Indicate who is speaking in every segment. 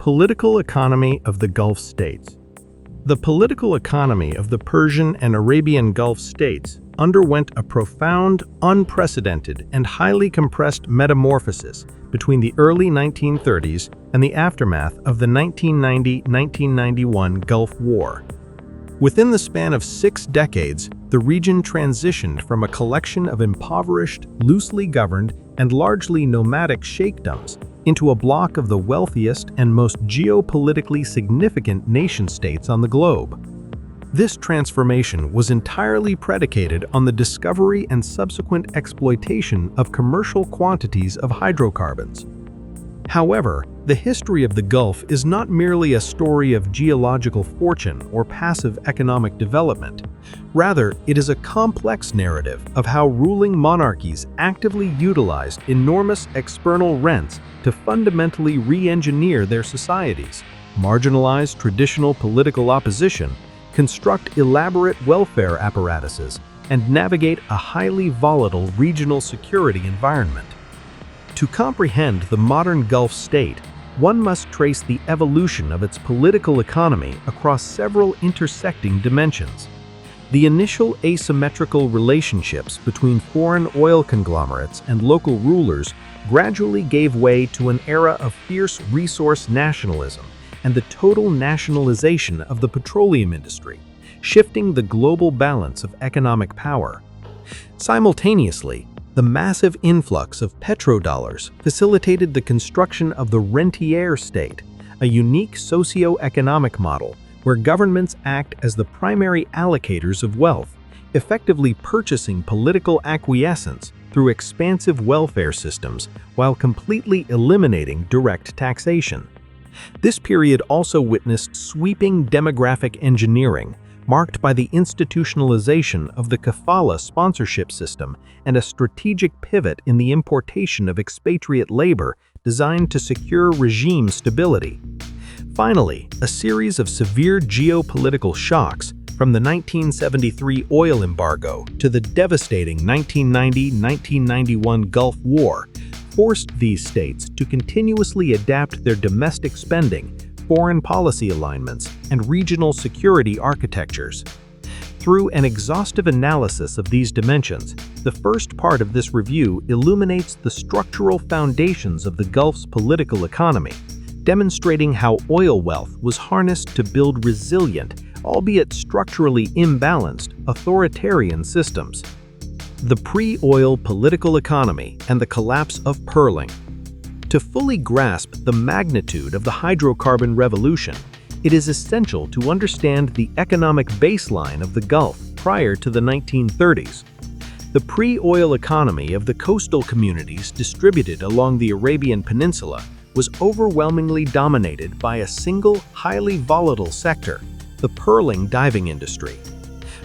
Speaker 1: Political economy of the Gulf states. The political economy of the Persian and Arabian Gulf states underwent a profound, unprecedented, and highly compressed metamorphosis between the early 1930s and the aftermath of the 1990-1991 Gulf War. Within the span of 6 decades, the region transitioned from a collection of impoverished, loosely governed, and largely nomadic sheikdoms into a block of the wealthiest and most geopolitically significant nation-states on the globe. This transformation was entirely predicated on the discovery and subsequent exploitation of commercial quantities of hydrocarbons. However, the history of the Gulf is not merely a story of geological fortune or passive economic development. Rather, it is a complex narrative of how ruling monarchies actively utilized enormous external rents to fundamentally re-engineer their societies, marginalize traditional political opposition, construct elaborate welfare apparatuses, and navigate a highly volatile regional security environment. To comprehend the modern Gulf state, one must trace the evolution of its political economy across several intersecting dimensions. The initial asymmetrical relationships between foreign oil conglomerates and local rulers gradually gave way to an era of fierce resource nationalism and the total nationalization of the petroleum industry, shifting the global balance of economic power. Simultaneously, the massive influx of petrodollars facilitated the construction of the Rentier state, a unique socio-economic model where governments act as the primary allocators of wealth, effectively purchasing political acquiescence through expansive welfare systems while completely eliminating direct taxation. This period also witnessed sweeping demographic engineering, marked by the institutionalization of the Kafala sponsorship system and a strategic pivot in the importation of expatriate labor designed to secure regime stability. Finally, a series of severe geopolitical shocks, from the 1973 oil embargo to the devastating 1990-1991 Gulf War, forced these states to continuously adapt their domestic spending, foreign policy alignments, and regional security architectures. Through an exhaustive analysis of these dimensions, the first part of this review illuminates the structural foundations of the Gulf's political economy, demonstrating how oil wealth was harnessed to build resilient, albeit structurally imbalanced, authoritarian systems. The pre-oil political economy and the collapse of pearling. To fully grasp the magnitude of the hydrocarbon revolution, it is essential to understand the economic baseline of the Gulf prior to the 1930s. The pre-oil economy of the coastal communities distributed along the Arabian Peninsula was overwhelmingly dominated by a single, highly volatile sector, the pearling diving industry.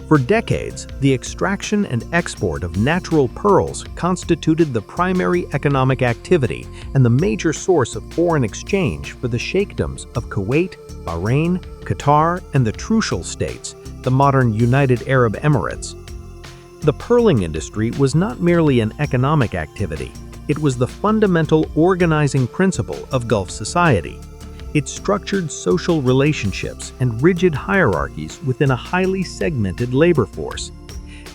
Speaker 1: For decades, the extraction and export of natural pearls constituted the primary economic activity and the major source of foreign exchange for the sheikdoms of Kuwait, Bahrain, Qatar, and the Trucial states, the modern United Arab Emirates. The pearling industry was not merely an economic activity, it was the fundamental organizing principle of Gulf society. It structured social relationships and rigid hierarchies within a highly segmented labor force.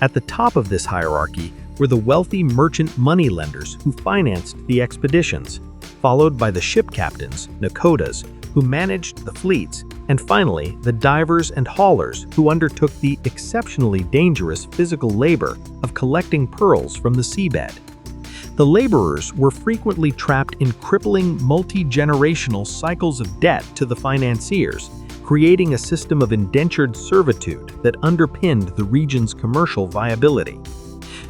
Speaker 1: At the top of this hierarchy were the wealthy merchant moneylenders who financed the expeditions, followed by the ship captains, nakodas, who managed the fleets, and finally the divers and haulers who undertook the exceptionally dangerous physical labor of collecting pearls from the seabed. The laborers were frequently trapped in crippling multi-generational cycles of debt to the financiers, creating a system of indentured servitude that underpinned the region's commercial viability.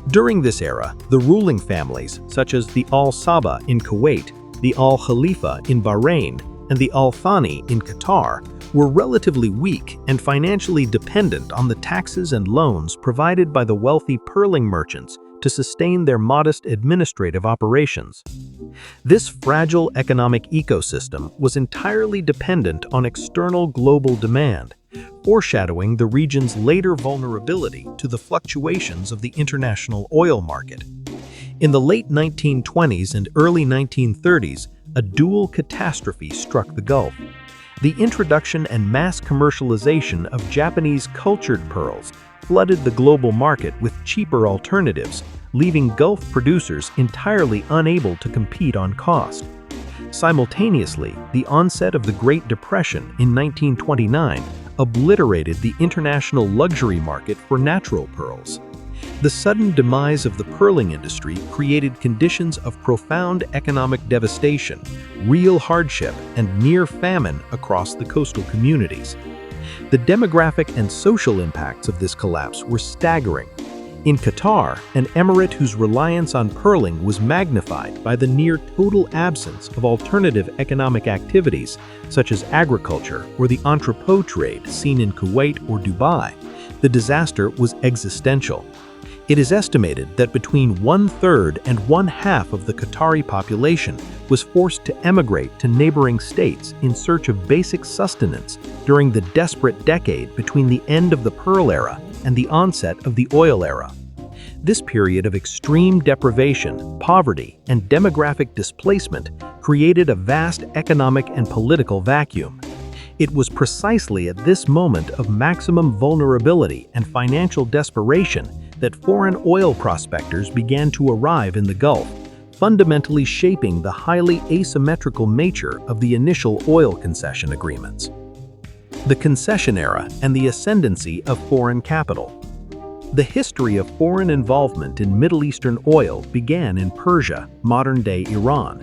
Speaker 1: During this era, the ruling families, such as the Al Sabah in Kuwait, the Al Khalifa in Bahrain, and the Al Thani in Qatar, were relatively weak and financially dependent on the taxes and loans provided by the wealthy pearling merchants to sustain their modest administrative operations. This fragile economic ecosystem was entirely dependent on external global demand, foreshadowing the region's later vulnerability to the fluctuations of the international oil market. In the late 1920s and early 1930s, a dual catastrophe struck the Gulf. The introduction and mass commercialization of Japanese cultured pearls flooded the global market with cheaper alternatives, leaving Gulf producers entirely unable to compete on cost. Simultaneously, the onset of the Great Depression in 1929 obliterated the international luxury market for natural pearls. The sudden demise of the pearling industry created conditions of profound economic devastation, real hardship, and near famine across the coastal communities. The demographic and social impacts of this collapse were staggering. In Qatar, an emirate whose reliance on pearling was magnified by the near-total absence of alternative economic activities such as agriculture or the entrepot trade seen in Kuwait or Dubai, the disaster was existential. It is estimated that between 1/3 and 1/2 of the Qatari population was forced to emigrate to neighboring states in search of basic sustenance during the desperate decade between the end of the pearl era and the onset of the oil era. This period of extreme deprivation, poverty, and demographic displacement created a vast economic and political vacuum. It was precisely at this moment of maximum vulnerability and financial desperation that foreign oil prospectors began to arrive in the Gulf, fundamentally shaping the highly asymmetrical nature of the initial oil concession agreements. The Concession era and the ascendancy of foreign capital. The history of foreign involvement in Middle Eastern oil began in Persia, modern-day Iran,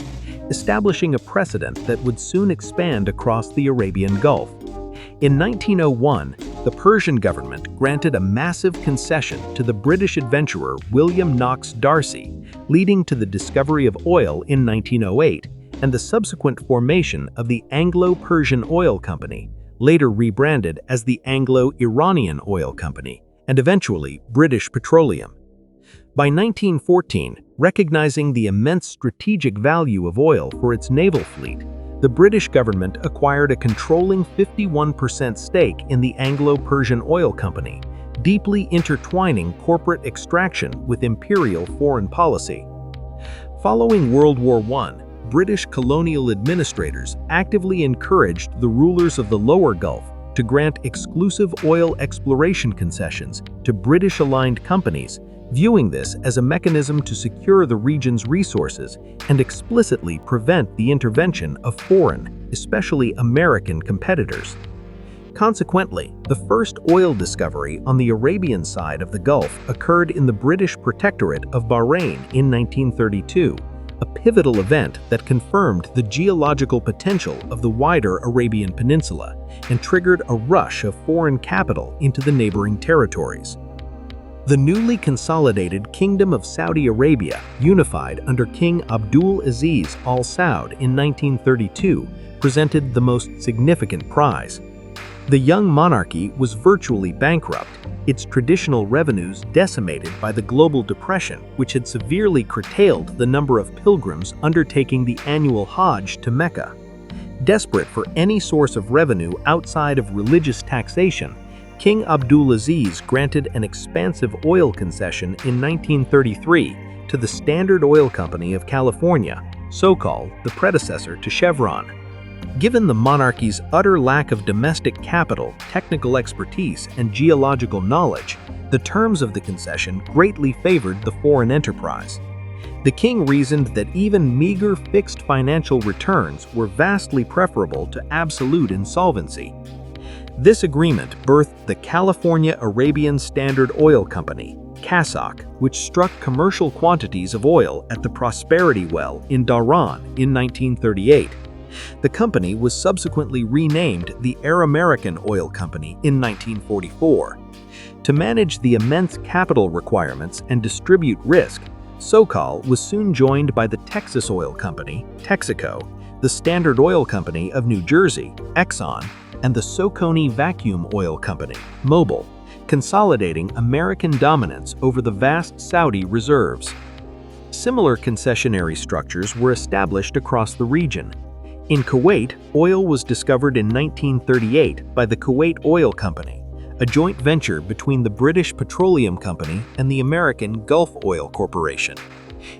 Speaker 1: establishing a precedent that would soon expand across the Arabian Gulf. In 1901, the Persian government granted a massive concession to the British adventurer William Knox D'Arcy, leading to the discovery of oil in 1908 and the subsequent formation of the Anglo-Persian Oil Company, later rebranded as the Anglo-Iranian Oil Company, and eventually British Petroleum. By 1914, recognizing the immense strategic value of oil for its naval fleet, the British government acquired a controlling 51% stake in the Anglo-Persian Oil Company, deeply intertwining corporate extraction with imperial foreign policy. Following World War I, British colonial administrators actively encouraged the rulers of the lower Gulf to grant exclusive oil exploration concessions to British-aligned companies, viewing this as a mechanism to secure the region's resources and explicitly prevent the intervention of foreign, especially American, competitors. Consequently, the first oil discovery on the Arabian side of the Gulf occurred in the British Protectorate of Bahrain in 1932, a pivotal event that confirmed the geological potential of the wider Arabian Peninsula and triggered a rush of foreign capital into the neighboring territories. The newly consolidated Kingdom of Saudi Arabia, unified under King Abdul Aziz Al Saud in 1932, presented the most significant prize. The young monarchy was virtually bankrupt, its traditional revenues decimated by the global depression, which had severely curtailed the number of pilgrims undertaking the annual Hajj to Mecca. Desperate for any source of revenue outside of religious taxation, King Abdulaziz granted an expansive oil concession in 1933 to the Standard Oil Company of California, so-called the predecessor to Chevron. Given the monarchy's utter lack of domestic capital, technical expertise, and geological knowledge, the terms of the concession greatly favored the foreign enterprise. The king reasoned that even meager fixed financial returns were vastly preferable to absolute insolvency. This agreement birthed the California Arabian Standard Oil Company, CASOC, which struck commercial quantities of oil at the Prosperity Well in Dhahran in 1938. The company was subsequently renamed the Air American Oil Company in 1944. To manage the immense capital requirements and distribute risk, SoCal was soon joined by the Texas Oil Company, Texaco, the Standard Oil Company of New Jersey, Exxon, and the Socony Vacuum Oil Company, Mobil, consolidating American dominance over the vast Saudi reserves. Similar concessionary structures were established across the region. In Kuwait, oil was discovered in 1938 by the Kuwait Oil Company, a joint venture between the British Petroleum Company and the American Gulf Oil Corporation.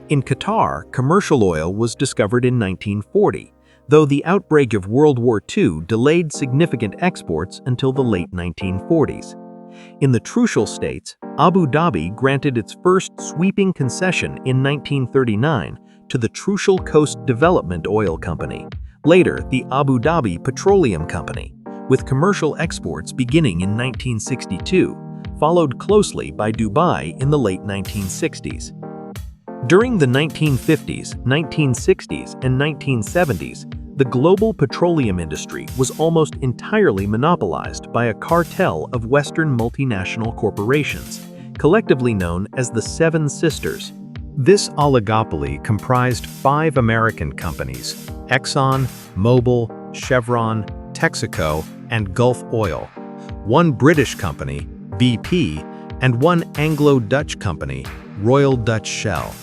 Speaker 1: In Qatar, commercial oil was discovered in 1940, though the outbreak of World War II delayed significant exports until the late 1940s. In the Trucial States, Abu Dhabi granted its first sweeping concession in 1939 to the Trucial Coast Development Oil Company, later the Abu Dhabi Petroleum Company, with commercial exports beginning in 1962, followed closely by Dubai in the late 1960s. During the 1950s, 1960s, and 1970s, the global petroleum industry was almost entirely monopolized by a cartel of Western multinational corporations, collectively known as the Seven Sisters. This oligopoly comprised 5 American companies: Exxon, Mobil, Chevron, Texaco, and Gulf Oil, 1 British company, BP, and 1 Anglo-Dutch company, Royal Dutch Shell.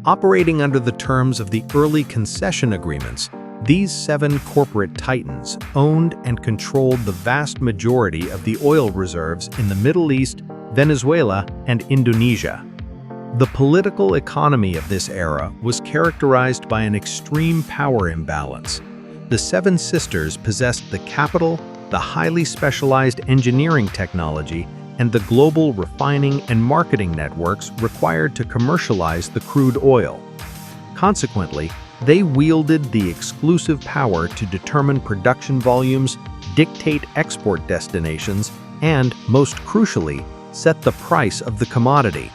Speaker 1: Operating under the terms of the early concession agreements, these 7 corporate titans owned and controlled the vast majority of the oil reserves in the Middle East, Venezuela, and Indonesia. The political economy of this era was characterized by an extreme power imbalance. The Seven Sisters possessed the capital, the highly specialized engineering technology, and the global refining and marketing networks required to commercialize the crude oil. Consequently, they wielded the exclusive power to determine production volumes, dictate export destinations, and, most crucially, set the price of the commodity.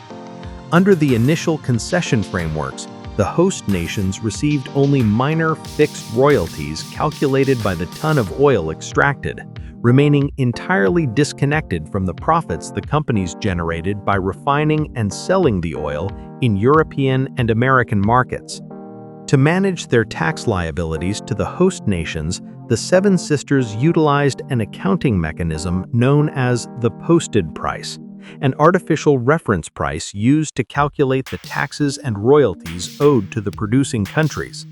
Speaker 1: Under the initial concession frameworks, the host nations received only minor fixed royalties calculated by the ton of oil extracted, remaining entirely disconnected from the profits the companies generated by refining and selling the oil in European and American markets. To manage their tax liabilities to the host nations, the Seven Sisters utilized an accounting mechanism known as the posted price, an artificial reference price used to calculate the taxes and royalties owed to the producing countries.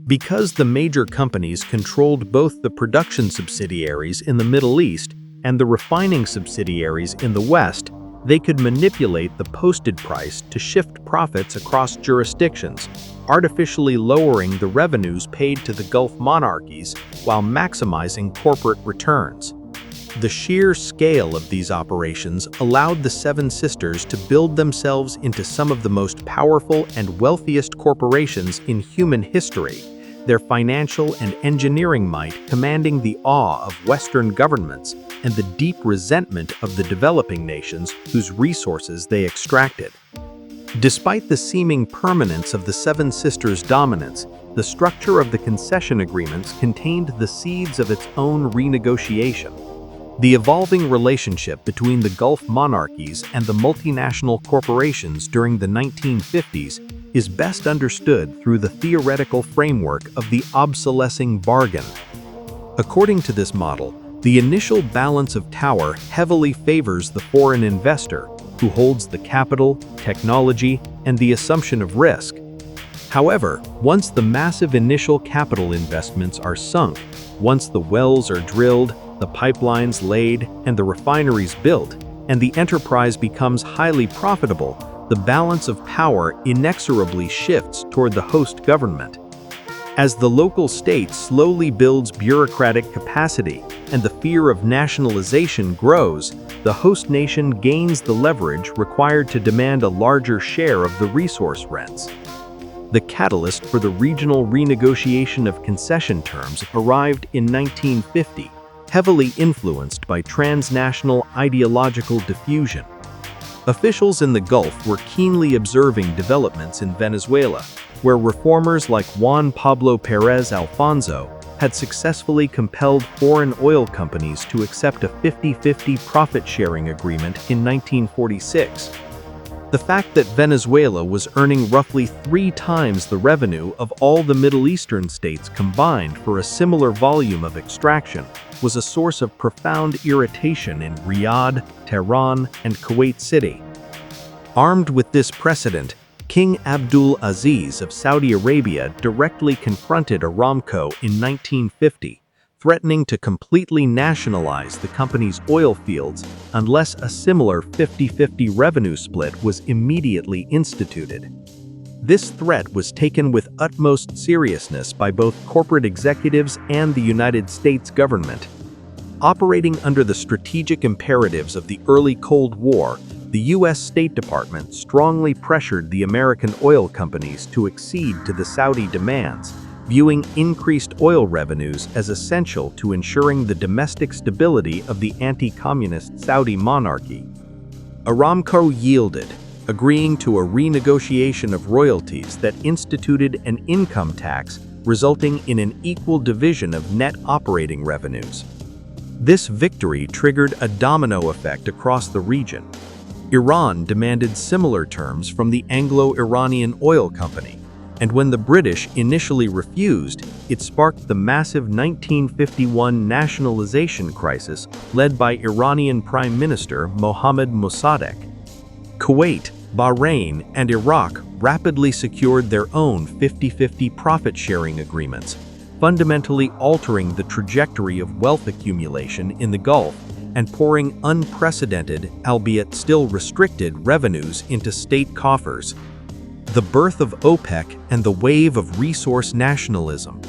Speaker 1: Because the major companies controlled both the production subsidiaries in the Middle East and the refining subsidiaries in the West, they could manipulate the posted price to shift profits across jurisdictions, artificially lowering the revenues paid to the Gulf monarchies while maximizing corporate returns. The sheer scale of these operations allowed the Seven Sisters to build themselves into some of the most powerful and wealthiest corporations in human history, their financial and engineering might commanding the awe of Western governments and the deep resentment of the developing nations whose resources they extracted. Despite the seeming permanence of the Seven Sisters' dominance, the structure of the concession agreements contained the seeds of its own renegotiation. The evolving relationship between the Gulf monarchies and the multinational corporations during the 1950s is best understood through the theoretical framework of the obsolescing bargain. According to this model, the initial balance of power heavily favors the foreign investor, who holds the capital, technology, and the assumption of risk. However, once the massive initial capital investments are sunk, once the wells are drilled, the pipelines laid, and the refineries built, and the enterprise becomes highly profitable, the balance of power inexorably shifts toward the host government. As the local state slowly builds bureaucratic capacity and the fear of nationalization grows, the host nation gains the leverage required to demand a larger share of the resource rents. The catalyst for the regional renegotiation of concession terms arrived in 1950, heavily influenced by transnational ideological diffusion. Officials in the Gulf were keenly observing developments in Venezuela, where reformers like Juan Pablo Pérez Alfonso had successfully compelled foreign oil companies to accept a 50-50 profit-sharing agreement in 1946. The fact that Venezuela was earning roughly 3 times the revenue of all the Middle Eastern states combined for a similar volume of extraction was a source of profound irritation in Riyadh, Tehran, and Kuwait City. Armed with this precedent, King Abdul Aziz of Saudi Arabia directly confronted Aramco in 1950, threatening to completely nationalize the company's oil fields unless a similar 50-50 revenue split was immediately instituted. This threat was taken with utmost seriousness by both corporate executives and the United States government. Operating under the strategic imperatives of the early Cold War, the U.S. State Department strongly pressured the American oil companies to accede to the Saudi demands, viewing increased oil revenues as essential to ensuring the domestic stability of the anti-communist Saudi monarchy. Aramco yielded, agreeing to a renegotiation of royalties that instituted an income tax, resulting in an equal division of net operating revenues. This victory triggered a domino effect across the region. Iran demanded similar terms from the Anglo-Iranian Oil Company, and when the British initially refused, it sparked the massive 1951 nationalization crisis led by Iranian Prime Minister Mohammad Mossadegh. Kuwait, Bahrain, and Iraq rapidly secured their own 50-50 profit-sharing agreements, fundamentally altering the trajectory of wealth accumulation in the Gulf and pouring unprecedented, albeit still restricted, revenues into state coffers. The birth of OPEC and the wave of resource nationalism.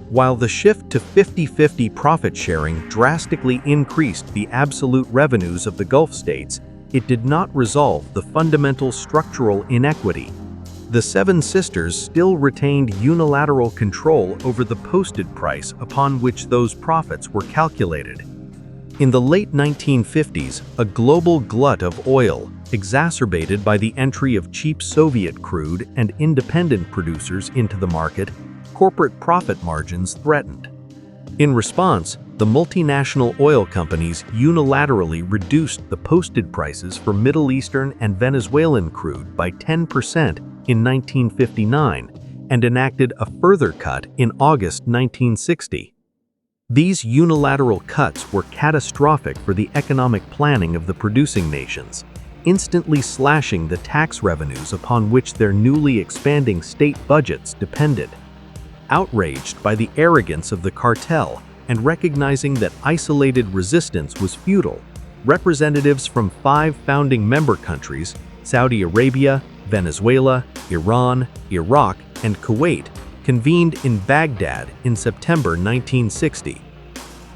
Speaker 1: While the shift to 50-50 profit sharing drastically increased the absolute revenues of the Gulf states, it did not resolve the fundamental structural inequity. The Seven Sisters still retained unilateral control over the posted price upon which those profits were calculated. In the late 1950s, a global glut of oil, exacerbated by the entry of cheap Soviet crude and independent producers into the market, corporate profit margins threatened. In response, the multinational oil companies unilaterally reduced the posted prices for Middle Eastern and Venezuelan crude by 10% in 1959 and enacted a further cut in August 1960. These unilateral cuts were catastrophic for the economic planning of the producing nations, instantly slashing the tax revenues upon which their newly expanding state budgets depended. Outraged by the arrogance of the cartel and recognizing that isolated resistance was futile, representatives from 5 founding member countries, Saudi Arabia, Venezuela, Iran, Iraq, and Kuwait, convened in Baghdad in September 1960.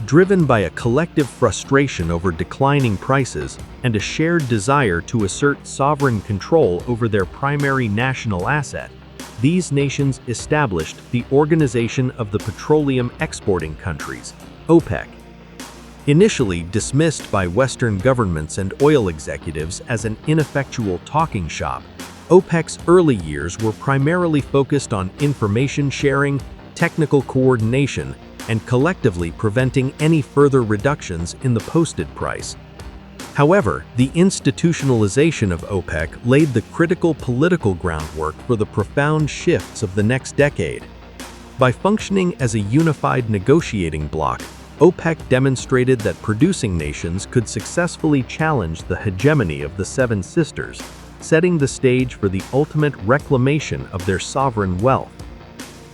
Speaker 1: Driven by a collective frustration over declining prices and a shared desire to assert sovereign control over their primary national asset, these nations established the Organization of the Petroleum Exporting Countries, OPEC. Initially dismissed by Western governments and oil executives as an ineffectual talking shop, OPEC's early years were primarily focused on information sharing, technical coordination, and collectively preventing any further reductions in the posted price. However, the institutionalization of OPEC laid the critical political groundwork for the profound shifts of the next decade. By functioning as a unified negotiating bloc, OPEC demonstrated that producing nations could successfully challenge the hegemony of the Seven Sisters, setting the stage for the ultimate reclamation of their sovereign wealth.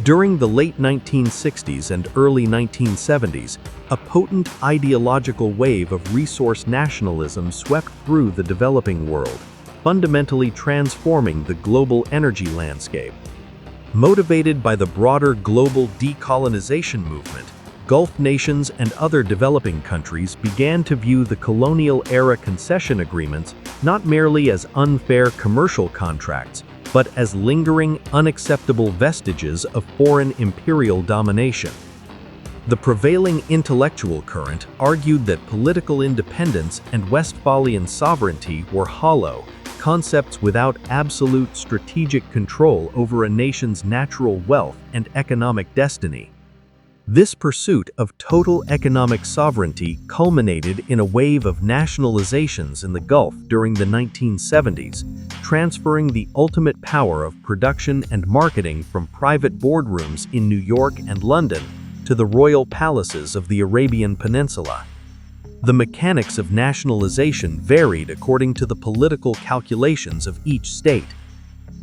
Speaker 1: During the late 1960s and early 1970s, a potent ideological wave of resource nationalism swept through the developing world, fundamentally transforming the global energy landscape. Motivated by the broader global decolonization movement, Gulf nations and other developing countries began to view the colonial-era concession agreements not merely as unfair commercial contracts, but as lingering, unacceptable vestiges of foreign imperial domination. The prevailing intellectual current argued that political independence and Westphalian sovereignty were hollow concepts without absolute strategic control over a nation's natural wealth and economic destiny. This pursuit of total economic sovereignty culminated in a wave of nationalizations in the Gulf during the 1970s, transferring the ultimate power of production and marketing from private boardrooms in New York and London to the royal palaces of the Arabian Peninsula. The mechanics of nationalization varied according to the political calculations of each state.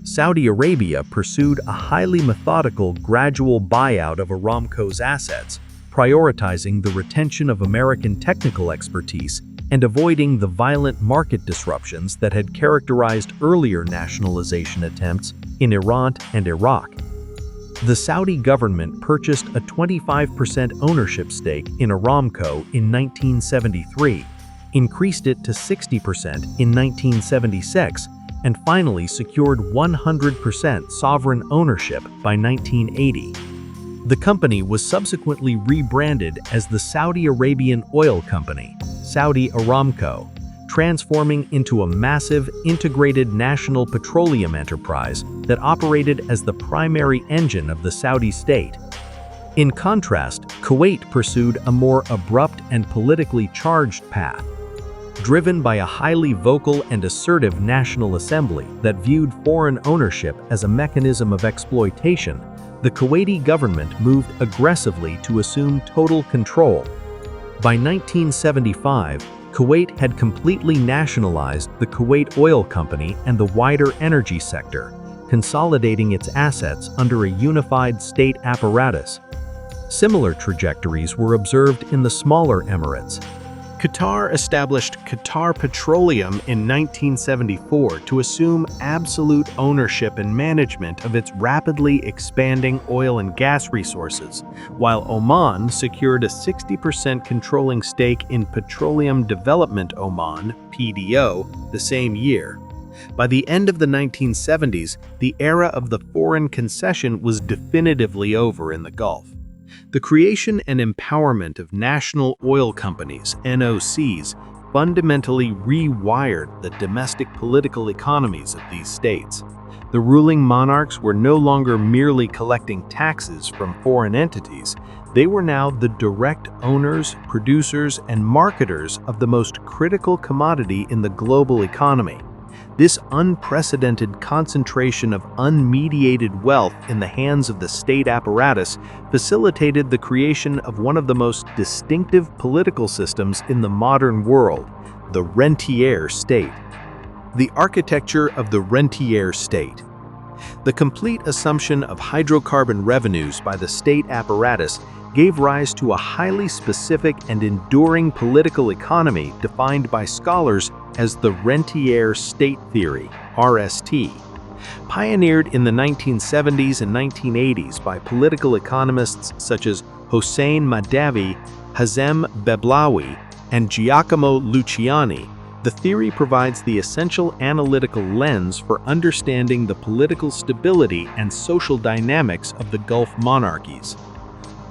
Speaker 1: Saudi Arabia pursued a highly methodical, gradual buyout of Aramco's assets, prioritizing the retention of American technical expertise and avoiding the violent market disruptions that had characterized earlier nationalization attempts in Iran and Iraq. The Saudi government purchased a 25% ownership stake in Aramco in 1973, increased it to 60% in 1976, and finally secured 100% sovereign ownership by 1980. The company was subsequently rebranded as the Saudi Arabian Oil Company, Saudi Aramco, transforming into a massive, integrated national petroleum enterprise that operated as the primary engine of the Saudi state. In contrast, Kuwait pursued a more abrupt and politically charged path. Driven by a highly vocal and assertive National Assembly that viewed foreign ownership as a mechanism of exploitation, the Kuwaiti government moved aggressively to assume total control. By 1975, Kuwait had completely nationalized the Kuwait Oil Company and the wider energy sector, consolidating its assets under a unified state apparatus. Similar trajectories were observed in the smaller Emirates. Qatar established Qatar Petroleum in 1974 to assume absolute ownership and management of its rapidly expanding oil and gas resources, while Oman secured a 60% controlling stake in Petroleum Development Oman (PDO) the same year. By the end of the 1970s, the era of the foreign concession was definitively over in the Gulf. The creation and empowerment of national oil companies, NOCs, fundamentally rewired the domestic political economies of these states. The ruling monarchs were no longer merely collecting taxes from foreign entities. They were now the direct owners, producers, and marketers of the most critical commodity in the global economy. This unprecedented concentration of unmediated wealth in the hands of the state apparatus facilitated the creation of one of the most distinctive political systems in the modern world, the rentier state. The architecture of the rentier state. The complete assumption of hydrocarbon revenues by the state apparatus gave rise to a highly specific and enduring political economy defined by scholars as the rentier state theory, RST. Pioneered in the 1970s and 1980s by political economists such as Hossein Mahdavi, Hazem Beblawi, and Giacomo Luciani, the theory provides the essential analytical lens for understanding the political stability and social dynamics of the Gulf monarchies.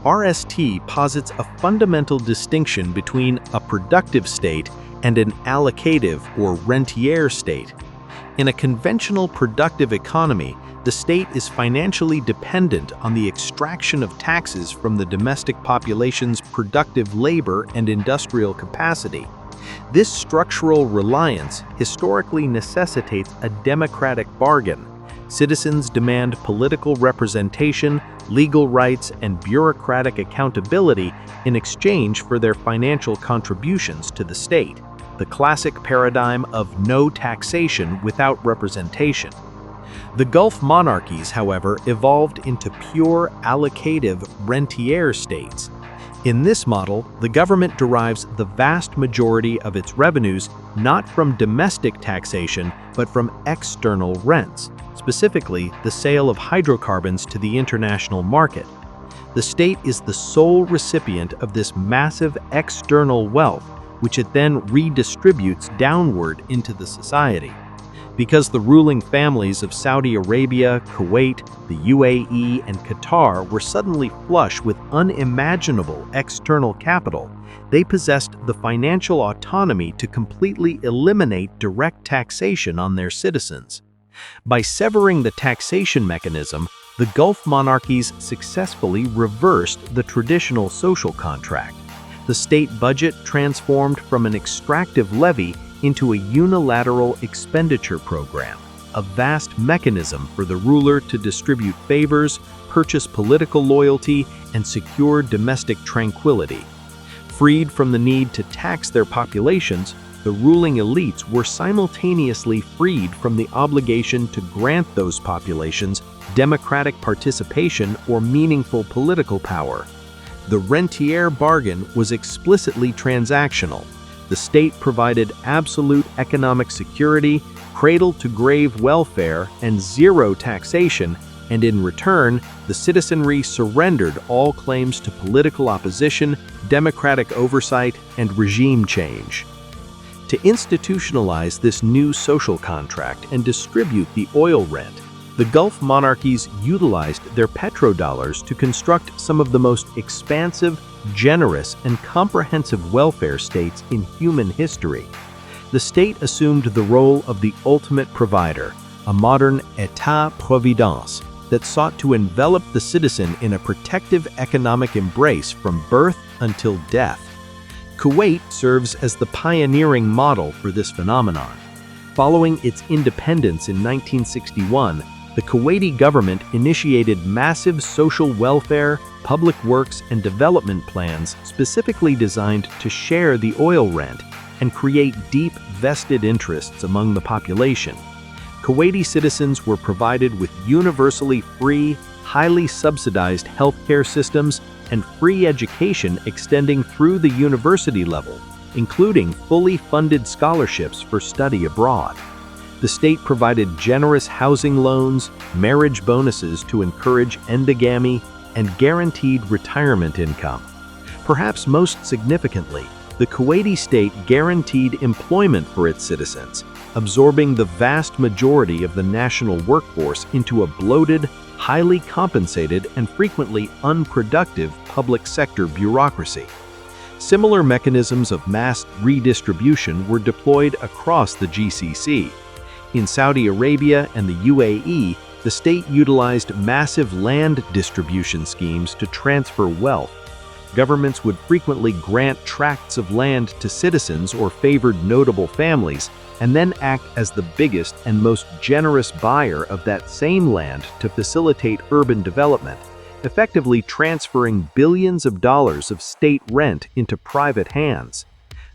Speaker 1: RST posits a fundamental distinction between a productive state and an allocative or rentier state. In a conventional productive economy, the state is financially dependent on the extraction of taxes from the domestic population's productive labor and industrial capacity. This structural reliance historically necessitates a democratic bargain. Citizens demand political representation, legal rights, and bureaucratic accountability in exchange for their financial contributions to the state, the classic paradigm of no taxation without representation. The Gulf monarchies, however, evolved into pure allocative rentier states. In this model, the government derives the vast majority of its revenues not from domestic taxation, but from external rents, specifically the sale of hydrocarbons to the international market. The state is the sole recipient of this massive external wealth, which it then redistributes downward into the society. Because the ruling families of Saudi Arabia, Kuwait, the UAE, and Qatar were suddenly flush with unimaginable external capital, they possessed the financial autonomy to completely eliminate direct taxation on their citizens. By severing the taxation mechanism, the Gulf monarchies successfully reversed the traditional social contract. The state budget transformed from an extractive levy into a unilateral expenditure program, a vast mechanism for the ruler to distribute favors, purchase political loyalty, and secure domestic tranquility. Freed from the need to tax their populations, the ruling elites were simultaneously freed from the obligation to grant those populations democratic participation or meaningful political power. The rentier bargain was explicitly transactional. The state provided absolute economic security, cradle-to-grave welfare, and zero taxation, and in return, the citizenry surrendered all claims to political opposition, democratic oversight, and regime change. To institutionalize this new social contract and distribute the oil rent, the Gulf monarchies utilized their petrodollars to construct some of the most expansive, generous, and comprehensive welfare states in human history. The state assumed the role of the ultimate provider, a modern État-providence that sought to envelop the citizen in a protective economic embrace from birth until death. Kuwait serves as the pioneering model for this phenomenon. Following its independence in 1961, the Kuwaiti government initiated massive social welfare, public works, and development plans specifically designed to share the oil rent and create deep vested interests among the population. Kuwaiti citizens were provided with universally free, highly subsidized healthcare systems and free education extending through the university level, including fully funded scholarships for study abroad. The state provided generous housing loans, marriage bonuses to encourage endogamy, and guaranteed retirement income. Perhaps most significantly, the Kuwaiti state guaranteed employment for its citizens, absorbing the vast majority of the national workforce into a bloated, highly compensated, and frequently unproductive public sector bureaucracy. Similar mechanisms of mass redistribution were deployed across the GCC. In Saudi Arabia and the UAE, the state utilized massive land distribution schemes to transfer wealth. Governments would frequently grant tracts of land to citizens or favored notable families, and then act as the biggest and most generous buyer of that same land to facilitate urban development, effectively transferring billions of dollars of state rent into private hands.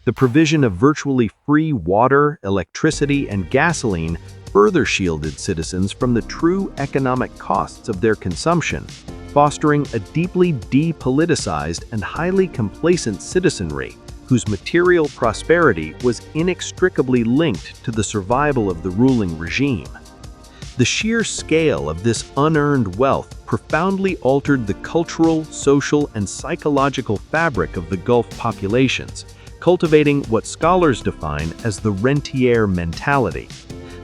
Speaker 1: The provision of virtually free water, electricity, and gasoline further shielded citizens from the true economic costs of their consumption, fostering a deeply depoliticized and highly complacent citizenry whose material prosperity was inextricably linked to the survival of the ruling regime. The sheer scale of this unearned wealth profoundly altered the cultural, social, and psychological fabric of the Gulf populations, cultivating what scholars define as the rentier mentality.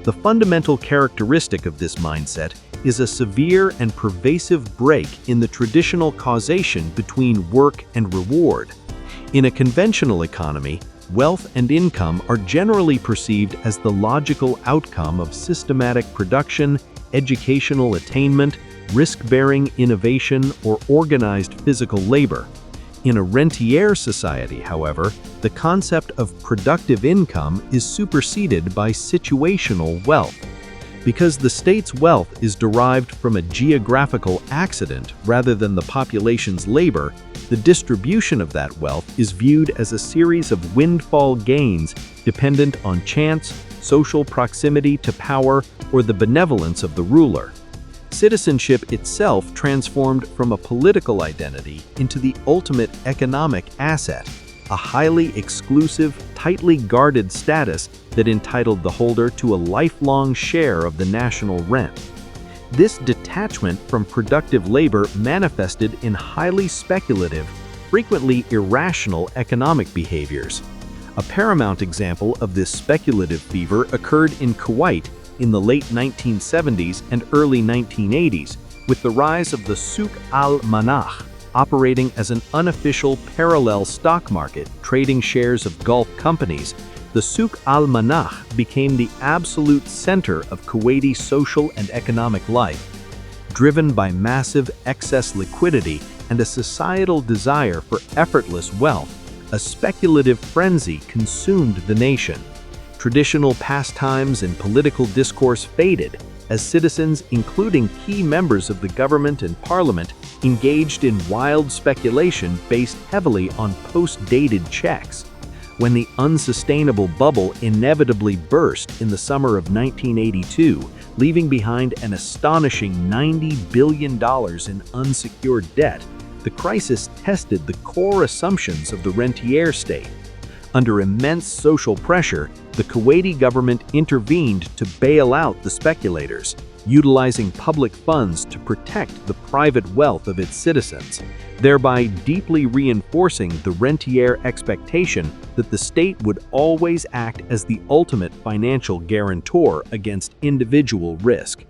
Speaker 1: The fundamental characteristic of this mindset is a severe and pervasive break in the traditional causation between work and reward. In a conventional economy, wealth and income are generally perceived as the logical outcome of systematic production, educational attainment, risk-bearing innovation, or organized physical labor. In a rentier society, however, the concept of productive income is superseded by situational wealth. Because the state's wealth is derived from a geographical accident rather than the population's labor, the distribution of that wealth is viewed as a series of windfall gains dependent on chance, social proximity to power, or the benevolence of the ruler. Citizenship itself transformed from a political identity into the ultimate economic asset, a highly exclusive, tightly guarded status that entitled the holder to a lifelong share of the national rent. This detachment from productive labor manifested in highly speculative, frequently irrational economic behaviors. A paramount example of this speculative fever occurred in Kuwait in the late 1970s and early 1980s, with the rise of the Souk al-Manakh, operating as an unofficial parallel stock market trading shares of Gulf companies. The Souk al-Manakh became the absolute center of Kuwaiti social and economic life. Driven by massive excess liquidity and a societal desire for effortless wealth, a speculative frenzy consumed the nation. Traditional pastimes and political discourse faded as citizens, including key members of the government and parliament, engaged in wild speculation based heavily on post-dated checks. When the unsustainable bubble inevitably burst in the summer of 1982, leaving behind an astonishing $90 billion in unsecured debt, the crisis tested the core assumptions of the rentier state. Under immense social pressure, the Kuwaiti government intervened to bail out the speculators, utilizing public funds to protect the private wealth of its citizens, thereby deeply reinforcing the rentier expectation that the state would always act as the ultimate financial guarantor against individual risk.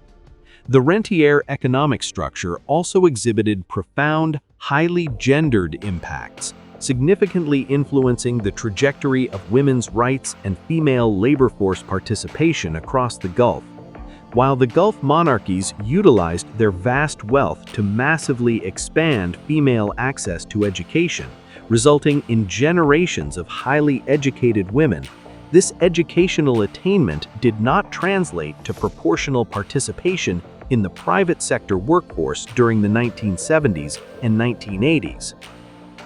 Speaker 1: The rentier economic structure also exhibited profound, highly gendered impacts, significantly influencing the trajectory of women's rights and female labor force participation across the Gulf. While the Gulf monarchies utilized their vast wealth to massively expand female access to education, resulting in generations of highly educated women, this educational attainment did not translate to proportional participation in the private sector workforce during the 1970s and 1980s.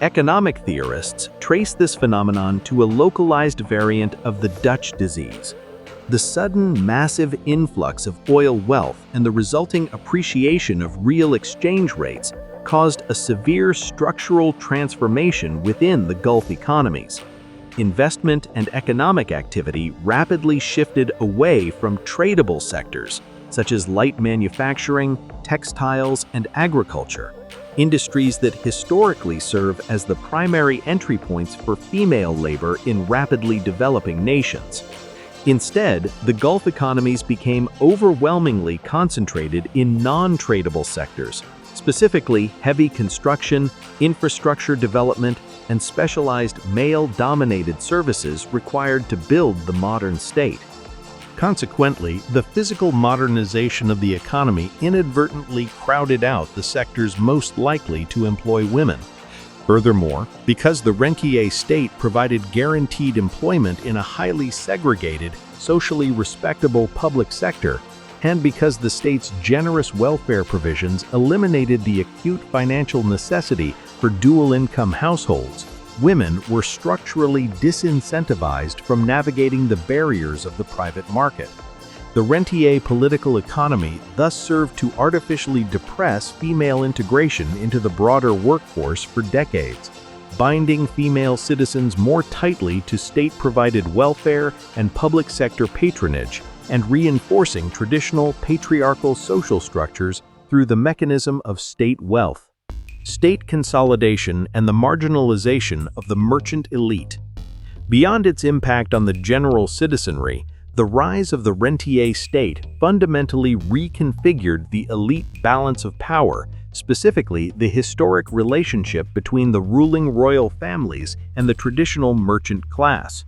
Speaker 1: Economic theorists trace this phenomenon to a localized variant of the Dutch disease. The sudden, massive influx of oil wealth and the resulting appreciation of real exchange rates caused a severe structural transformation within the Gulf economies. Investment and economic activity rapidly shifted away from tradable sectors, such as light manufacturing, textiles, and agriculture, industries that historically serve as the primary entry points for female labor in rapidly developing nations. Instead, the Gulf economies became overwhelmingly concentrated in non-tradable sectors, specifically heavy construction, infrastructure development, and specialized male-dominated services required to build the modern state. Consequently, the physical modernization of the economy inadvertently crowded out the sectors most likely to employ women. Furthermore, because the rentier state provided guaranteed employment in a highly segregated, socially respectable public sector, and because the state's generous welfare provisions eliminated the acute financial necessity for dual-income households, women were structurally disincentivized from navigating the barriers of the private market. The rentier political economy thus served to artificially depress female integration into the broader workforce for decades, binding female citizens more tightly to state-provided welfare and public sector patronage, and reinforcing traditional patriarchal social structures through the mechanism of state wealth. State consolidation and the marginalization of the merchant elite. Beyond its impact on the general citizenry, the rise of the rentier state fundamentally reconfigured the elite balance of power, specifically the historic relationship between the ruling royal families and the traditional merchant class.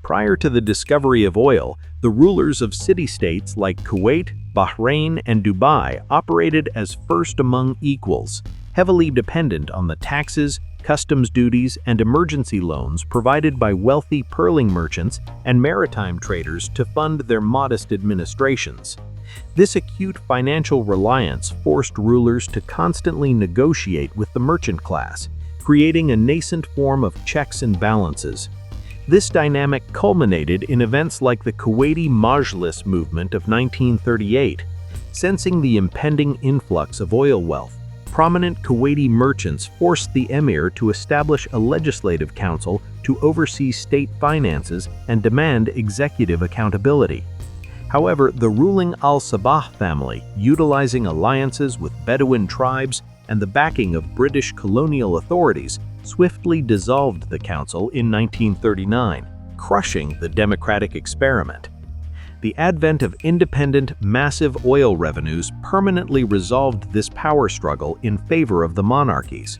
Speaker 1: Prior to the discovery of oil, the rulers of city-states like Kuwait, Bahrain, and Dubai operated as first among equals, heavily dependent on the taxes, customs duties, and emergency loans provided by wealthy pearling merchants and maritime traders to fund their modest administrations. This acute financial reliance forced rulers to constantly negotiate with the merchant class, creating a nascent form of checks and balances. This dynamic culminated in events like the Kuwaiti Majlis movement of 1938. Sensing the impending influx of oil wealth, prominent Kuwaiti merchants forced the emir to establish a legislative council to oversee state finances and demand executive accountability. However, the ruling Al-Sabah family, utilizing alliances with Bedouin tribes and the backing of British colonial authorities, swiftly dissolved the council in 1939, crushing the democratic experiment. The advent of independent, massive oil revenues permanently resolved this power struggle in favor of the monarchies.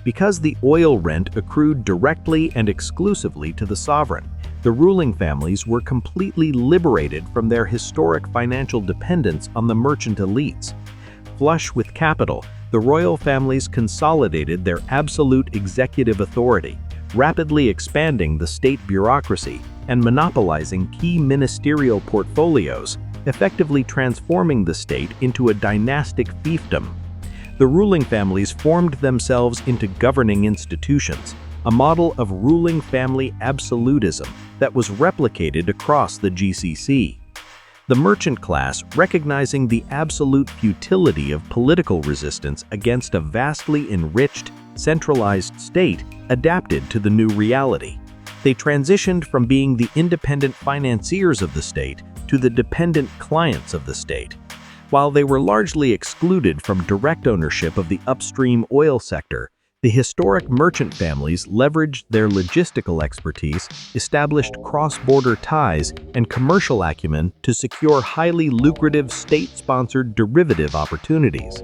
Speaker 1: Because the oil rent accrued directly and exclusively to the sovereign, the ruling families were completely liberated from their historic financial dependence on the merchant elites. Flush with capital, the royal families consolidated their absolute executive authority, rapidly expanding the state bureaucracy and monopolizing key ministerial portfolios, effectively transforming the state into a dynastic fiefdom. The ruling families formed themselves into governing institutions, a model of ruling family absolutism that was replicated across the GCC. The merchant class, recognizing the absolute futility of political resistance against a vastly enriched, centralized state, adapted to the new reality. They transitioned from being the independent financiers of the state to the dependent clients of the state. While they were largely excluded from direct ownership of the upstream oil sector, the historic merchant families leveraged their logistical expertise, established cross-border ties, and commercial acumen to secure highly lucrative state-sponsored derivative opportunities.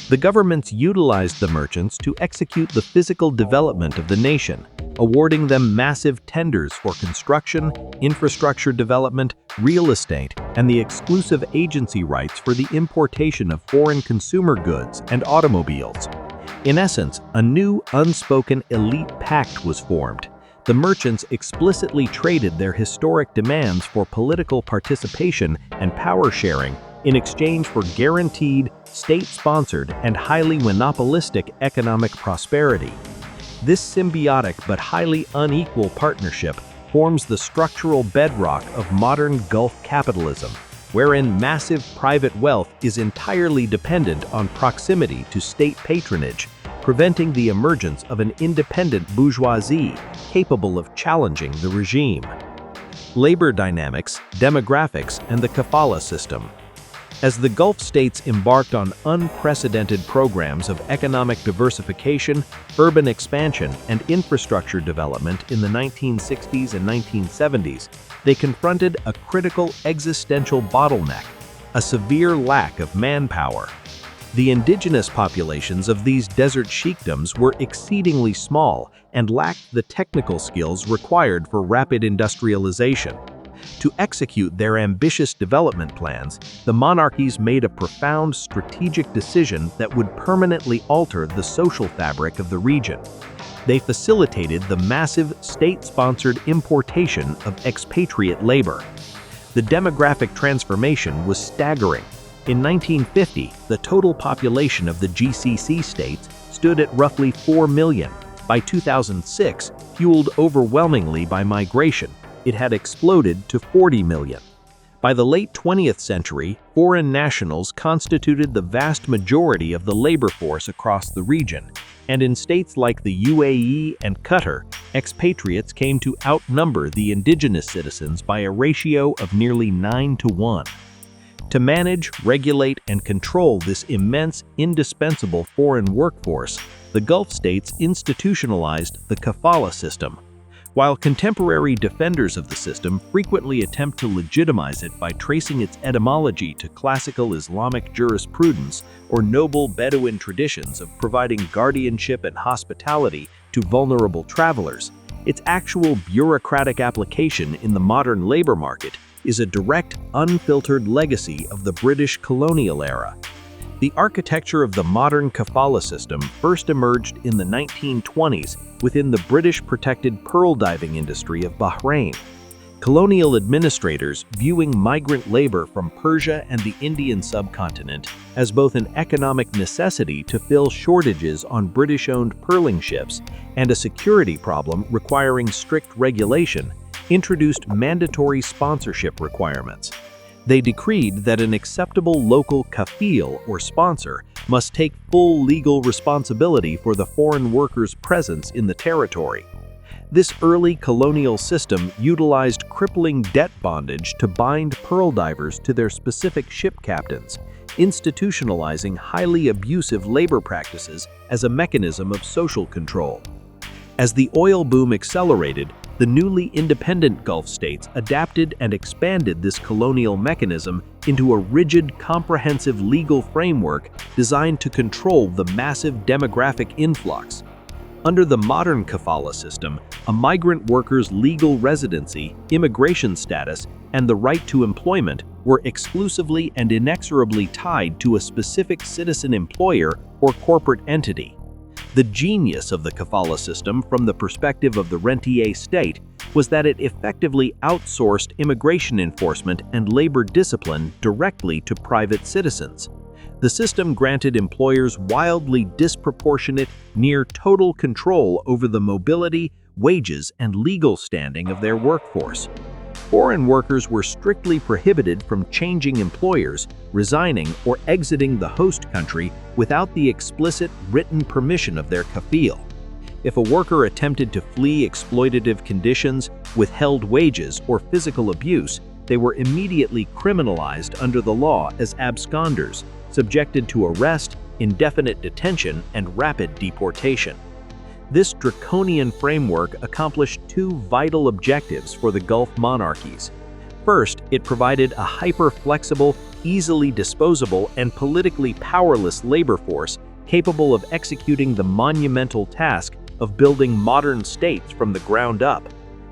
Speaker 1: The governments utilized the merchants to execute the physical development of the nation, awarding them massive tenders for construction, infrastructure development, real estate, and the exclusive agency rights for the importation of foreign consumer goods and automobiles. In essence, a new, unspoken elite pact was formed. The merchants explicitly traded their historic demands for political participation and power sharing in exchange for guaranteed, state-sponsored, and highly monopolistic economic prosperity. This symbiotic but highly unequal partnership forms the structural bedrock of modern Gulf capitalism, wherein massive private wealth is entirely dependent on proximity to state patronage, preventing the emergence of an independent bourgeoisie capable of challenging the regime. Labor dynamics, demographics, and the Kafala system. As the Gulf states embarked on unprecedented programs of economic diversification, urban expansion, and infrastructure development in the 1960s and 1970s, they confronted a critical existential bottleneck, a severe lack of manpower. The indigenous populations of these desert sheikdoms were exceedingly small and lacked the technical skills required for rapid industrialization. To execute their ambitious development plans, the monarchies made a profound strategic decision that would permanently alter the social fabric of the region. They facilitated the massive state-sponsored importation of expatriate labor. The demographic transformation was staggering. In 1950, the total population of the GCC states stood at roughly 4 million. By 2006, fueled overwhelmingly by migration, it had exploded to 40 million. By the late 20th century, foreign nationals constituted the vast majority of the labor force across the region, and in states like the UAE and Qatar, expatriates came to outnumber the indigenous citizens by a ratio of nearly 9-to-1. To manage, regulate, and control this immense, indispensable foreign workforce, the Gulf states institutionalized the Kafala system. While contemporary defenders of the system frequently attempt to legitimize it by tracing its etymology to classical Islamic jurisprudence or noble Bedouin traditions of providing guardianship and hospitality to vulnerable travelers, its actual bureaucratic application in the modern labor market is a direct, unfiltered legacy of the British colonial era. The architecture of the modern Kafala system first emerged in the 1920s within the British-protected pearl diving industry of Bahrain. Colonial administrators, viewing migrant labor from Persia and the Indian subcontinent as both an economic necessity to fill shortages on British-owned pearling ships and a security problem requiring strict regulation, introduced mandatory sponsorship requirements. They decreed that an acceptable local kafil or sponsor must take full legal responsibility for the foreign worker's presence in the territory. This early colonial system utilized crippling debt bondage to bind pearl divers to their specific ship captains, institutionalizing highly abusive labor practices as a mechanism of social control. As the oil boom accelerated, the newly independent Gulf states adapted and expanded this colonial mechanism into a rigid, comprehensive legal framework designed to control the massive demographic influx. Under the modern Kafala system, a migrant worker's legal residency, immigration status, and the right to employment were exclusively and inexorably tied to a specific citizen employer or corporate entity. The genius of the Kafala system from the perspective of the rentier state was that it effectively outsourced immigration enforcement and labor discipline directly to private citizens. The system granted employers wildly disproportionate, near total control over the mobility, wages, and legal standing of their workforce. Foreign workers were strictly prohibited from changing employers, resigning, or exiting the host country without the explicit written permission of their kafil. If a worker attempted to flee exploitative conditions, withheld wages, or physical abuse, they were immediately criminalized under the law as absconders, subjected to arrest, indefinite detention, and rapid deportation. This draconian framework accomplished two vital objectives for the Gulf monarchies. First, it provided a hyper-flexible, easily disposable, and politically powerless labor force capable of executing the monumental task of building modern states from the ground up.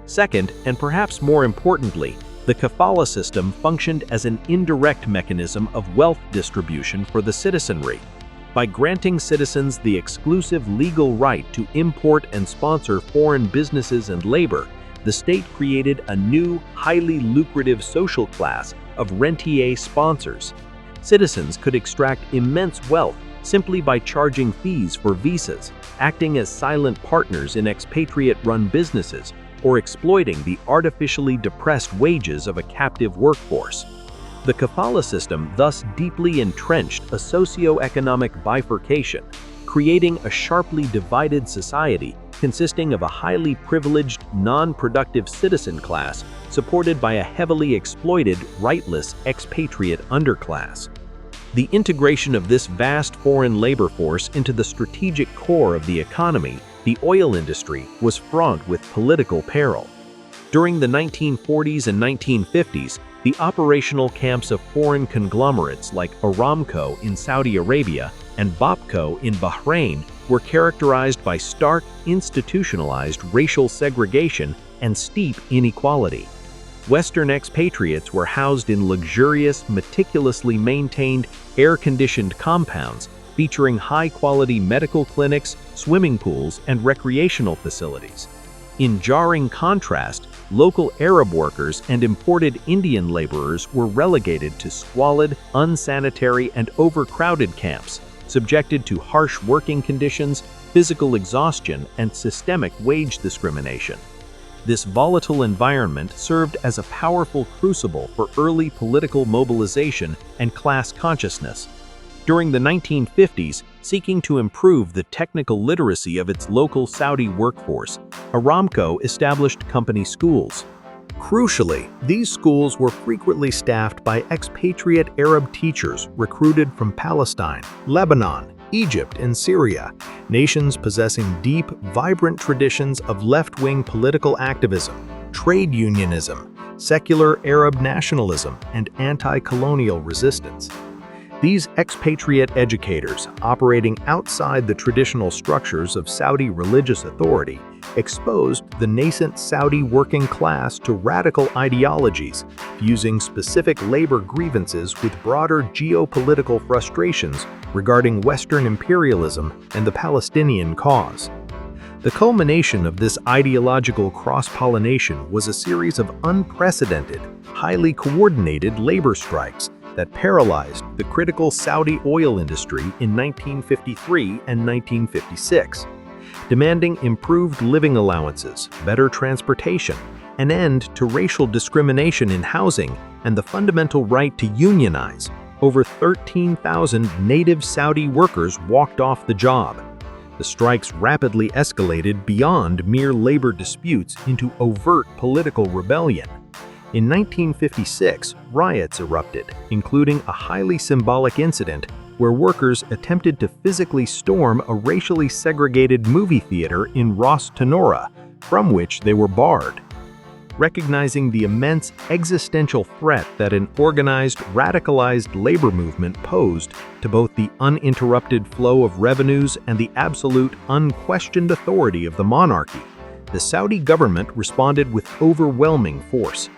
Speaker 1: Second, and perhaps more importantly, the Kafala system functioned as an indirect mechanism of wealth distribution for the citizenry. By granting citizens the exclusive legal right to import and sponsor foreign businesses and labor, the state created a new, highly lucrative social class of rentier sponsors. Citizens could extract immense wealth simply by charging fees for visas, acting as silent partners in expatriate-run businesses, or exploiting the artificially depressed wages of a captive workforce. The Kafala system thus deeply entrenched a socio-economic bifurcation, creating a sharply divided society consisting of a highly privileged, non-productive citizen class supported by a heavily exploited, rightless expatriate underclass. The integration of this vast foreign labor force into the strategic core of the economy, the oil industry, was fraught with political peril. During the 1940s and 1950s, the operational camps of foreign conglomerates like Aramco in Saudi Arabia and Bapco in Bahrain were characterized by stark, institutionalized racial segregation and steep inequality. Western expatriates were housed in luxurious, meticulously maintained, air-conditioned compounds featuring high-quality medical clinics, swimming pools, and recreational facilities. In jarring contrast, local Arab workers and imported Indian laborers were relegated to squalid, unsanitary, and overcrowded camps, subjected to harsh working conditions, physical exhaustion, and systemic wage discrimination. This volatile environment served as a powerful crucible for early political mobilization and class consciousness. During the 1950s, seeking to improve the technical literacy of its local Saudi workforce, Aramco established company schools. Crucially, these schools were frequently staffed by expatriate Arab teachers recruited from Palestine, Lebanon, Egypt, and Syria, nations possessing deep, vibrant traditions of left-wing political activism, trade unionism, secular Arab nationalism, and anti-colonial resistance. These expatriate educators, operating outside the traditional structures of Saudi religious authority, exposed the nascent Saudi working class to radical ideologies, fusing specific labor grievances with broader geopolitical frustrations regarding Western imperialism and the Palestinian cause. The culmination of this ideological cross-pollination was a series of unprecedented, highly coordinated labor strikes that paralyzed the critical Saudi oil industry in 1953 and 1956, demanding improved living allowances, better transportation, an end to racial discrimination in housing, and the fundamental right to unionize. Over 13,000 native Saudi workers walked off the job. The strikes rapidly escalated beyond mere labor disputes into overt political rebellion. In 1956, riots erupted, including a highly symbolic incident where workers attempted to physically storm a racially segregated movie theater in Ras Tanura, from which they were barred. Recognizing the immense existential threat that an organized, radicalized labor movement posed to both the uninterrupted flow of revenues and the absolute, unquestioned authority of the monarchy, the Saudi government responded with overwhelming force.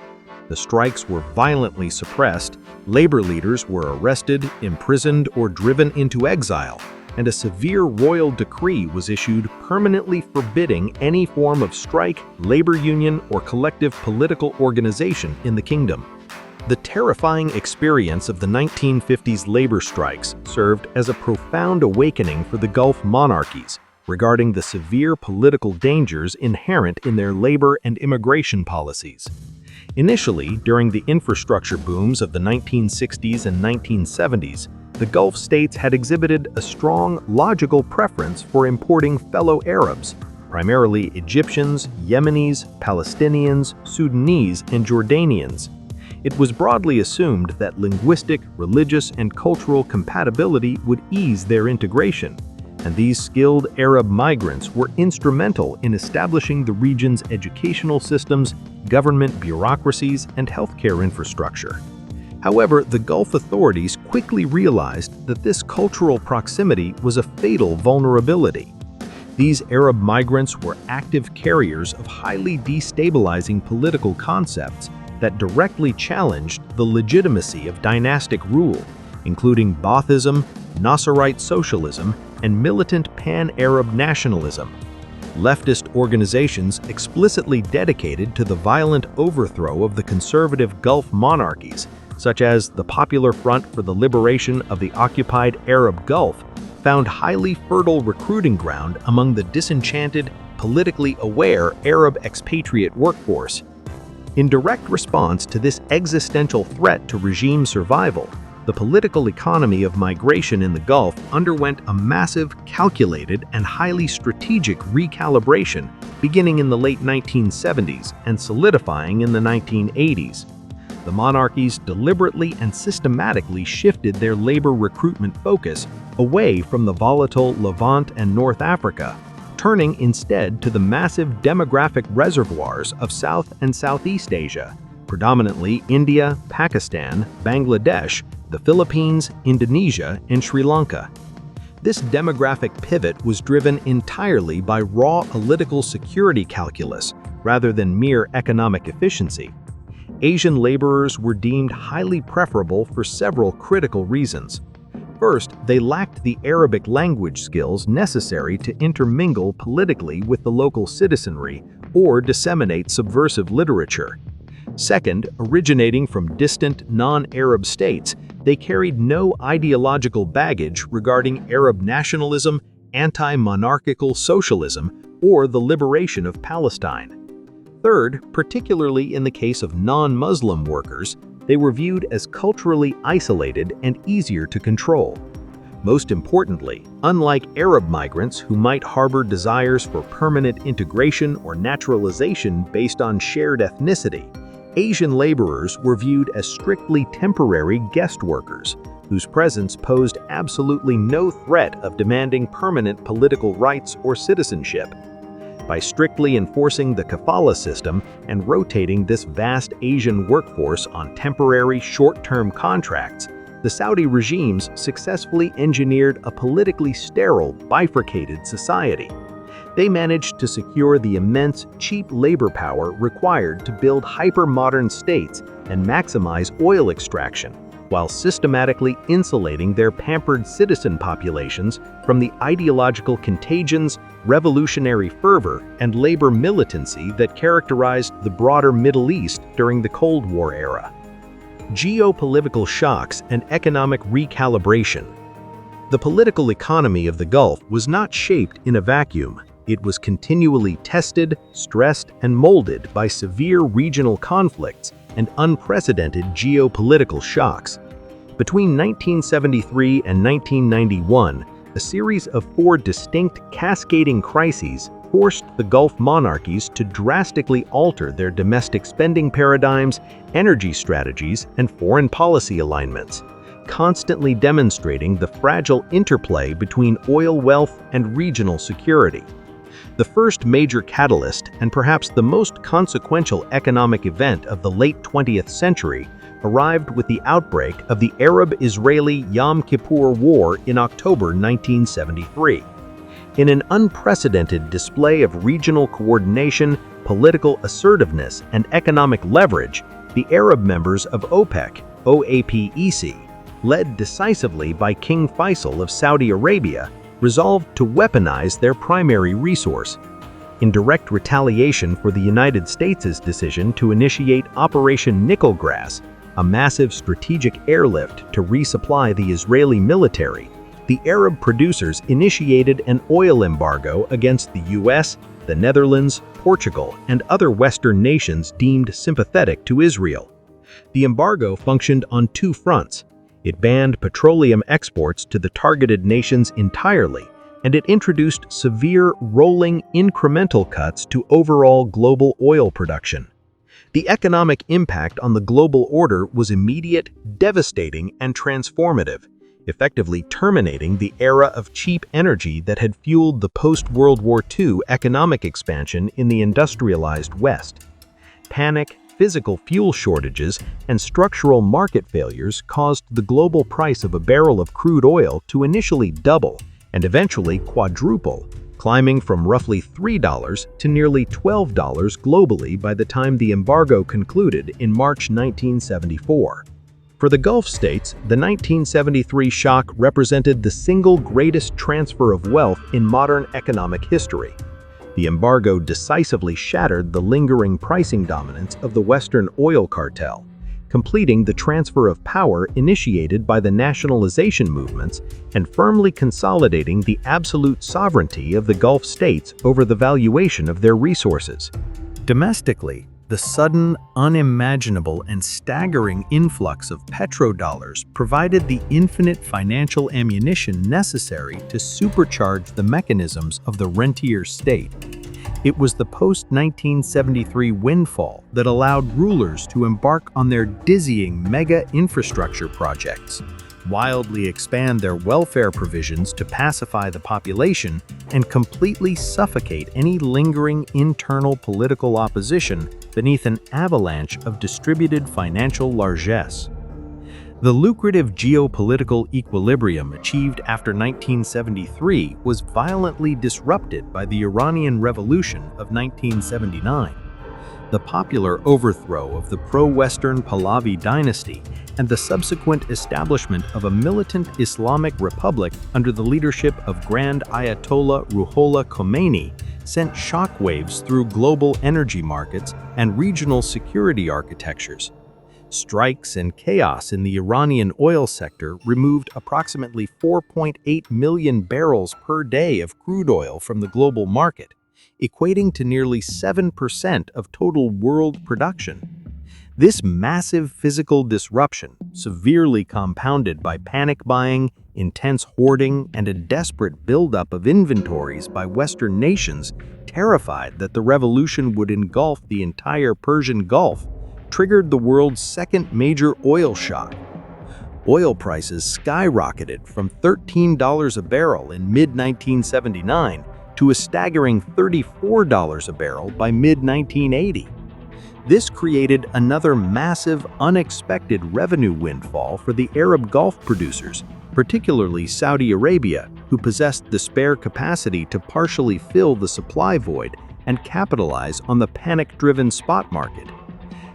Speaker 1: The strikes were violently suppressed, labor leaders were arrested, imprisoned, or driven into exile, and a severe royal decree was issued permanently forbidding any form of strike, labor union, or collective political organization in the kingdom. The terrifying experience of the 1950s labor strikes served as a profound awakening for the Gulf monarchies regarding the severe political dangers inherent in their labor and immigration policies. Initially, during the infrastructure booms of the 1960s and 1970s, the Gulf states had exhibited a strong, logical preference for importing fellow Arabs, primarily Egyptians, Yemenis, Palestinians, Sudanese, and Jordanians. It was broadly assumed that linguistic, religious, and cultural compatibility would ease their integration, and these skilled Arab migrants were instrumental in establishing the region's educational systems, government bureaucracies, and healthcare infrastructure. However, the Gulf authorities quickly realized that this cultural proximity was a fatal vulnerability. These Arab migrants were active carriers of highly destabilizing political concepts that directly challenged the legitimacy of dynastic rule, including Baathism, Nasserite socialism, and militant pan-Arab nationalism. Leftist organizations explicitly dedicated to the violent overthrow of the conservative Gulf monarchies, such as the Popular Front for the Liberation of the Occupied Arab Gulf, found highly fertile recruiting ground among the disenchanted, politically aware Arab expatriate workforce. In direct response to this existential threat to regime survival, the political economy of migration in the Gulf underwent a massive, calculated, and highly strategic recalibration beginning in the late 1970s and solidifying in the 1980s. The monarchies deliberately and systematically shifted their labor recruitment focus away from the volatile Levant and North Africa, turning instead to the massive demographic reservoirs of South and Southeast Asia, predominantly India, Pakistan, Bangladesh, the Philippines, Indonesia, and Sri Lanka. This demographic pivot was driven entirely by raw political security calculus rather than mere economic efficiency. Asian laborers were deemed highly preferable for several critical reasons. First, they lacked the Arabic language skills necessary to intermingle politically with the local citizenry or disseminate subversive literature. Second, originating from distant, non-Arab states, they carried no ideological baggage regarding Arab nationalism, anti-monarchical socialism, or the liberation of Palestine. Third, particularly in the case of non-Muslim workers, they were viewed as culturally isolated and easier to control. Most importantly, unlike Arab migrants who might harbor desires for permanent integration or naturalization based on shared ethnicity, Asian laborers were viewed as strictly temporary guest workers, whose presence posed absolutely no threat of demanding permanent political rights or citizenship. By strictly enforcing the Kafala system and rotating this vast Asian workforce on temporary short-term contracts, the Saudi regimes successfully engineered a politically sterile, bifurcated society. They managed to secure the immense, cheap labor power required to build hyper-modern states and maximize oil extraction, while systematically insulating their pampered citizen populations from the ideological contagions, revolutionary fervor, and labor militancy that characterized the broader Middle East during the Cold War era. Geopolitical shocks and economic recalibration. The political economy of the Gulf was not shaped in a vacuum. It was continually tested, stressed, and molded by severe regional conflicts and unprecedented geopolitical shocks. Between 1973 and 1991, a series of 4 distinct cascading crises forced the Gulf monarchies to drastically alter their domestic spending paradigms, energy strategies, and foreign policy alignments, constantly demonstrating the fragile interplay between oil wealth and regional security. The first major catalyst, and perhaps the most consequential economic event of the late 20th century, arrived with the outbreak of the Arab-Israeli Yom Kippur War in October 1973. In an unprecedented display of regional coordination, political assertiveness, and economic leverage, the Arab members of OPEC, OPEC, led decisively by King Faisal of Saudi Arabia, resolved to weaponize their primary resource. In direct retaliation for the United States' decision to initiate Operation Nickel Grass, a massive strategic airlift to resupply the Israeli military, the Arab producers initiated an oil embargo against the US, the Netherlands, Portugal, and other Western nations deemed sympathetic to Israel. The embargo functioned on 2 fronts. It banned petroleum exports to the targeted nations entirely and it introduced severe rolling incremental cuts to overall global oil production. The economic impact on the global order was immediate, devastating, and transformative, effectively terminating the era of cheap energy that had fueled the post-World War II economic expansion in the industrialized West. Panic, physical fuel shortages, and structural market failures caused the global price of a barrel of crude oil to initially double and eventually quadruple, climbing from roughly $3 to nearly $12 globally by the time the embargo concluded in March 1974. For the Gulf states, the 1973 shock represented the single greatest transfer of wealth in modern economic history. The embargo decisively shattered the lingering pricing dominance of the Western oil cartel, completing the transfer of power initiated by the nationalization movements and firmly consolidating the absolute sovereignty of the Gulf states over the valuation of their resources. Domestically, the sudden, unimaginable, and staggering influx of petrodollars provided the infinite financial ammunition necessary to supercharge the mechanisms of the rentier state. It was the post-1973 windfall that allowed rulers to embark on their dizzying mega-infrastructure projects, wildly expand their welfare provisions to pacify the population, and completely suffocate any lingering internal political opposition beneath an avalanche of distributed financial largesse. The lucrative geopolitical equilibrium achieved after 1973 was violently disrupted by the Iranian Revolution of 1979. The popular overthrow of the pro-Western Pahlavi dynasty and the subsequent establishment of a militant Islamic republic under the leadership of Grand Ayatollah Ruhollah Khomeini sent shockwaves through global energy markets and regional security architectures. Strikes and chaos in the Iranian oil sector removed approximately 4.8 million barrels per day of crude oil from the global market, equating to nearly 7% of total world production. This massive physical disruption, severely compounded by panic buying, intense hoarding, and a desperate buildup of inventories by Western nations, terrified that the revolution would engulf the entire Persian Gulf, triggered the world's second major oil shock. Oil prices skyrocketed from $13 a barrel in mid-1979 to a staggering $34 a barrel by mid-1980. This created another massive, unexpected revenue windfall for the Arab Gulf producers, particularly Saudi Arabia, who possessed the spare capacity to partially fill the supply void and capitalize on the panic-driven spot market.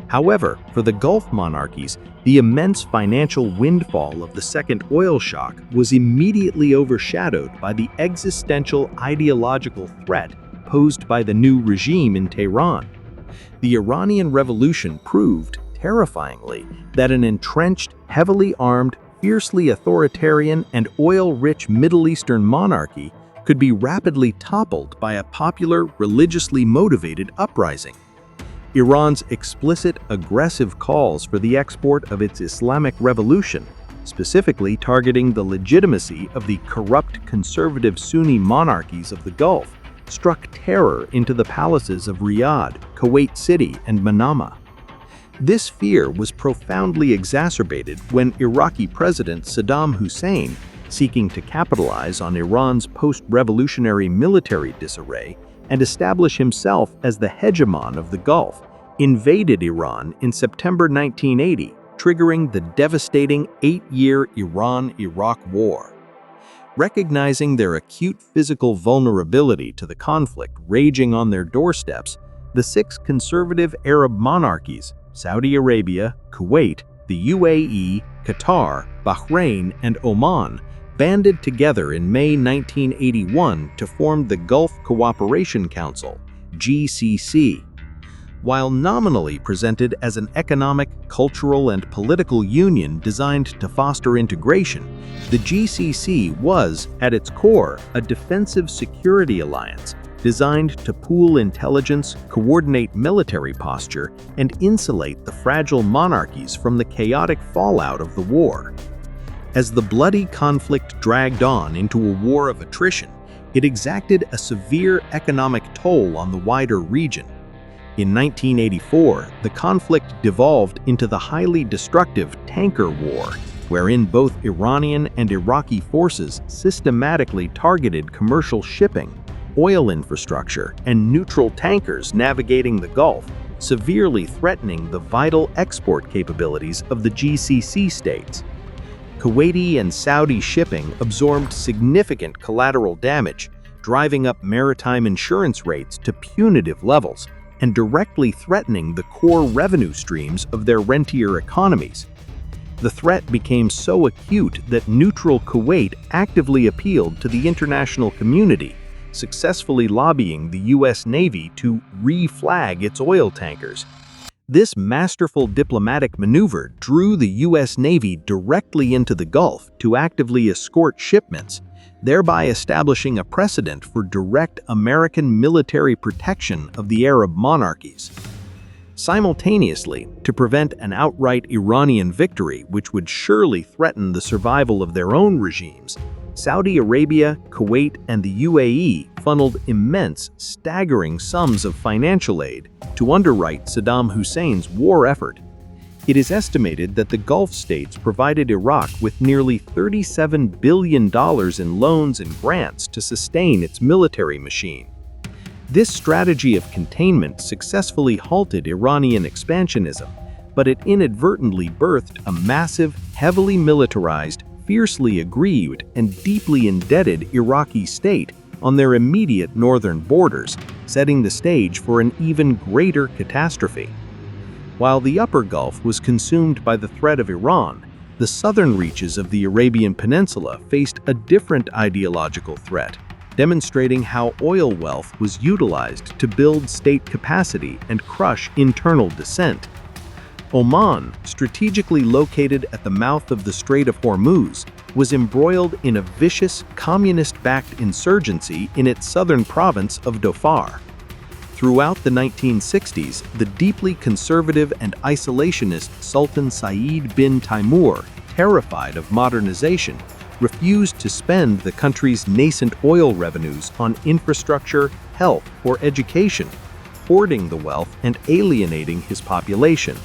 Speaker 1: However, for the Gulf monarchies, the immense financial windfall of the second oil shock was immediately overshadowed by the existential ideological threat posed by the new regime in Tehran. The Iranian Revolution proved, terrifyingly, that an entrenched, heavily armed, fiercely authoritarian, and oil-rich Middle Eastern monarchy could be rapidly toppled by a popular, religiously motivated uprising. Iran's explicit, aggressive calls for the export of its Islamic revolution, specifically targeting the legitimacy of the corrupt conservative Sunni monarchies of the Gulf, struck terror into the palaces of Riyadh, Kuwait City, and Manama. This fear was profoundly exacerbated when Iraqi President Saddam Hussein, seeking to capitalize on Iran's post-revolutionary military disarray and establish himself as the hegemon of the Gulf, invaded Iran in September 1980, triggering the devastating 8-year Iran-Iraq War. Recognizing their acute physical vulnerability to the conflict raging on their doorsteps, the 6 conservative Arab monarchies, Saudi Arabia, Kuwait, the UAE, Qatar, Bahrain, and Oman, banded together in May 1981 to form the Gulf Cooperation Council, GCC. While nominally presented as an economic, cultural, and political union designed to foster integration, the GCC was, at its core, a defensive security alliance designed to pool intelligence, coordinate military posture, and insulate the fragile monarchies from the chaotic fallout of the war. As the bloody conflict dragged on into a war of attrition, It exacted a severe economic toll on the wider region. In 1984, the conflict devolved into the highly destructive tanker war, wherein both Iranian and Iraqi forces systematically targeted commercial shipping, oil infrastructure, and neutral tankers navigating the Gulf, severely threatening the vital export capabilities of the GCC states. Kuwaiti and Saudi shipping absorbed significant collateral damage, driving up maritime insurance rates to punitive levels and directly threatening the core revenue streams of their rentier economies. The threat became so acute that neutral Kuwait actively appealed to the international community, successfully lobbying the U.S. Navy to re-flag its oil tankers. This masterful diplomatic maneuver drew the U.S. Navy directly into the Gulf to actively escort shipments, thereby establishing a precedent for direct American military protection of the Arab monarchies. Simultaneously, to prevent an outright Iranian victory which would surely threaten the survival of their own regimes, Saudi Arabia, Kuwait, and the UAE funneled immense, staggering sums of financial aid to underwrite Saddam Hussein's war effort. It is estimated that the Gulf states provided Iraq with nearly $37 billion in loans and grants to sustain its military machine. This strategy of containment successfully halted Iranian expansionism, but it inadvertently birthed a massive, heavily militarized, fiercely aggrieved, and deeply indebted Iraqi state on their immediate northern borders, setting the stage for an even greater catastrophe. While the upper Gulf was consumed by the threat of Iran, the southern reaches of the Arabian Peninsula faced a different ideological threat, demonstrating how oil wealth was utilized to build state capacity and crush internal dissent. Oman, strategically located at the mouth of the Strait of Hormuz, was embroiled in a vicious, communist-backed insurgency in its southern province of Dhofar. Throughout the 1960s, the deeply conservative and isolationist Sultan Saeed bin Taimur, terrified of modernization, refused to spend the country's nascent oil revenues on infrastructure, health, or education, hoarding the wealth and alienating his population.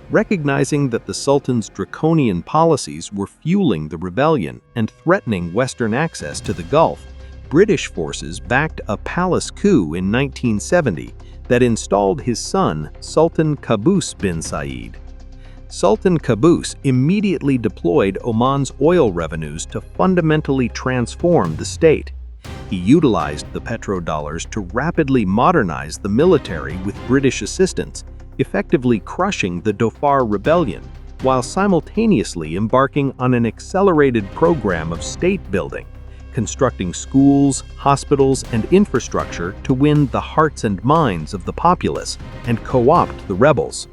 Speaker 1: Recognizing that the Sultan's draconian policies were fueling the rebellion and threatening Western access to the Gulf, British forces backed a palace coup in 1970 that installed his son, Sultan Qaboos bin Said. Sultan Qaboos immediately deployed Oman's oil revenues to fundamentally transform the state. He utilized the petrodollars to rapidly modernize the military with British assistance, effectively crushing the Dhofar rebellion, while simultaneously embarking on an accelerated program of state building, constructing schools, hospitals, and infrastructure to win the hearts and minds of the populace and co-opt the rebels.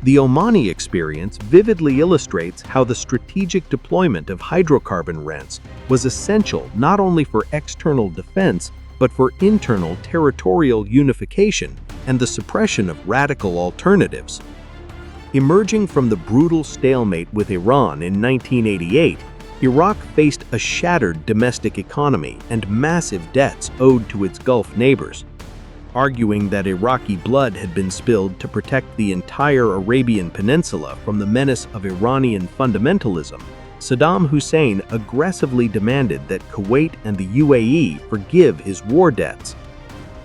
Speaker 1: The Omani experience vividly illustrates how the strategic deployment of hydrocarbon rents was essential not only for external defense, but for internal territorial unification and the suppression of radical alternatives. Emerging from the brutal stalemate with Iran in 1988, Iraq faced a shattered domestic economy and massive debts owed to its Gulf neighbors. Arguing that Iraqi blood had been spilled to protect the entire Arabian Peninsula from the menace of Iranian fundamentalism, Saddam Hussein aggressively demanded that Kuwait and the UAE forgive his war debts.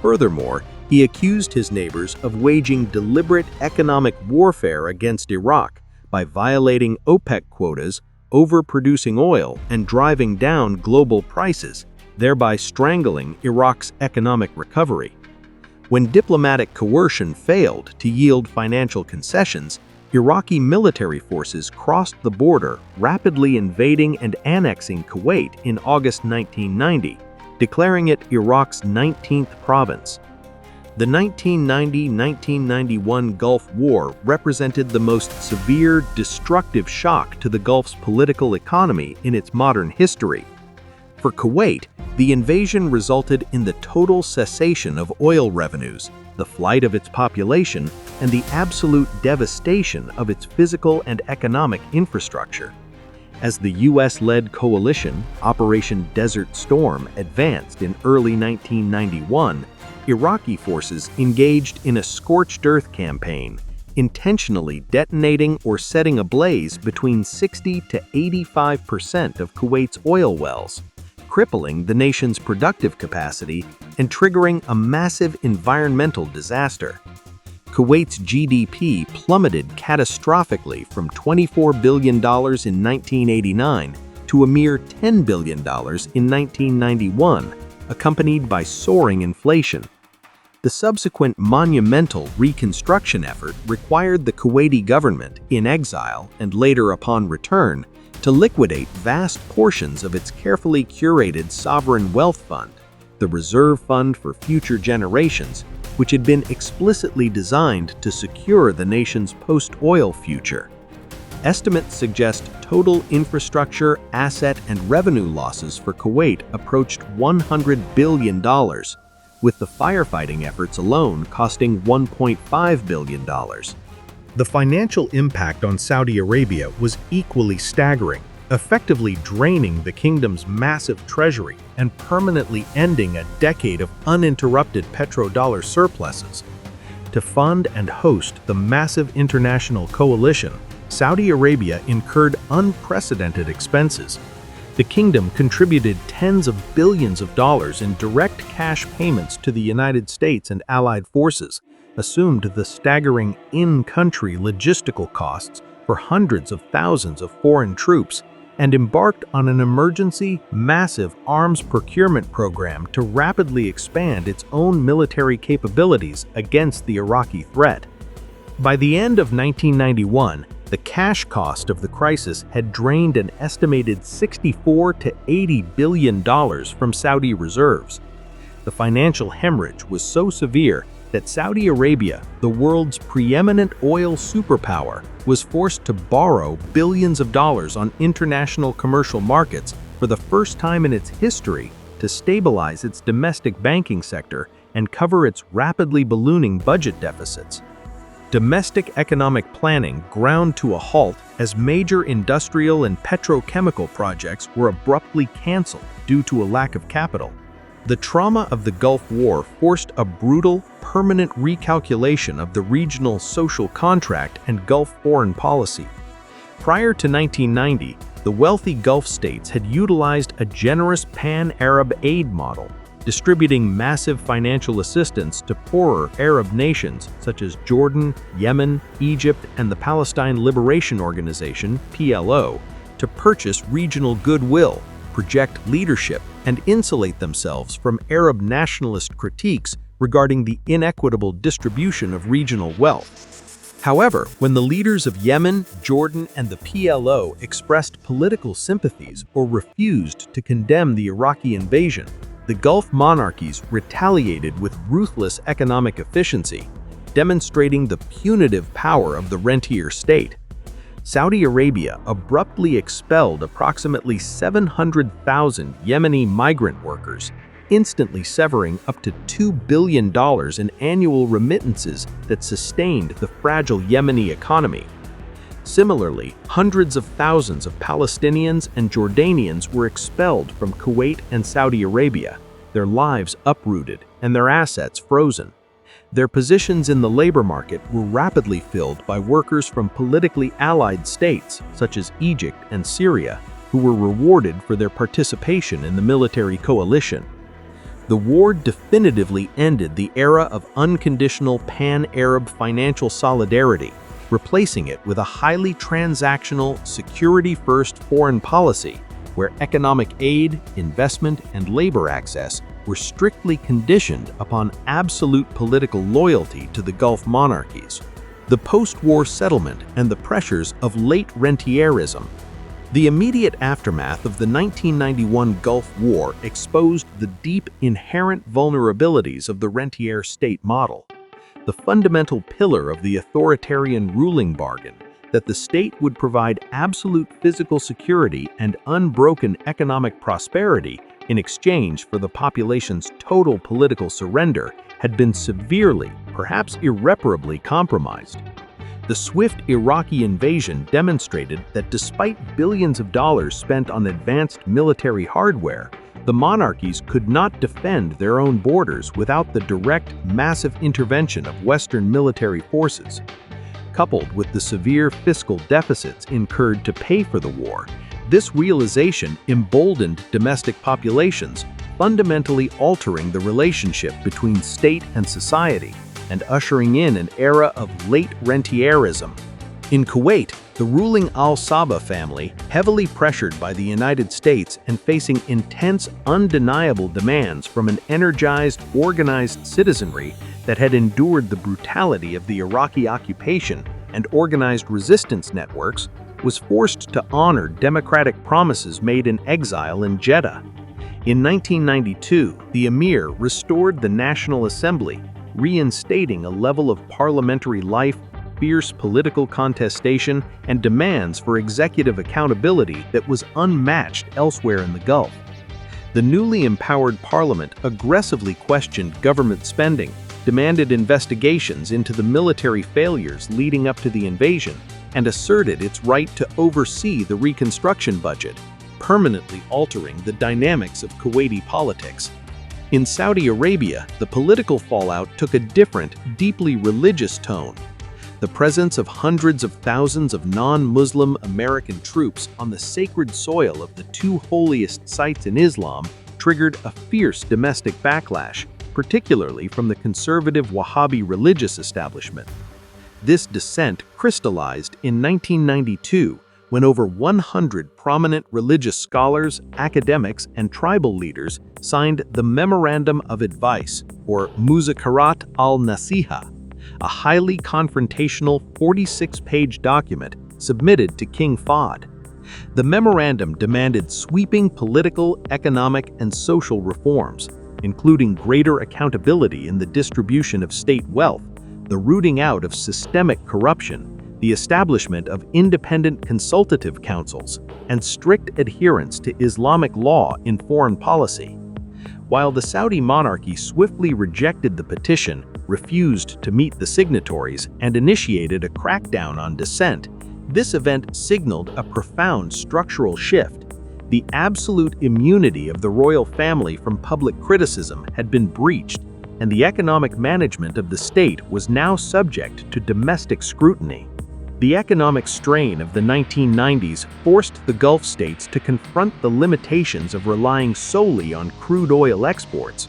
Speaker 1: Furthermore, he accused his neighbors of waging deliberate economic warfare against Iraq by violating OPEC quotas, overproducing oil, and driving down global prices, thereby strangling Iraq's economic recovery. When diplomatic coercion failed to yield financial concessions, Iraqi military forces crossed the border, rapidly invading and annexing Kuwait in August 1990, declaring it Iraq's 19th province. The 1990-1991 Gulf War represented the most severe, destructive shock to the Gulf's political economy in its modern history. For Kuwait, the invasion resulted in the total cessation of oil revenues, the flight of its population, and the absolute devastation of its physical and economic infrastructure. As the US-led coalition, Operation Desert Storm, advanced in early 1991, Iraqi forces engaged in a scorched earth campaign, intentionally detonating or setting ablaze between 60 to 85% of Kuwait's oil wells, crippling the nation's productive capacity and triggering a massive environmental disaster. Kuwait's GDP plummeted catastrophically from $24 billion in 1989 to a mere $10 billion in 1991, accompanied by soaring inflation. The subsequent monumental reconstruction effort required the Kuwaiti government, in exile and later upon return, to liquidate vast portions of its carefully curated sovereign wealth fund, the Reserve Fund for Future Generations, which had been explicitly designed to secure the nation's post-oil future. Estimates suggest total infrastructure, asset, and revenue losses for Kuwait approached $100 billion, with the firefighting efforts alone costing $1.5 billion. The financial impact on Saudi Arabia was equally staggering, effectively draining the kingdom's massive treasury and permanently ending a decade of uninterrupted petrodollar surpluses. To fund and host the massive international coalition, Saudi Arabia incurred unprecedented expenses. The kingdom contributed tens of billions of dollars in direct cash payments to the United States and allied forces, assumed the staggering in-country logistical costs for hundreds of thousands of foreign troops, and embarked on an emergency, massive arms procurement program to rapidly expand its own military capabilities against the Iraqi threat. By the end of 1991, the cash cost of the crisis had drained an estimated $64 to $80 billion from Saudi reserves. The financial hemorrhage was so severe that Saudi Arabia, the world's preeminent oil superpower, was forced to borrow billions of dollars on international commercial markets for the first time in its history to stabilize its domestic banking sector and cover its rapidly ballooning budget deficits. Domestic economic planning ground to a halt as major industrial and petrochemical projects were abruptly canceled due to a lack of capital. The trauma of the Gulf War forced a brutal, permanent recalculation of the regional social contract and Gulf foreign policy. Prior to 1990, the wealthy Gulf states had utilized a generous pan-Arab aid model, distributing massive financial assistance to poorer Arab nations such as Jordan, Yemen, Egypt, and the Palestine Liberation Organization, PLO, to purchase regional goodwill, project leadership, and insulate themselves from Arab nationalist critiques regarding the inequitable distribution of regional wealth. However, when the leaders of Yemen, Jordan, and the PLO expressed political sympathies or refused to condemn the Iraqi invasion, the Gulf monarchies retaliated with ruthless economic efficiency, demonstrating the punitive power of the rentier state. Saudi Arabia abruptly expelled approximately 700,000 Yemeni migrant workers, instantly severing up to $2 billion in annual remittances that sustained the fragile Yemeni economy. Similarly, hundreds of thousands of Palestinians and Jordanians were expelled from Kuwait and Saudi Arabia, their lives uprooted and their assets frozen. Their positions in the labor market were rapidly filled by workers from politically allied states such as Egypt and Syria, who were rewarded for their participation in the military coalition. The war definitively ended the era of unconditional pan-Arab financial solidarity, replacing it with a highly transactional, security-first foreign policy where economic aid, investment, and labor access were strictly conditioned upon absolute political loyalty to the Gulf monarchies. The post-war settlement and the pressures of late Rentierism. The immediate aftermath of the 1991 Gulf War exposed the deep inherent vulnerabilities of the rentier state model, the fundamental pillar of the authoritarian ruling bargain that the state would provide absolute physical security and unbroken economic prosperity in exchange for the population's total political surrender had been severely, perhaps irreparably compromised. The swift Iraqi invasion demonstrated that despite billions of dollars spent on advanced military hardware, the monarchies could not defend their own borders without the direct, massive intervention of Western military forces. Coupled with the severe fiscal deficits incurred to pay for the war, this realization emboldened domestic populations, fundamentally altering the relationship between state and society and ushering in an era of late Rentierism. In Kuwait, the ruling Al Sabah family, heavily pressured by the United States and facing intense, undeniable demands from an energized, organized citizenry that had endured the brutality of the Iraqi occupation and organized resistance networks, was forced to honor democratic promises made in exile in Jeddah. In 1992, the emir restored the National Assembly, reinstating a level of parliamentary life, fierce political contestation, and demands for executive accountability that was unmatched elsewhere in the Gulf. The newly empowered parliament aggressively questioned government spending, demanded investigations into the military failures leading up to the invasion, and asserted its right to oversee the reconstruction budget, permanently altering the dynamics of Kuwaiti politics. In Saudi Arabia, the political fallout took a different, deeply religious tone. The presence of hundreds of thousands of non-Muslim American troops on the sacred soil of the two holiest sites in Islam triggered a fierce domestic backlash, particularly from the conservative Wahhabi religious establishment. This dissent crystallized in 1992 when over 100 prominent religious scholars, academics, and tribal leaders signed the Memorandum of Advice, or Muzakarat al-Nasiha, a highly confrontational 46-page document submitted to King Fahd. The memorandum demanded sweeping political, economic, and social reforms, including greater accountability in the distribution of state wealth, the rooting out of systemic corruption, the establishment of independent consultative councils, and strict adherence to Islamic law in foreign policy. While the Saudi monarchy swiftly rejected the petition, refused to meet the signatories, and initiated a crackdown on dissent, this event signaled a profound structural shift. The absolute immunity of the royal family from public criticism had been breached, and the economic management of the state was now subject to domestic scrutiny. The economic strain of the 1990s forced the Gulf states to confront the limitations of relying solely on crude oil exports.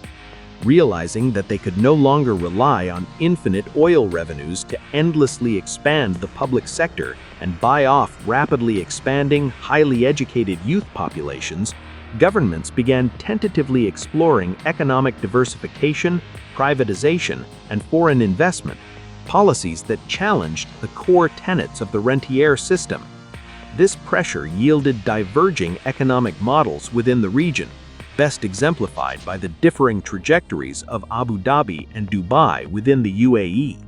Speaker 1: Realizing that they could no longer rely on infinite oil revenues to endlessly expand the public sector and buy off rapidly expanding, highly educated youth populations, governments began tentatively exploring economic diversification, privatization, and foreign investment, policies that challenged the core tenets of the Rentier system. This pressure yielded diverging economic models within the region, best exemplified by the differing trajectories of Abu Dhabi and Dubai within the UAE.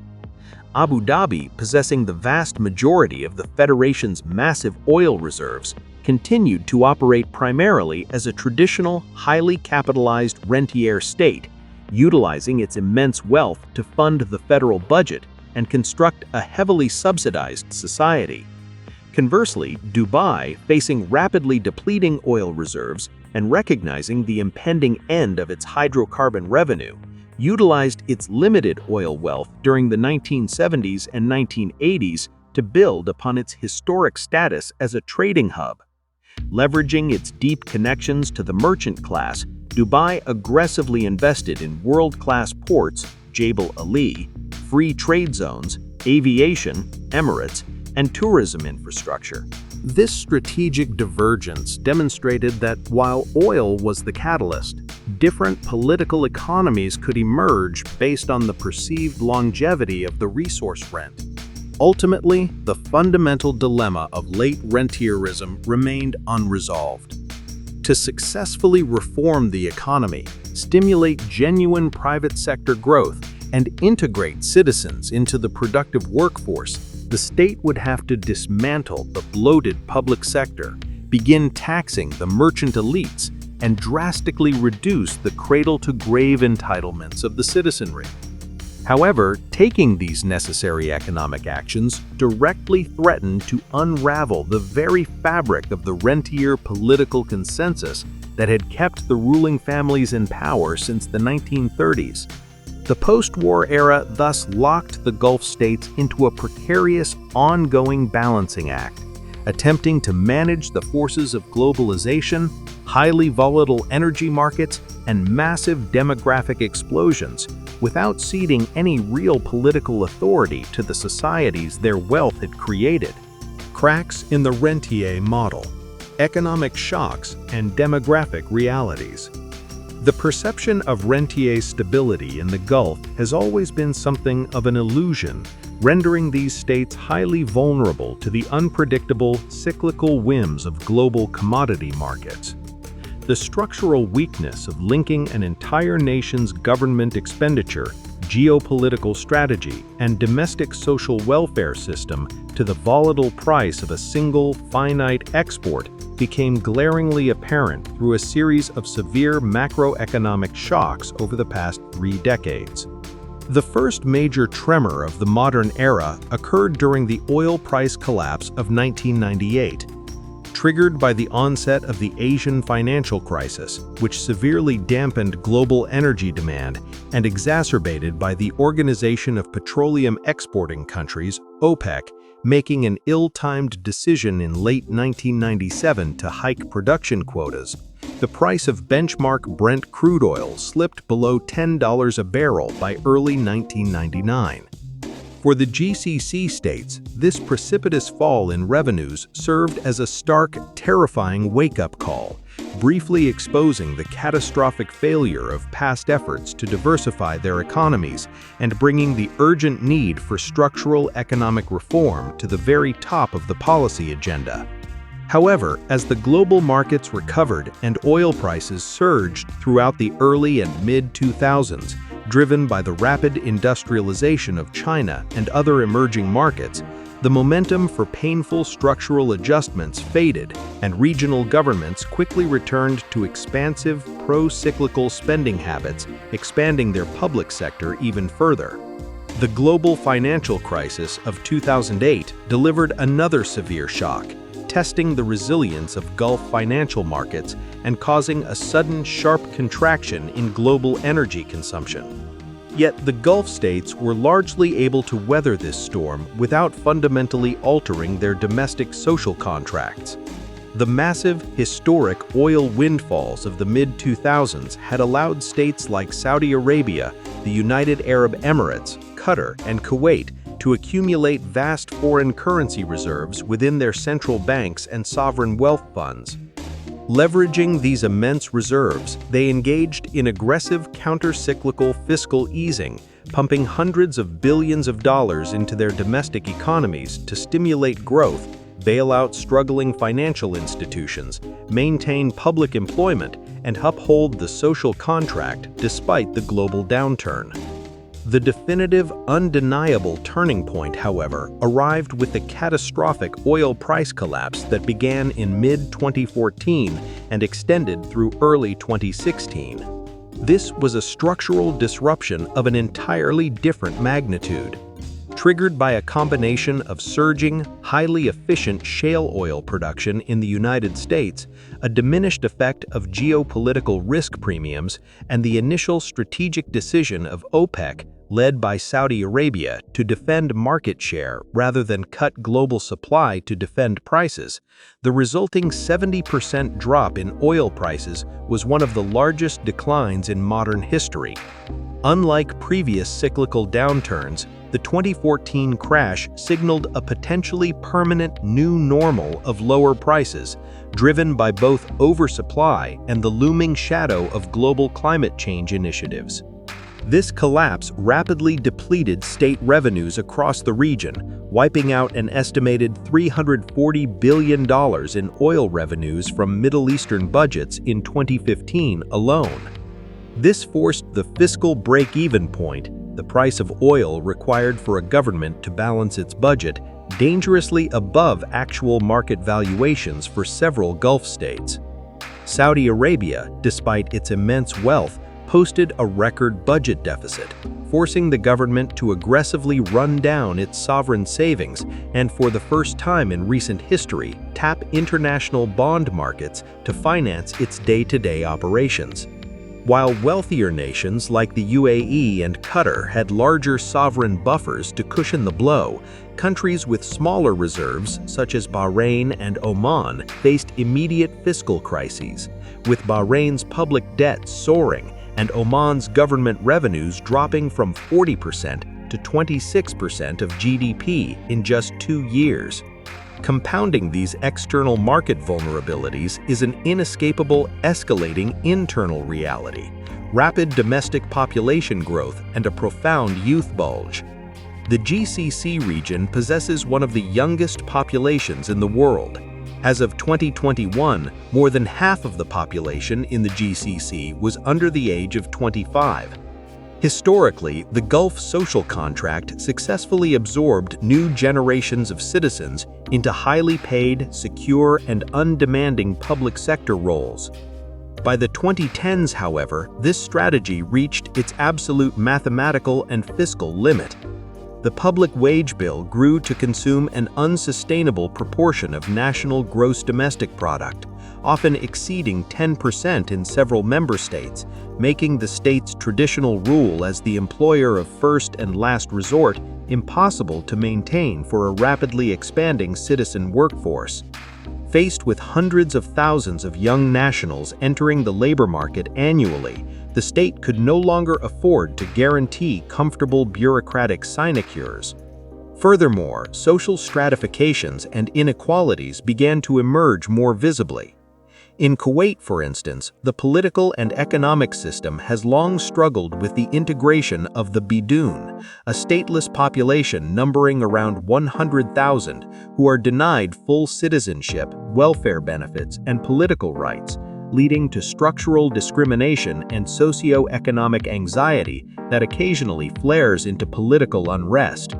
Speaker 1: Abu Dhabi, possessing the vast majority of the Federation's massive oil reserves, continued to operate primarily as a traditional, highly capitalized rentier state, utilizing its immense wealth to fund the federal budget and construct a heavily subsidized society. Conversely, Dubai, facing rapidly depleting oil reserves and recognizing the impending end of its hydrocarbon revenue, utilized its limited oil wealth during the 1970s and 1980s to build upon its historic status as a trading hub. Leveraging its deep connections to the merchant class, Dubai aggressively invested in world-class ports, Jebel Ali, free trade zones, aviation, Emirates, and tourism infrastructure. This strategic divergence demonstrated that while oil was the catalyst, different political economies could emerge based on the perceived longevity of the resource rent. Ultimately, the fundamental dilemma of late rentierism remained unresolved. To successfully reform the economy, stimulate genuine private sector growth, and integrate citizens into the productive workforce, the state would have to dismantle the bloated public sector, begin taxing the merchant elites, and drastically reduce the cradle-to-grave entitlements of the citizenry. However, taking these necessary economic actions directly threatened to unravel the very fabric of the rentier political consensus that had kept the ruling families in power since the 1930s. The post-war era thus locked the Gulf states into a precarious, ongoing balancing act, attempting to manage the forces of globalization, highly volatile energy markets, and massive demographic explosions, without ceding any real political authority to the societies their wealth had created. Cracks in the Rentier model, economic shocks, and demographic realities. The perception of rentier stability in the Gulf has always been something of an illusion, rendering these states highly vulnerable to the unpredictable, cyclical whims of global commodity markets. The structural weakness of linking an entire nation's government expenditure, geopolitical strategy, and domestic social welfare system to the volatile price of a single, finite export became glaringly apparent through a series of severe macroeconomic shocks over the past 3 decades. The first major tremor of the modern era occurred during the oil price collapse of 1998, triggered by the onset of the Asian financial crisis, which severely dampened global energy demand and exacerbated by the Organization of Petroleum Exporting Countries, OPEC, making an ill-timed decision in late 1997 to hike production quotas. The price of benchmark Brent crude oil slipped below $10 a barrel by early 1999. For the GCC states, this precipitous fall in revenues served as a stark, terrifying wake-up call, briefly exposing the catastrophic failure of past efforts to diversify their economies and bringing the urgent need for structural economic reform to the very top of the policy agenda. However, as the global markets recovered and oil prices surged throughout the early and mid-2000s, driven by the rapid industrialization of China and other emerging markets, the momentum for painful structural adjustments faded, and regional governments quickly returned to expansive, pro-cyclical spending habits, expanding their public sector even further. The global financial crisis of 2008 delivered another severe shock, testing the resilience of Gulf financial markets and causing a sudden sharp contraction in global energy consumption. Yet the Gulf states were largely able to weather this storm without fundamentally altering their domestic social contracts. The massive, historic oil windfalls of the mid-2000s had allowed states like Saudi Arabia, the United Arab Emirates, Qatar, and Kuwait to accumulate vast foreign currency reserves within their central banks and sovereign wealth funds. Leveraging these immense reserves, they engaged in aggressive counter-cyclical fiscal easing, pumping hundreds of billions of dollars into their domestic economies to stimulate growth, bail out struggling financial institutions, maintain public employment, and uphold the social contract despite the global downturn. The definitive, undeniable turning point, however, arrived with the catastrophic oil price collapse that began in mid-2014 and extended through early 2016. This was a structural disruption of an entirely different magnitude. Triggered by a combination of surging, highly efficient shale oil production in the United States, a diminished effect of geopolitical risk premiums, and the initial strategic decision of OPEC, led by Saudi Arabia, to defend market share rather than cut global supply to defend prices, the resulting 70% drop in oil prices was one of the largest declines in modern history. Unlike previous cyclical downturns, the 2014 crash signaled a potentially permanent new normal of lower prices, driven by both oversupply and the looming shadow of global climate change initiatives. This collapse rapidly depleted state revenues across the region, wiping out an estimated $340 billion in oil revenues from Middle Eastern budgets in 2015 alone. This forced the fiscal break-even point, the price of oil required for a government to balance its budget, dangerously above actual market valuations for several Gulf states. Saudi Arabia, despite its immense wealth, posted a record budget deficit, forcing the government to aggressively run down its sovereign savings and, for the first time in recent history, tap international bond markets to finance its day-to-day operations. While wealthier nations like the UAE and Qatar had larger sovereign buffers to cushion the blow, countries with smaller reserves, such as Bahrain and Oman, faced immediate fiscal crises, with Bahrain's public debt soaring and Oman's government revenues dropping from 40% to 26% of GDP in just 2 years. Compounding these external market vulnerabilities is an inescapable escalating internal reality: rapid domestic population growth and a profound youth bulge. The GCC region possesses one of the youngest populations in the world. As of 2021, more than half of the population in the GCC was under the age of 25. Historically, the Gulf social contract successfully absorbed new generations of citizens into highly paid, secure, and undemanding public sector roles. By the 2010s, however, this strategy reached its absolute mathematical and fiscal limit. The public wage bill grew to consume an unsustainable proportion of national gross domestic product, often exceeding 10% in several member states, making the state's traditional rule as the employer of first and last resort impossible to maintain for a rapidly expanding citizen workforce. Faced with hundreds of thousands of young nationals entering the labor market annually, the state could no longer afford to guarantee comfortable bureaucratic sinecures. Furthermore, social stratifications and inequalities began to emerge more visibly. In Kuwait, for instance, the political and economic system has long struggled with the integration of the Bidoon, a stateless population numbering around 100,000 who are denied full citizenship, welfare benefits, and political rights, leading to structural discrimination and socio-economic anxiety that occasionally flares into political unrest.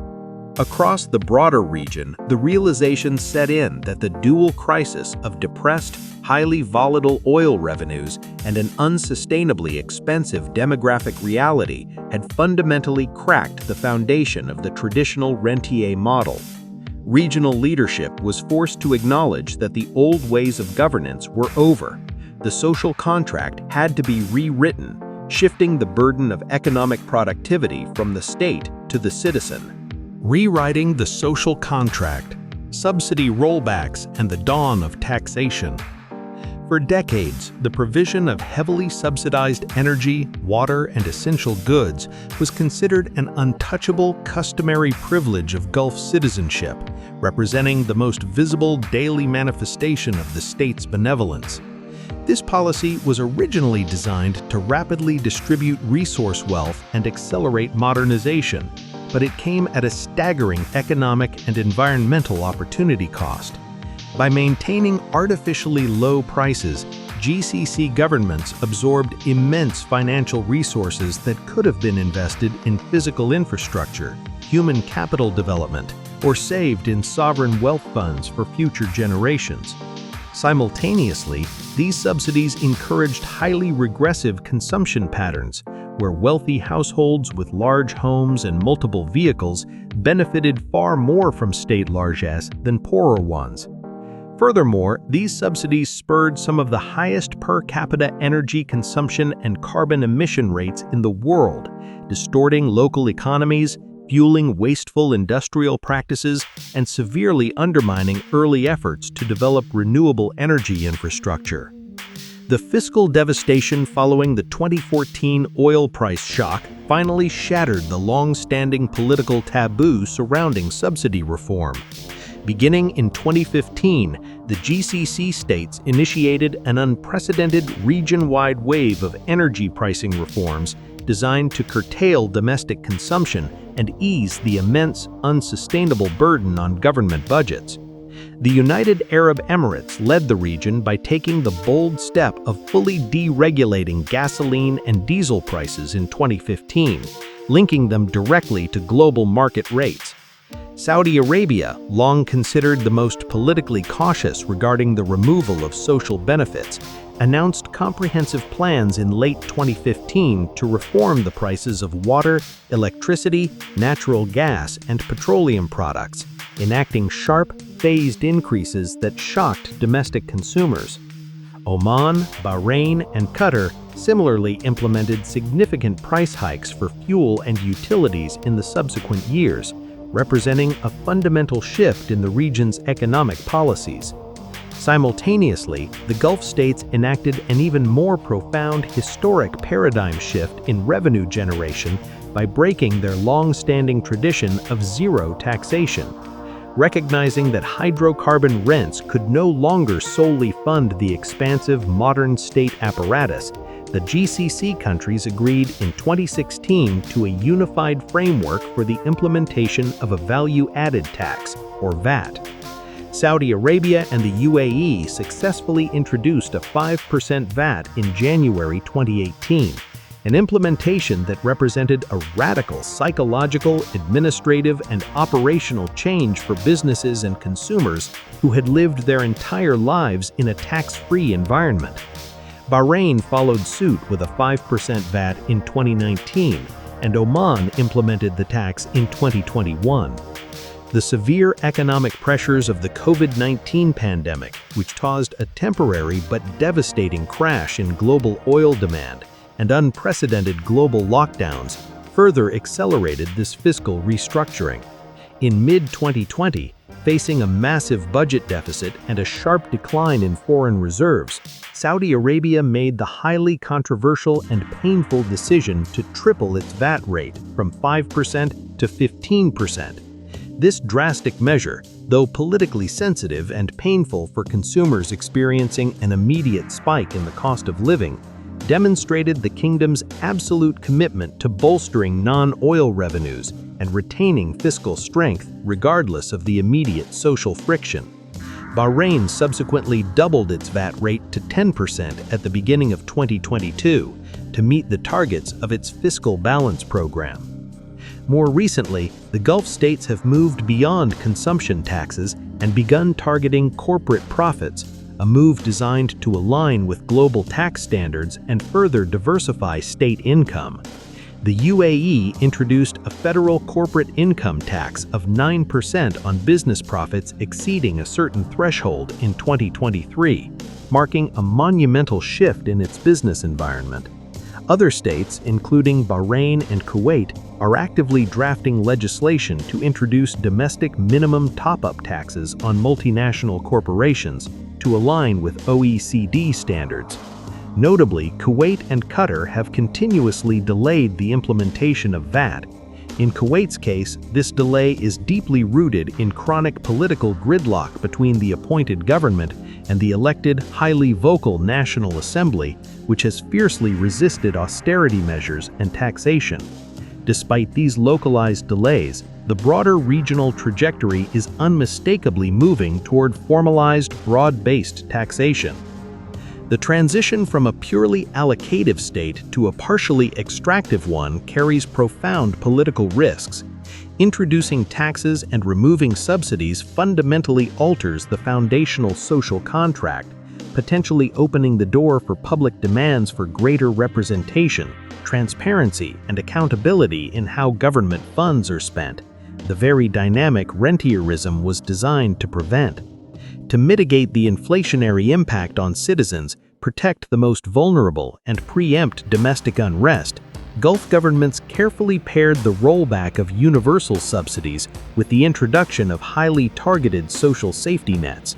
Speaker 1: Across the broader region, the realization set in that the dual crisis of depressed, highly volatile oil revenues and an unsustainably expensive demographic reality had fundamentally cracked the foundation of the traditional rentier model. Regional leadership was forced to acknowledge that the old ways of governance were over. The social contract had to be rewritten, shifting the burden of economic productivity from the state to the citizen. Rewriting the social contract, subsidy rollbacks, and the dawn of taxation. For decades, the provision of heavily subsidized energy, water, and essential goods was considered an untouchable customary privilege of Gulf citizenship, representing the most visible daily manifestation of the state's benevolence. This policy was originally designed to rapidly distribute resource wealth and accelerate modernization, but it came at a staggering economic and environmental opportunity cost. By maintaining artificially low prices, GCC governments absorbed immense financial resources that could have been invested in physical infrastructure, human capital development, or saved in sovereign wealth funds for future generations. Simultaneously, these subsidies encouraged highly regressive consumption patterns, where wealthy households with large homes and multiple vehicles benefited far more from state largesse than poorer ones. Furthermore, these subsidies spurred some of the highest per capita energy consumption and carbon emission rates in the world, distorting local economies, fueling wasteful industrial practices, and severely undermining early efforts to develop renewable energy infrastructure. The fiscal devastation following the 2014 oil price shock finally shattered the long-standing political taboo surrounding subsidy reform. Beginning in 2015, the GCC states initiated an unprecedented region-wide wave of energy pricing reforms designed to curtail domestic consumption and ease the immense, unsustainable burden on government budgets. The United Arab Emirates led the region by taking the bold step of fully deregulating gasoline and diesel prices in 2015, linking them directly to global market rates. Saudi Arabia, long considered the most politically cautious regarding the removal of social benefits, announced comprehensive plans in late 2015 to reform the prices of water, electricity, natural gas, and petroleum products, enacting sharp, phased increases that shocked domestic consumers. Oman, Bahrain, and Qatar similarly implemented significant price hikes for fuel and utilities in the subsequent years, representing a fundamental shift in the region's economic policies. Simultaneously, the Gulf states enacted an even more profound historic paradigm shift in revenue generation by breaking their long-standing tradition of zero taxation. Recognizing that hydrocarbon rents could no longer solely fund the expansive modern state apparatus, the GCC countries agreed in 2016 to a unified framework for the implementation of a value-added tax, or VAT. Saudi Arabia and the UAE successfully introduced a 5% VAT in January 2018, an implementation that represented a radical psychological, administrative, and operational change for businesses and consumers who had lived their entire lives in a tax-free environment. Bahrain followed suit with a 5% VAT in 2019, and Oman implemented the tax in 2021. The severe economic pressures of the COVID-19 pandemic, which caused a temporary but devastating crash in global oil demand and unprecedented global lockdowns, further accelerated this fiscal restructuring. In mid-2020, facing a massive budget deficit and a sharp decline in foreign reserves, Saudi Arabia made the highly controversial and painful decision to triple its VAT rate from 5% to 15%. This drastic measure, though politically sensitive and painful for consumers experiencing an immediate spike in the cost of living, demonstrated the kingdom's absolute commitment to bolstering non-oil revenues and retaining fiscal strength regardless of the immediate social friction. Bahrain subsequently doubled its VAT rate to 10% at the beginning of 2022 to meet the targets of its fiscal balance program. More recently, the Gulf states have moved beyond consumption taxes and begun targeting corporate profits, a move designed to align with global tax standards and further diversify state income. The UAE introduced a federal corporate income tax of 9% on business profits exceeding a certain threshold in 2023, marking a monumental shift in its business environment. Other states, including Bahrain and Kuwait, are actively drafting legislation to introduce domestic minimum top-up taxes on multinational corporations to align with OECD standards. Notably, Kuwait and Qatar have continuously delayed the implementation of VAT. In Kuwait's case, this delay is deeply rooted in chronic political gridlock between the appointed government and the elected, highly vocal National Assembly, which has fiercely resisted austerity measures and taxation. Despite these localized delays, the broader regional trajectory is unmistakably moving toward formalized, broad-based taxation. The transition from a purely allocative state to a partially extractive one carries profound political risks. Introducing taxes and removing subsidies fundamentally alters the foundational social contract, potentially opening the door for public demands for greater representation, transparency, and accountability in how government funds are spent, the very dynamic rentierism was designed to prevent. To mitigate the inflationary impact on citizens, protect the most vulnerable, and preempt domestic unrest, Gulf governments carefully paired the rollback of universal subsidies with the introduction of highly targeted social safety nets.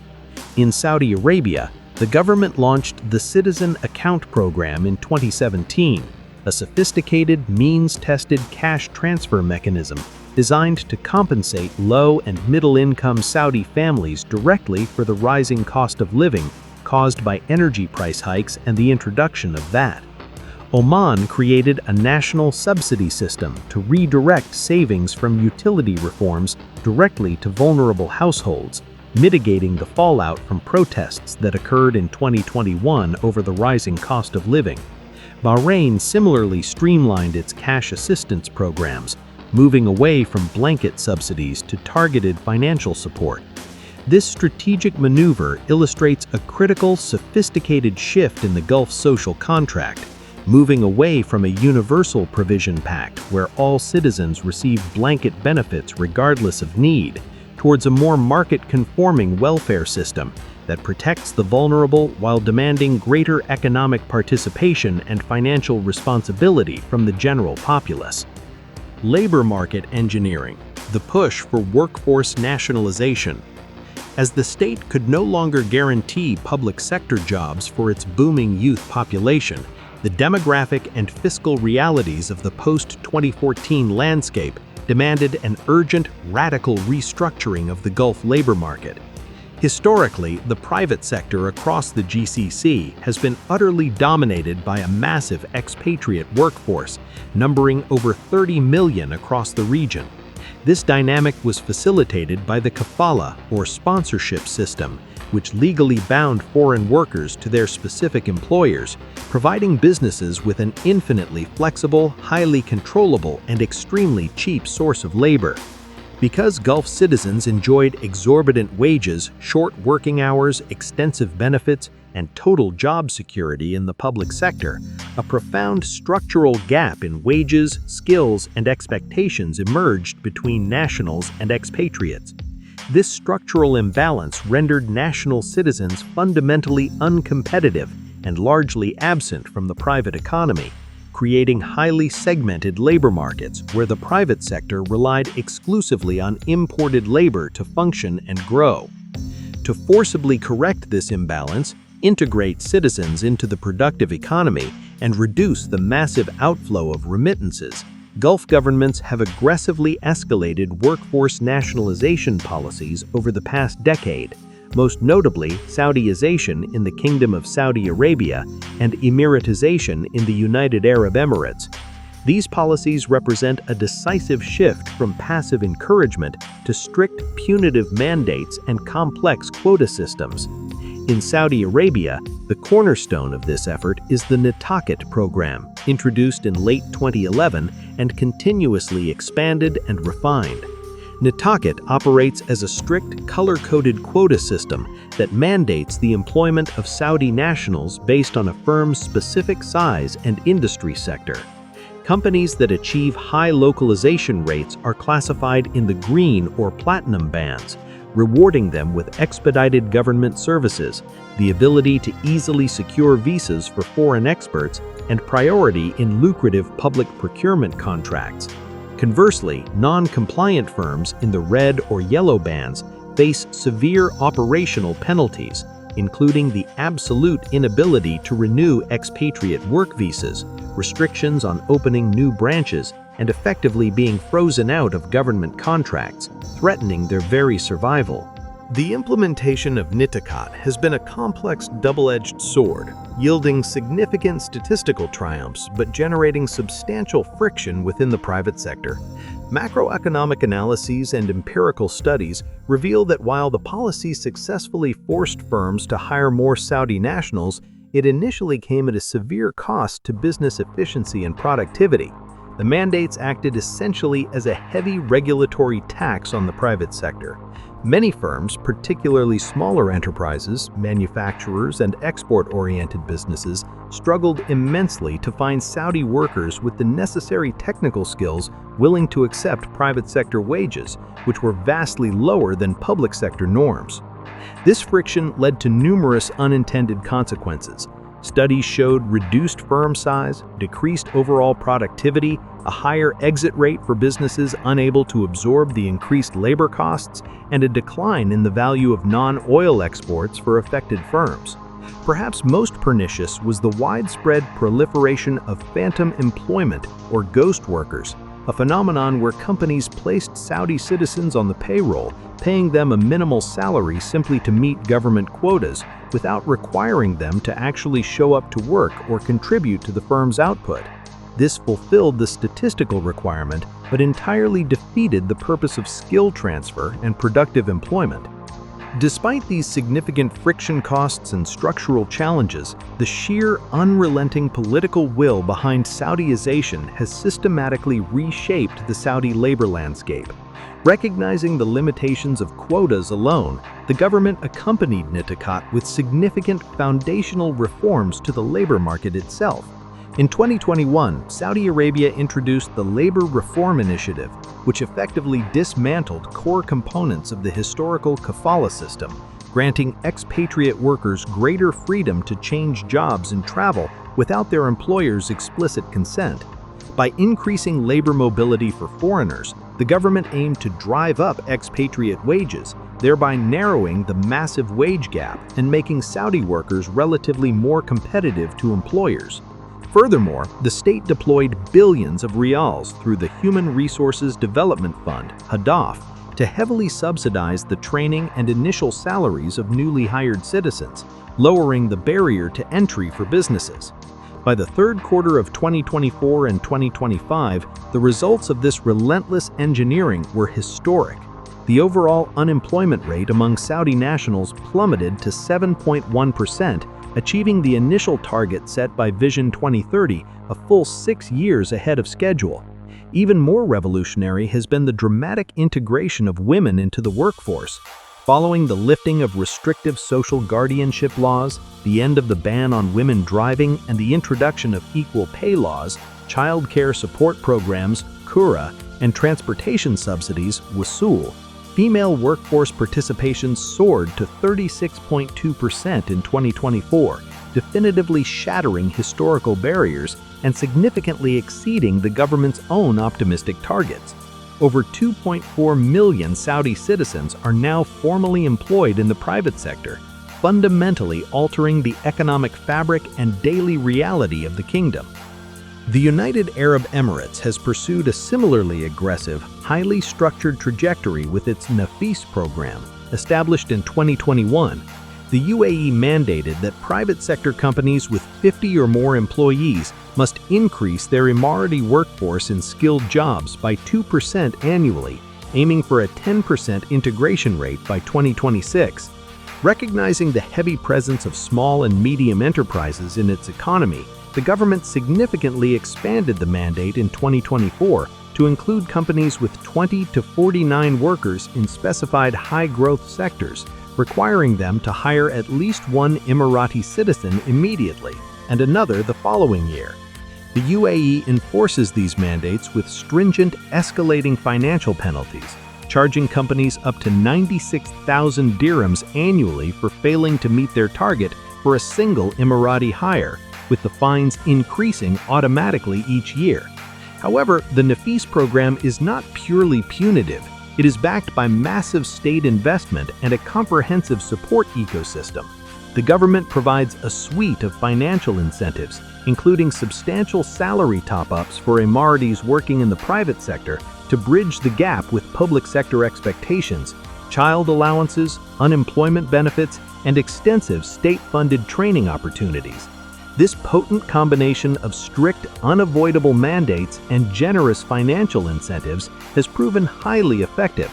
Speaker 1: In Saudi Arabia, the government launched the Citizen Account Program in 2017, a sophisticated, means-tested cash transfer mechanism designed to compensate low- and middle-income Saudi families directly for the rising cost of living caused by energy price hikes and the introduction of VAT. Oman created a national subsidy system to redirect savings from utility reforms directly to vulnerable households, mitigating the fallout from protests that occurred in 2021 over the rising cost of living. Bahrain similarly streamlined its cash assistance programs, moving away from blanket subsidies to targeted financial support. This strategic maneuver illustrates a critical, sophisticated shift in the Gulf social contract, moving away from a universal provision pact where all citizens receive blanket benefits regardless of need, towards a more market-conforming welfare system that protects the vulnerable while demanding greater economic participation and financial responsibility from the general populace. Labor market engineering, the push for workforce nationalization. As the state could no longer guarantee public sector jobs for its booming youth population, the demographic and fiscal realities of the post-2014 landscape demanded an urgent, radical restructuring of the Gulf labor market. Historically, the private sector across the GCC has been utterly dominated by a massive expatriate workforce, numbering over 30 million across the region. This dynamic was facilitated by the Kafala, or sponsorship system, which legally bound foreign workers to their specific employers, providing businesses with an infinitely flexible, highly controllable, and extremely cheap source of labor. Because Gulf citizens enjoyed exorbitant wages, short working hours, extensive benefits, and total job security in the public sector, a profound structural gap in wages, skills, and expectations emerged between nationals and expatriates. This structural imbalance rendered national citizens fundamentally uncompetitive and largely absent from the private economy, creating highly segmented labor markets where the private sector relied exclusively on imported labor to function and grow. To forcibly correct this imbalance, integrate citizens into the productive economy, and reduce the massive outflow of remittances, Gulf governments have aggressively escalated workforce nationalization policies over the past decade, most notably Saudiization in the Kingdom of Saudi Arabia and Emiratization in the United Arab Emirates. These policies represent a decisive shift from passive encouragement to strict punitive mandates and complex quota systems. In Saudi Arabia, the cornerstone of this effort is the Natakat program, introduced in late 2011 and continuously expanded and refined. Natakat operates as a strict color-coded quota system that mandates the employment of Saudi nationals based on a firm's specific size and industry sector. Companies that achieve high localization rates are classified in the green or platinum bands, rewarding them with expedited government services, the ability to easily secure visas for foreign experts, and priority in lucrative public procurement contracts. Conversely, non-compliant firms in the red or yellow bands face severe operational penalties, including the absolute inability to renew expatriate work visas, restrictions on opening new branches, and effectively being frozen out of government contracts, threatening their very survival. The implementation of Natakat has been a complex double-edged sword, yielding significant statistical triumphs but generating substantial friction within the private sector. Macroeconomic analyses and empirical studies reveal that while the policy successfully forced firms to hire more Saudi nationals, it initially came at a severe cost to business efficiency and productivity. The mandates acted essentially as a heavy regulatory tax on the private sector. Many firms, particularly smaller enterprises, manufacturers, and export-oriented businesses, struggled immensely to find Saudi workers with the necessary technical skills willing to accept private sector wages, which were vastly lower than public sector norms. This friction led to numerous unintended consequences. Studies showed reduced firm size, decreased overall productivity, a higher exit rate for businesses unable to absorb the increased labor costs, and a decline in the value of non-oil exports for affected firms. Perhaps most pernicious was the widespread proliferation of phantom employment or ghost workers, a phenomenon where companies placed Saudi citizens on the payroll, paying them a minimal salary simply to meet government quotas, without requiring them to actually show up to work or contribute to the firm's output. This fulfilled the statistical requirement, but entirely defeated the purpose of skill transfer and productive employment. Despite these significant friction costs and structural challenges, the sheer, unrelenting political will behind Saudiization has systematically reshaped the Saudi labor landscape. Recognizing the limitations of quotas alone, the government accompanied Nitakat with significant foundational reforms to the labor market itself. In 2021, Saudi Arabia introduced the Labor Reform Initiative, which effectively dismantled core components of the historical Kafala system, granting expatriate workers greater freedom to change jobs and travel without their employer's explicit consent. By increasing labor mobility for foreigners, the government aimed to drive up expatriate wages, thereby narrowing the massive wage gap and making Saudi workers relatively more competitive to employers. Furthermore, the state deployed billions of riyals through the Human Resources Development Fund, HADAF, to heavily subsidize the training and initial salaries of newly hired citizens, lowering the barrier to entry for businesses. By the third quarter of 2024 and 2025, the results of this relentless engineering were historic. The overall unemployment rate among Saudi nationals plummeted to 7.1%, achieving the initial target set by Vision 2030 a full 6 years ahead of schedule. Even more revolutionary has been the dramatic integration of women into the workforce. Following the lifting of restrictive social guardianship laws, the end of the ban on women driving, and the introduction of equal pay laws, child care support programs, Kura, and transportation subsidies, Wasul, female workforce participation soared to 36.2% in 2024, definitively shattering historical barriers and significantly exceeding the government's own optimistic targets. Over 2.4 million Saudi citizens are now formally employed in the private sector, fundamentally altering the economic fabric and daily reality of the kingdom. The United Arab Emirates has pursued a similarly aggressive, highly structured trajectory with its Nafis program, established in 2021. The UAE mandated that private sector companies with 50 or more employees must increase their Emirati workforce in skilled jobs by 2% annually, aiming for a 10% integration rate by 2026. Recognizing the heavy presence of small and medium enterprises in its economy, the government significantly expanded the mandate in 2024 to include companies with 20 to 49 workers in specified high-growth sectors, requiring them to hire at least one Emirati citizen immediately and another the following year. The UAE enforces these mandates with stringent, escalating financial penalties, charging companies up to 96,000 dirhams annually for failing to meet their target for a single Emirati hire, with the fines increasing automatically each year. However, the Nafis program is not purely punitive. It is backed by massive state investment and a comprehensive support ecosystem. The government provides a suite of financial incentives, including substantial salary top-ups for Emiratis working in the private sector to bridge the gap with public sector expectations, child allowances, unemployment benefits, and extensive state-funded training opportunities. This potent combination of strict, unavoidable mandates and generous financial incentives has proven highly effective.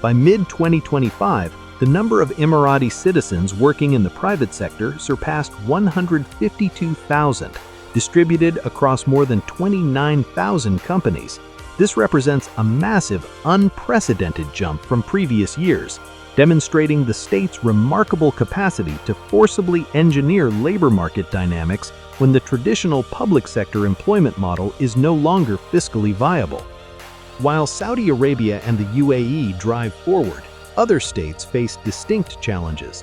Speaker 1: By mid-2025, the number of Emirati citizens working in the private sector surpassed 152,000, distributed across more than 29,000 companies. This represents a massive, unprecedented jump from previous years, demonstrating the state's remarkable capacity to forcibly engineer labor market dynamics when the traditional public sector employment model is no longer fiscally viable. While Saudi Arabia and the UAE drive forward, other states face distinct challenges.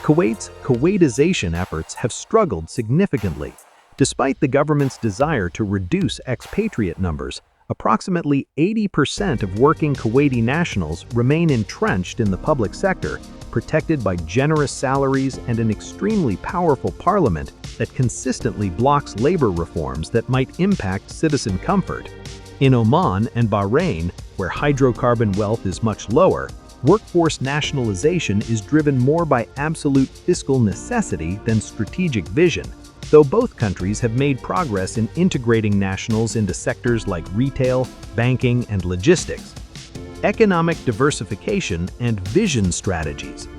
Speaker 1: Kuwait's Kuwaitization efforts have struggled significantly. Despite the government's desire to reduce expatriate numbers, approximately 80% of working Kuwaiti nationals remain entrenched in the public sector, protected by generous salaries and an extremely powerful parliament that consistently blocks labor reforms that might impact citizen comfort. In Oman and Bahrain, where hydrocarbon wealth is much lower, workforce nationalization is driven more by absolute fiscal necessity than strategic vision, though both countries have made progress in integrating nationals into sectors like retail, banking, and logistics. Economic diversification and vision strategies.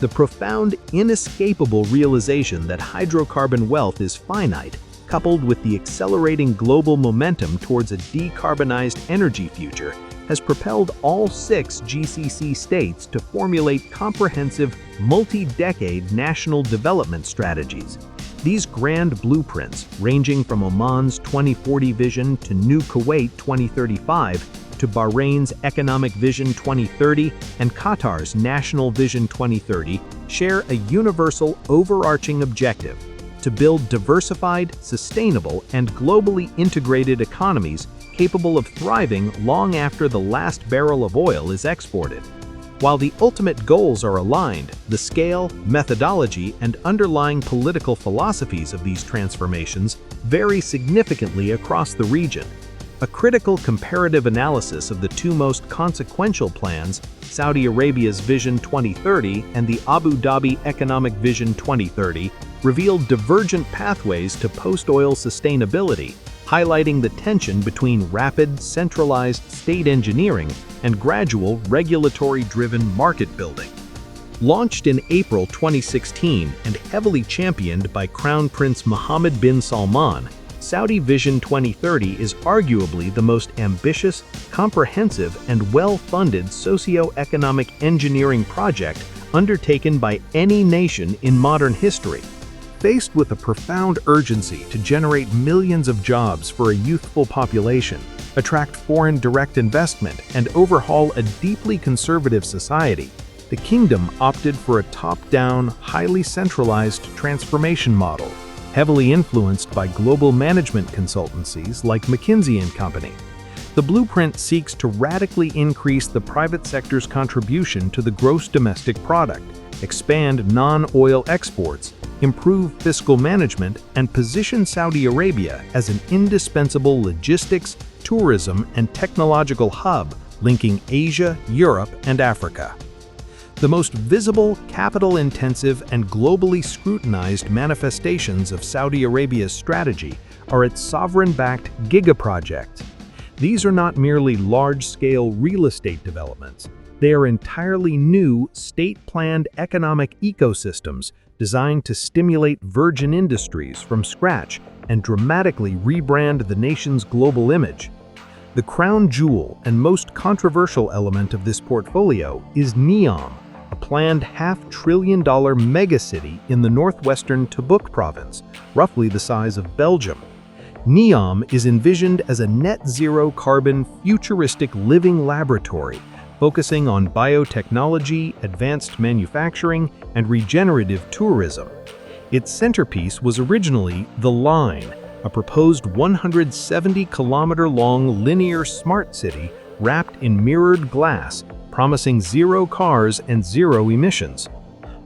Speaker 1: The profound, inescapable realization that hydrocarbon wealth is finite, coupled with the accelerating global momentum towards a decarbonized energy future, has propelled all 6 GCC states to formulate comprehensive, multi-decade national development strategies. These grand blueprints, ranging from Oman's 2040 vision to New Kuwait 2035, to Bahrain's Economic Vision 2030 and Qatar's National Vision 2030, share a universal overarching objective: to build diversified, sustainable, and globally integrated economies capable of thriving long after the last barrel of oil is exported. While the ultimate goals are aligned, the scale, methodology, and underlying political philosophies of these transformations vary significantly across the region. A critical comparative analysis of the 2 most consequential plans, Saudi Arabia's Vision 2030 and the Abu Dhabi Economic Vision 2030, revealed divergent pathways to post-oil sustainability, highlighting the tension between rapid, centralized state engineering and gradual, regulatory-driven market building. Launched in April 2016 and heavily championed by Crown Prince Mohammed bin Salman, Saudi Vision 2030 is arguably the most ambitious, comprehensive, and well-funded socio-economic engineering project undertaken by any nation in modern history. Faced with a profound urgency to generate millions of jobs for a youthful population, attract foreign direct investment, and overhaul a deeply conservative society, the kingdom opted for a top-down, highly centralized transformation model, heavily influenced by global management consultancies like McKinsey & Company. The blueprint seeks to radically increase the private sector's contribution to the gross domestic product, expand non-oil exports, improve fiscal management, and position Saudi Arabia as an indispensable logistics, tourism, and technological hub linking Asia, Europe, and Africa. The most visible, capital-intensive, and globally scrutinized manifestations of Saudi Arabia's strategy are its sovereign-backed giga-projects. These are not merely large-scale real estate developments. They are entirely new, state-planned economic ecosystems designed to stimulate virgin industries from scratch and dramatically rebrand the nation's global image. The crown jewel and most controversial element of this portfolio is NEOM, a planned $500 billion megacity in the northwestern Tabuk province, roughly the size of Belgium. NEOM is envisioned as a net-zero carbon futuristic living laboratory focusing on biotechnology, advanced manufacturing, and regenerative tourism. Its centerpiece was originally The Line, a proposed 170-kilometer-long linear smart city wrapped in mirrored glass, promising 0 cars and 0 emissions.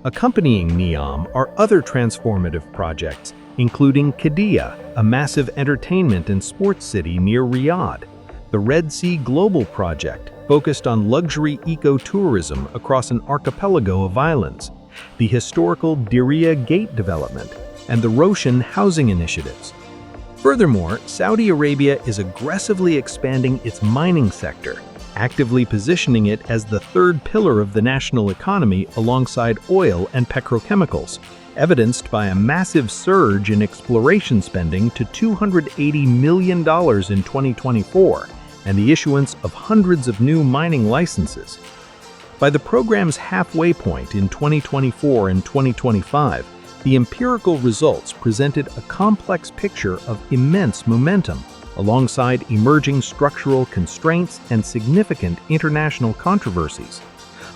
Speaker 1: Accompanying NEOM are other transformative projects, including Qiddiya, a massive entertainment and sports city near Riyadh, the Red Sea Global Project, focused on luxury eco-tourism across an archipelago of islands, the historical Diriyah Gate development, and the Roshan housing initiatives. Furthermore, Saudi Arabia is aggressively expanding its mining sector, actively positioning it as the 3rd pillar of the national economy alongside oil and petrochemicals, evidenced by a massive surge in exploration spending to $280 million in 2024, and the issuance of hundreds of new mining licenses. By the program's halfway point in 2024 and 2025, the empirical results presented a complex picture of immense momentum, alongside emerging structural constraints and significant international controversies.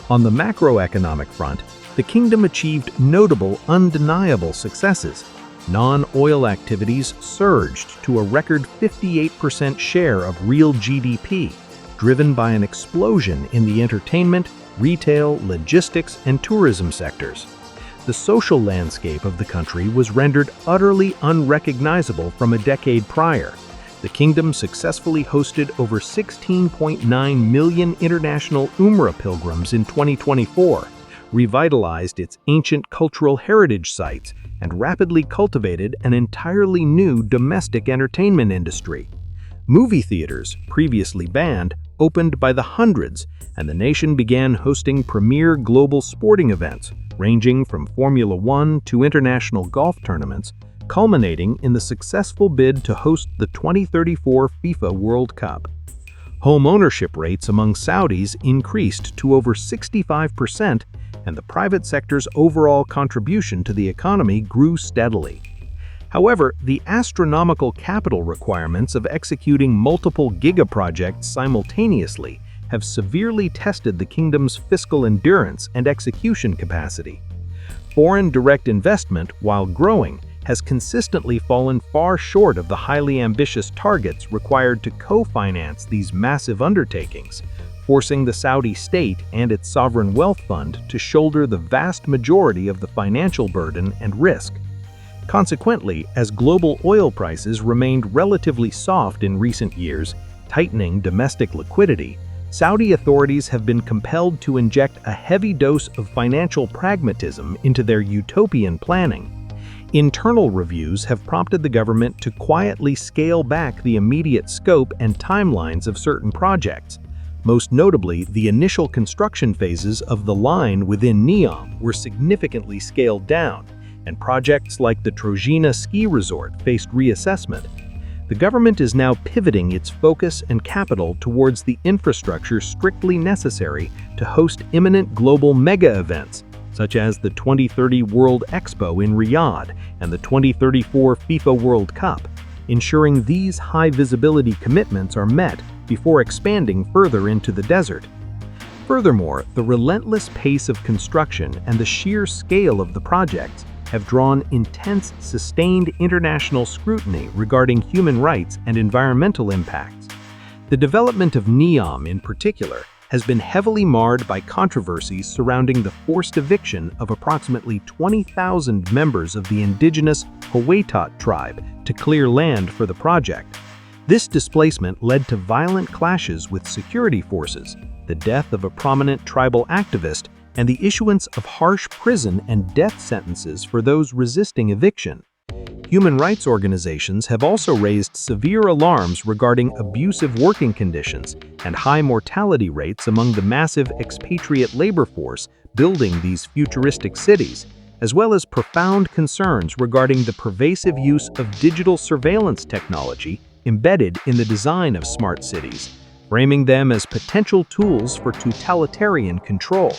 Speaker 1: On the macroeconomic front, the kingdom achieved notable, undeniable successes. Non-oil activities surged to a record 58% share of real GDP, driven by an explosion in the entertainment, retail, logistics, and tourism sectors. The social landscape of the country was rendered utterly unrecognizable from a decade prior. The kingdom successfully hosted over 16.9 million international Umrah pilgrims in 2024, revitalized its ancient cultural heritage sites, and rapidly cultivated an entirely new domestic entertainment industry. Movie theaters, previously banned, opened by the hundreds, and the nation began hosting premier global sporting events, ranging from Formula One to international golf tournaments, culminating in the successful bid to host the 2034 FIFA World Cup. Home ownership rates among Saudis increased to over 65%, and the private sector's overall contribution to the economy grew steadily. However, the astronomical capital requirements of executing multiple giga-projects simultaneously have severely tested the kingdom's fiscal endurance and execution capacity. Foreign direct investment, while growing, has consistently fallen far short of the highly ambitious targets required to co-finance these massive undertakings, forcing the Saudi state and its sovereign wealth fund to shoulder the vast majority of the financial burden and risk. Consequently, as global oil prices remained relatively soft in recent years, tightening domestic liquidity, Saudi authorities have been compelled to inject a heavy dose of financial pragmatism into their utopian planning. Internal reviews have prompted the government to quietly scale back the immediate scope and timelines of certain projects. Most notably, the initial construction phases of the line within NEOM were significantly scaled down, and projects like the Trojena ski resort faced reassessment. The government is now pivoting its focus and capital towards the infrastructure strictly necessary to host imminent global mega events, such as the 2030 World Expo in Riyadh and the 2034 FIFA World Cup, ensuring these high-visibility commitments are met before expanding further into the desert. Furthermore, the relentless pace of construction and the sheer scale of the projects have drawn intense, sustained international scrutiny regarding human rights and environmental impacts. The development of NEOM in particular has been heavily marred by controversies surrounding the forced eviction of approximately 20,000 members of the indigenous Hawaitat tribe to clear land for the project. This displacement led to violent clashes with security forces, the death of a prominent tribal activist, and the issuance of harsh prison and death sentences for those resisting eviction. Human rights organizations have also raised severe alarms regarding abusive working conditions and high mortality rates among the massive expatriate labor force building these futuristic cities, as well as profound concerns regarding the pervasive use of digital surveillance technology embedded in the design of smart cities, framing them as potential tools for totalitarian control.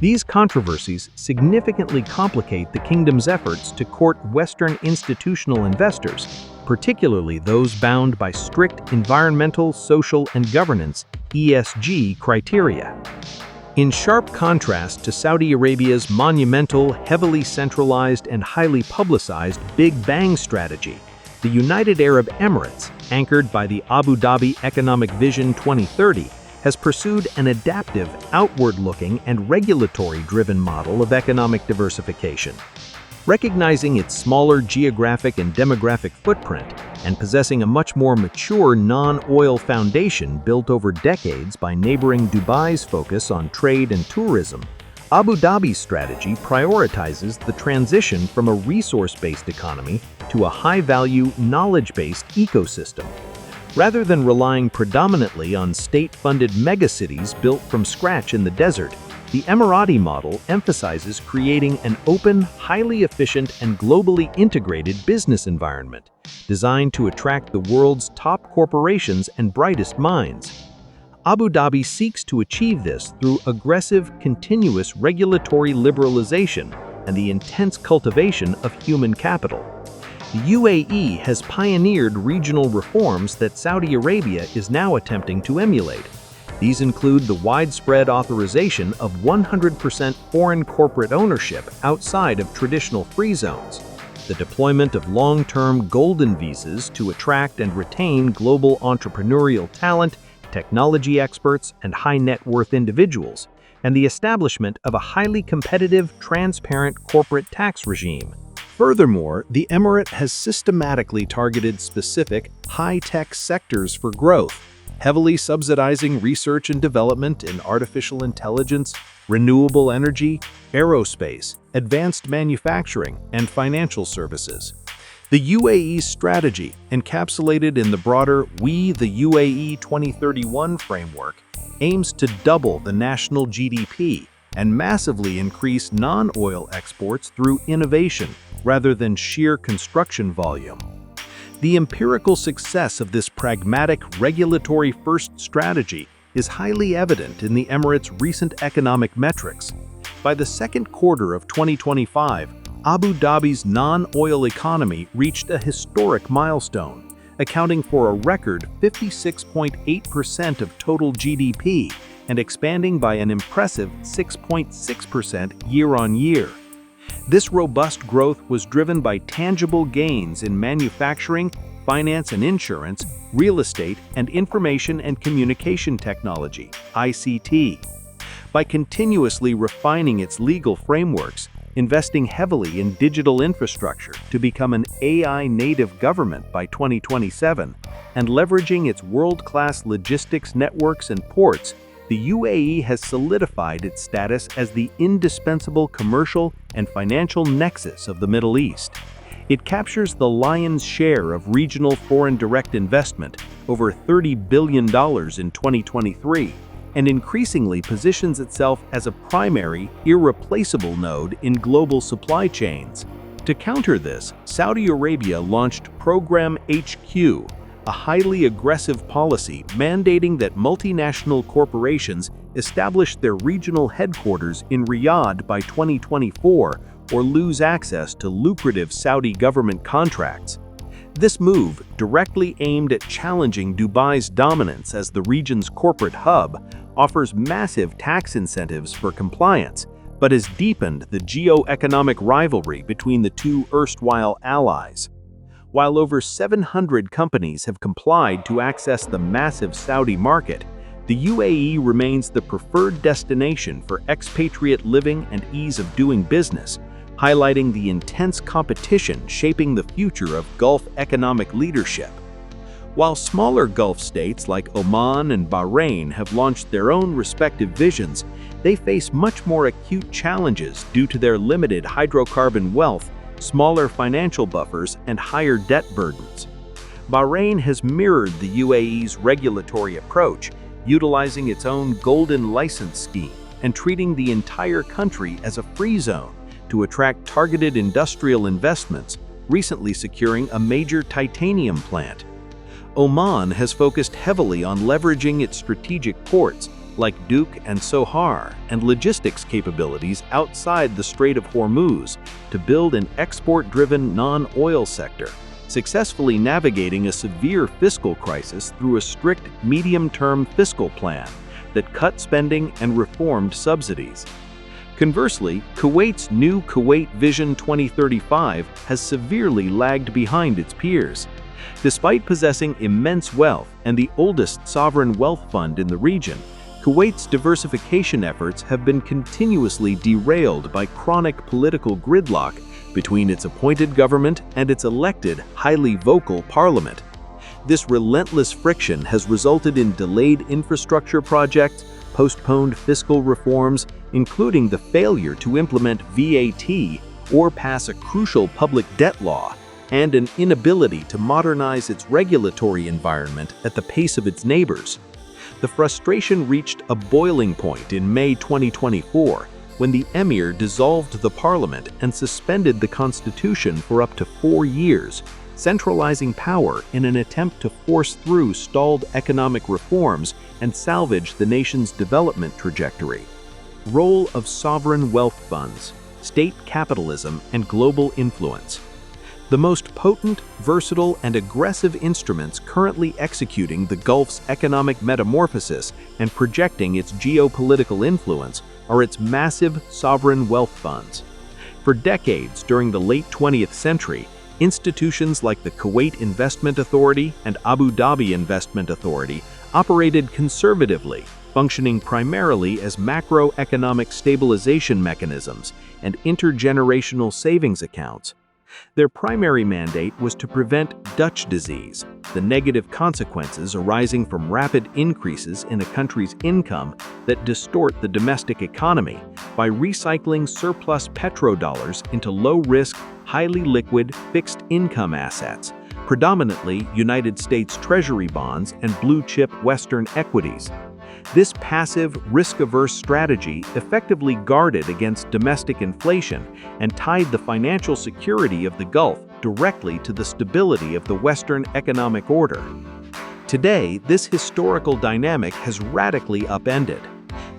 Speaker 1: These controversies significantly complicate the kingdom's efforts to court Western institutional investors, particularly those bound by strict environmental, social, and governance (ESG) criteria. In sharp contrast to Saudi Arabia's monumental, heavily centralized, and highly publicized Big Bang strategy, the United Arab Emirates, anchored by the Abu Dhabi Economic Vision 2030, has pursued an adaptive, outward-looking, and regulatory-driven model of economic diversification. Recognizing its smaller geographic and demographic footprint, and possessing a much more mature non-oil foundation built over decades by neighboring Dubai's focus on trade and tourism, Abu Dhabi's strategy prioritizes the transition from a resource-based economy to a high-value, knowledge-based ecosystem. Rather than relying predominantly on state-funded megacities built from scratch in the desert, the Emirati model emphasizes creating an open, highly efficient, and globally integrated business environment, designed to attract the world's top corporations and brightest minds. Abu Dhabi seeks to achieve this through aggressive, continuous regulatory liberalization and the intense cultivation of human capital. The UAE has pioneered regional reforms that Saudi Arabia is now attempting to emulate. These include the widespread authorization of 100% foreign corporate ownership outside of traditional free zones, the deployment of long-term golden visas to attract and retain global entrepreneurial talent, technology experts, and high-net-worth individuals, and the establishment of a highly competitive, transparent corporate tax regime. Furthermore, the Emirate has systematically targeted specific, high-tech sectors for growth, heavily subsidizing research and development in artificial intelligence, renewable energy, aerospace, advanced manufacturing, and financial services. The UAE's strategy, encapsulated in the broader We the UAE 2031 framework, aims to double the national GDP and massively increase non-oil exports through innovation rather than sheer construction volume. The empirical success of this pragmatic, regulatory-first strategy is highly evident in the Emirates' recent economic metrics. By the second quarter of 2025, Abu Dhabi's non-oil economy reached a historic milestone, accounting for a record 56.8% of total GDP and expanding by an impressive 6.6% year-on-year. This robust growth was driven by tangible gains in manufacturing, finance and insurance, real estate, and information and communication technology (ICT). By continuously refining its legal frameworks, investing heavily in digital infrastructure to become an AI-native government by 2027, and leveraging its world-class logistics networks and ports, the UAE has solidified its status as the indispensable commercial and financial nexus of the Middle East. It captures the lion's share of regional foreign direct investment, over $30 billion in 2023, and increasingly positions itself as a primary, irreplaceable node in global supply chains. To counter this, Saudi Arabia launched Program HQ, a highly aggressive policy mandating that multinational corporations establish their regional headquarters in Riyadh by 2024 or lose access to lucrative Saudi government contracts. This move, directly aimed at challenging Dubai's dominance as the region's corporate hub, offers massive tax incentives for compliance, but has deepened the geoeconomic rivalry between the two erstwhile allies. While over 700 companies have complied to access the massive Saudi market, the UAE remains the preferred destination for expatriate living and ease of doing business, highlighting the intense competition shaping the future of Gulf economic leadership. While smaller Gulf states like Oman and Bahrain have launched their own respective visions, they face much more acute challenges due to their limited hydrocarbon wealth, smaller financial buffers, and higher debt burdens. Bahrain has mirrored the UAE's regulatory approach, utilizing its own golden license scheme and treating the entire country as a free zone to attract targeted industrial investments, recently securing a major titanium plant. Oman has focused heavily on leveraging its strategic ports like Duke and Sohar and logistics capabilities outside the Strait of Hormuz to build an export-driven non-oil sector, successfully navigating a severe fiscal crisis through a strict medium-term fiscal plan that cut spending and reformed subsidies. Conversely, Kuwait's new Kuwait Vision 2035 has severely lagged behind its peers. Despite possessing immense wealth and the oldest sovereign wealth fund in the region, Kuwait's diversification efforts have been continuously derailed by chronic political gridlock between its appointed government and its elected, highly vocal parliament. This relentless friction has resulted in delayed infrastructure projects, postponed fiscal reforms, including the failure to implement VAT or pass a crucial public debt law, and an inability to modernize its regulatory environment at the pace of its neighbors. The frustration reached a boiling point in May 2024 when the emir dissolved the parliament and suspended the constitution for up to 4 years, centralizing power in an attempt to force through stalled economic reforms and salvage the nation's development trajectory. Role of sovereign wealth funds, state capitalism, and global influence. The most potent, versatile, and aggressive instruments currently executing the Gulf's economic metamorphosis and projecting its geopolitical influence are its massive sovereign wealth funds. For decades during the late 20th century, institutions like the Kuwait Investment Authority and Abu Dhabi Investment Authority operated conservatively, functioning primarily as macroeconomic stabilization mechanisms and intergenerational savings accounts. Their primary mandate was to prevent Dutch disease, the negative consequences arising from rapid increases in a country's income that distort the domestic economy, by recycling surplus petrodollars into low-risk, highly liquid, fixed-income assets, predominantly United States Treasury bonds and blue-chip Western equities. This passive, risk-averse strategy effectively guarded against domestic inflation and tied the financial security of the Gulf directly to the stability of the Western economic order. Today, this historical dynamic has radically upended.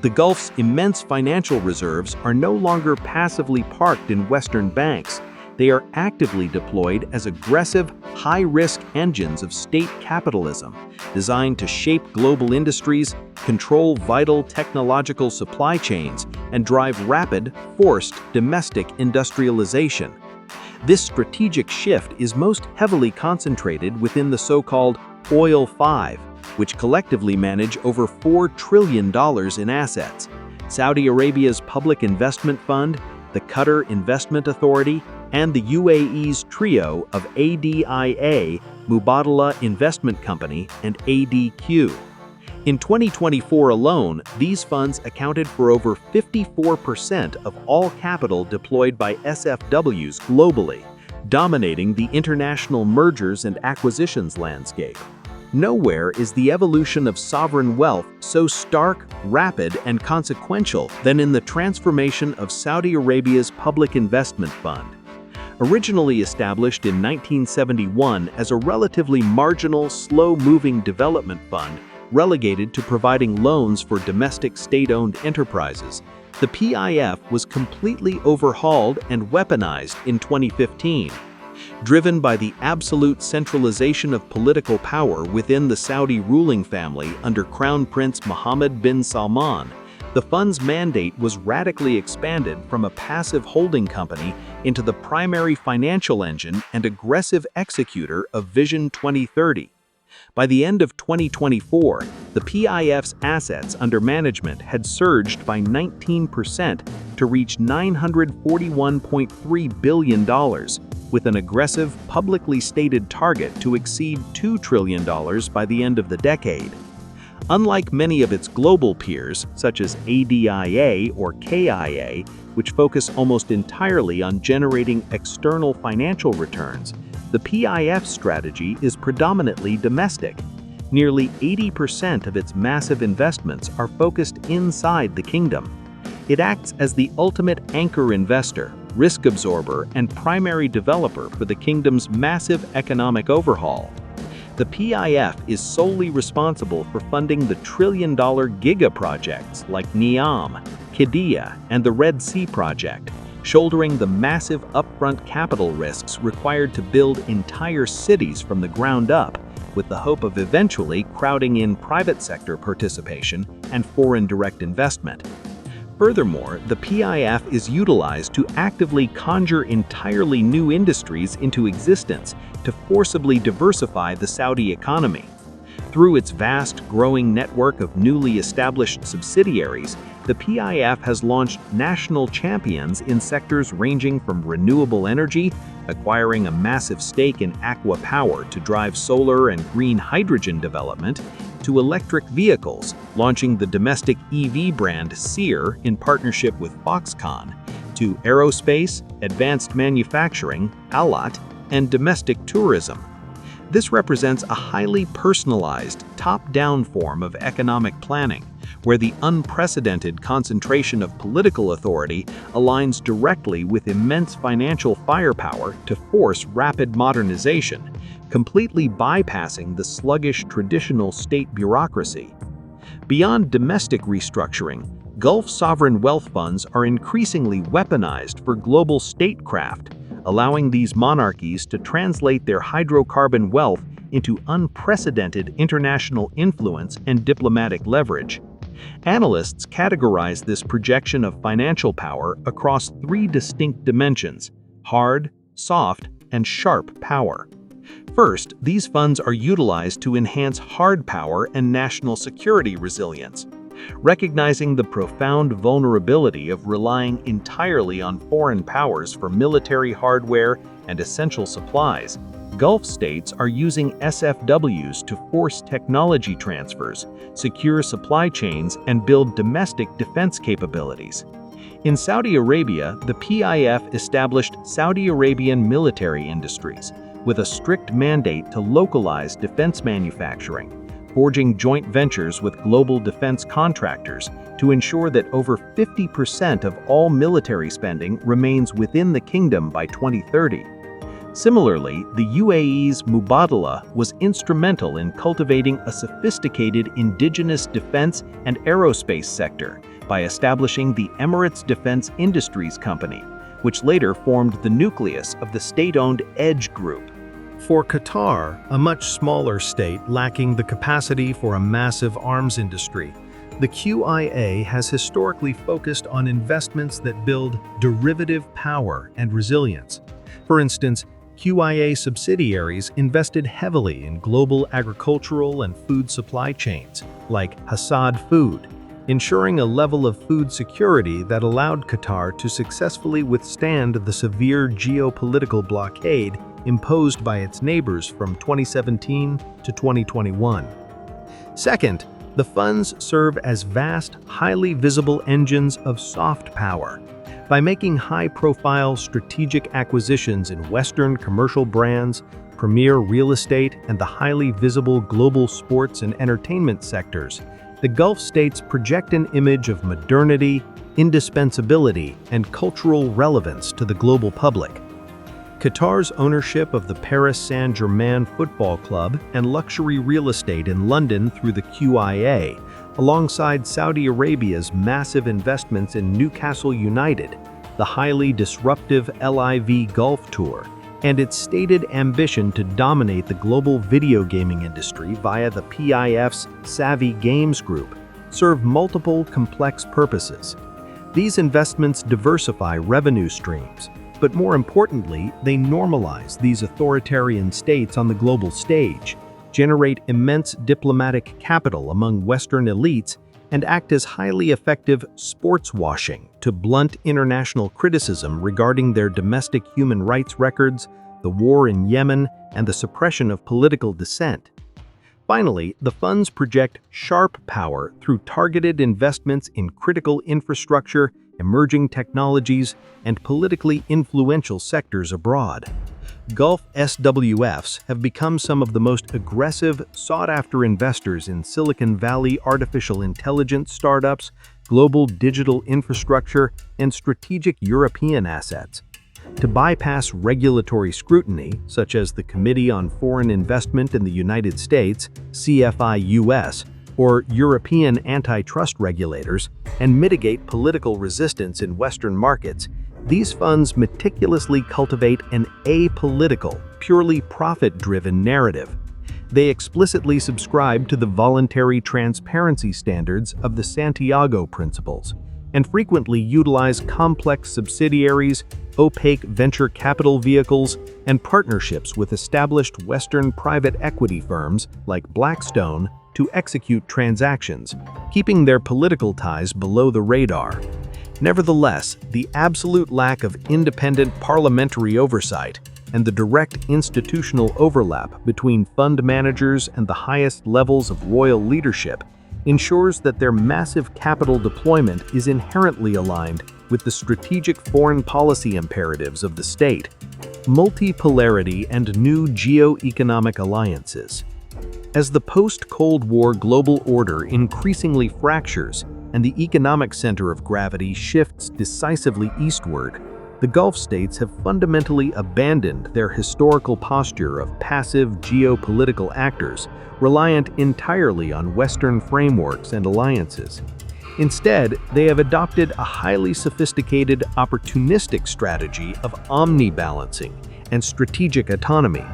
Speaker 1: The Gulf's immense financial reserves are no longer passively parked in Western banks. They are actively deployed as aggressive, high-risk engines of state capitalism, designed to shape global industries, control vital technological supply chains, and drive rapid, forced domestic industrialization. This strategic shift is most heavily concentrated within the so-called Oil Five, which collectively manage over $4 trillion in assets. Saudi Arabia's Public Investment Fund, the Qatar Investment Authority, and the UAE's trio of ADIA, Mubadala Investment Company, and ADQ. In 2024 alone, these funds accounted for over 54% of all capital deployed by SFWs globally, dominating the international mergers and acquisitions landscape. Nowhere is the evolution of sovereign wealth so stark, rapid, and consequential than in the transformation of Saudi Arabia's Public Investment Fund. Originally established in 1971 as a relatively marginal, slow-moving development fund relegated to providing loans for domestic state-owned enterprises, the PIF was completely overhauled and weaponized in 2015. Driven by the absolute centralization of political power within the Saudi ruling family under Crown Prince Mohammed bin Salman, the fund's mandate was radically expanded from a passive holding company into the primary financial engine and aggressive executor of Vision 2030. By the end of 2024, the PIF's assets under management had surged by 19% to reach $941.3 billion, with an aggressive, publicly stated target to exceed $2 trillion by the end of the decade. Unlike many of its global peers, such as ADIA or KIA, which focus almost entirely on generating external financial returns, the PIF strategy is predominantly domestic. Nearly 80% of its massive investments are focused inside the kingdom. It acts as the ultimate anchor investor, risk absorber, and primary developer for the kingdom's massive economic overhaul. The PIF is solely responsible for funding the trillion-dollar giga projects like NEOM, Qiddiya, and the Red Sea project, shouldering the massive upfront capital risks required to build entire cities from the ground up, with the hope of eventually crowding in private sector participation and foreign direct investment. Furthermore, the PIF is utilized to actively conjure entirely new industries into existence to forcibly diversify the Saudi economy. Through its vast, growing network of newly established subsidiaries, the PIF has launched national champions in sectors ranging from renewable energy, acquiring a massive stake in Aqua Power to drive solar and green hydrogen development, to electric vehicles, launching the domestic EV brand Seer in partnership with Foxconn, to aerospace, advanced manufacturing, Alat, and domestic tourism. This represents a highly personalized, top-down form of economic planning, where the unprecedented concentration of political authority aligns directly with immense financial firepower to force rapid modernization, completely bypassing the sluggish traditional state bureaucracy. Beyond domestic restructuring, Gulf sovereign wealth funds are increasingly weaponized for global statecraft, allowing these monarchies to translate their hydrocarbon wealth into unprecedented international influence and diplomatic leverage. Analysts categorize this projection of financial power across three distinct dimensions: hard, soft, and sharp power. First, these funds are utilized to enhance hard power and national security resilience. Recognizing the profound vulnerability of relying entirely on foreign powers for military hardware and essential supplies, Gulf states are using SFWs to force technology transfers, secure supply chains, and build domestic defense capabilities. In Saudi Arabia, the PIF established Saudi Arabian Military Industries, with a strict mandate to localize defense manufacturing, forging joint ventures with global defense contractors to ensure that over 50% of all military spending remains within the kingdom by 2030. Similarly, the UAE's Mubadala was instrumental in cultivating a sophisticated indigenous defense and aerospace sector by establishing the Emirates Defense Industries Company, which later formed the nucleus of the state-owned Edge Group. For Qatar, a much smaller state lacking the capacity for a massive arms industry, the QIA has historically focused on investments that build derivative power and resilience. For instance, QIA subsidiaries invested heavily in global agricultural and food supply chains, like Hassad Food, ensuring a level of food security that allowed Qatar to successfully withstand the severe geopolitical blockade imposed by its neighbors from 2017 to 2021. Second, the funds serve as vast, highly visible engines of soft power. By making high-profile strategic acquisitions in Western commercial brands, premier real estate, and the highly visible global sports and entertainment sectors, the Gulf states project an image of modernity, indispensability, and cultural relevance to the global public. Qatar's ownership of the Paris Saint-Germain Football Club and luxury real estate in London through the QIA, alongside Saudi Arabia's massive investments in Newcastle United, the highly disruptive LIV Golf Tour, and its stated ambition to dominate the global video gaming industry via the PIF's Savvy Games Group, serve multiple complex purposes. These investments diversify revenue streams, but more importantly, they normalize these authoritarian states on the global stage, generate immense diplomatic capital among Western elites, and act as highly effective sports washing to blunt international criticism regarding their domestic human rights records, the war in Yemen, and the suppression of political dissent. Finally, the funds project sharp power through targeted investments in critical infrastructure, emerging technologies, and politically influential sectors abroad. Gulf SWFs have become some of the most aggressive, sought-after investors in Silicon Valley artificial intelligence startups, global digital infrastructure, and strategic European assets. To bypass regulatory scrutiny, such as the Committee on Foreign Investment in the United States, CFI-US, or European antitrust regulators, and mitigate political resistance in Western markets, these funds meticulously cultivate an apolitical, purely profit-driven narrative. They explicitly subscribe to the voluntary transparency standards of the Santiago Principles, and frequently utilize complex subsidiaries, opaque venture capital vehicles, and partnerships with established Western private equity firms like Blackstone to execute transactions, keeping their political ties below the radar. Nevertheless, the absolute lack of independent parliamentary oversight and the direct institutional overlap between fund managers and the highest levels of royal leadership ensures that their massive capital deployment is inherently aligned with the strategic foreign policy imperatives of the state, multipolarity, and new geoeconomic alliances. As the post-Cold War global order increasingly fractures and the economic center of gravity shifts decisively eastward, the Gulf states have fundamentally abandoned their historical posture of passive geopolitical actors, reliant entirely on Western frameworks and alliances. Instead, they have adopted a highly sophisticated, opportunistic strategy of omni-balancing and strategic autonomy.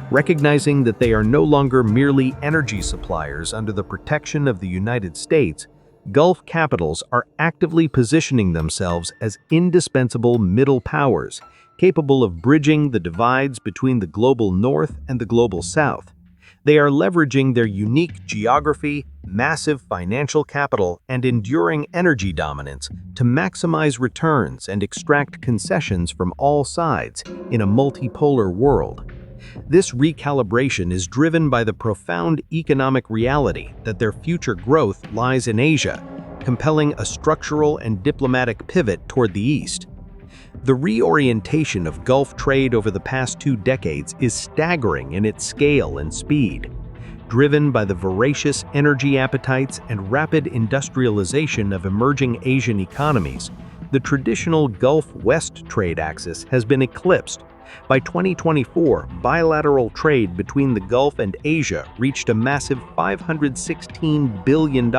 Speaker 1: Recognizing that they are no longer merely energy suppliers under the protection of the United States, Gulf capitals are actively positioning themselves as indispensable middle powers, capable of bridging the divides between the global North and the global South. They are leveraging their unique geography, massive financial capital, and enduring energy dominance to maximize returns and extract concessions from all sides in a multipolar world. This recalibration is driven by the profound economic reality that their future growth lies in Asia, compelling a structural and diplomatic pivot toward the east. The reorientation of Gulf trade over the past 2 decades is staggering in its scale and speed. Driven by the voracious energy appetites and rapid industrialization of emerging Asian economies, the traditional Gulf-West trade axis has been eclipsed. By 2024, bilateral trade between the Gulf and Asia reached a massive $516 billion,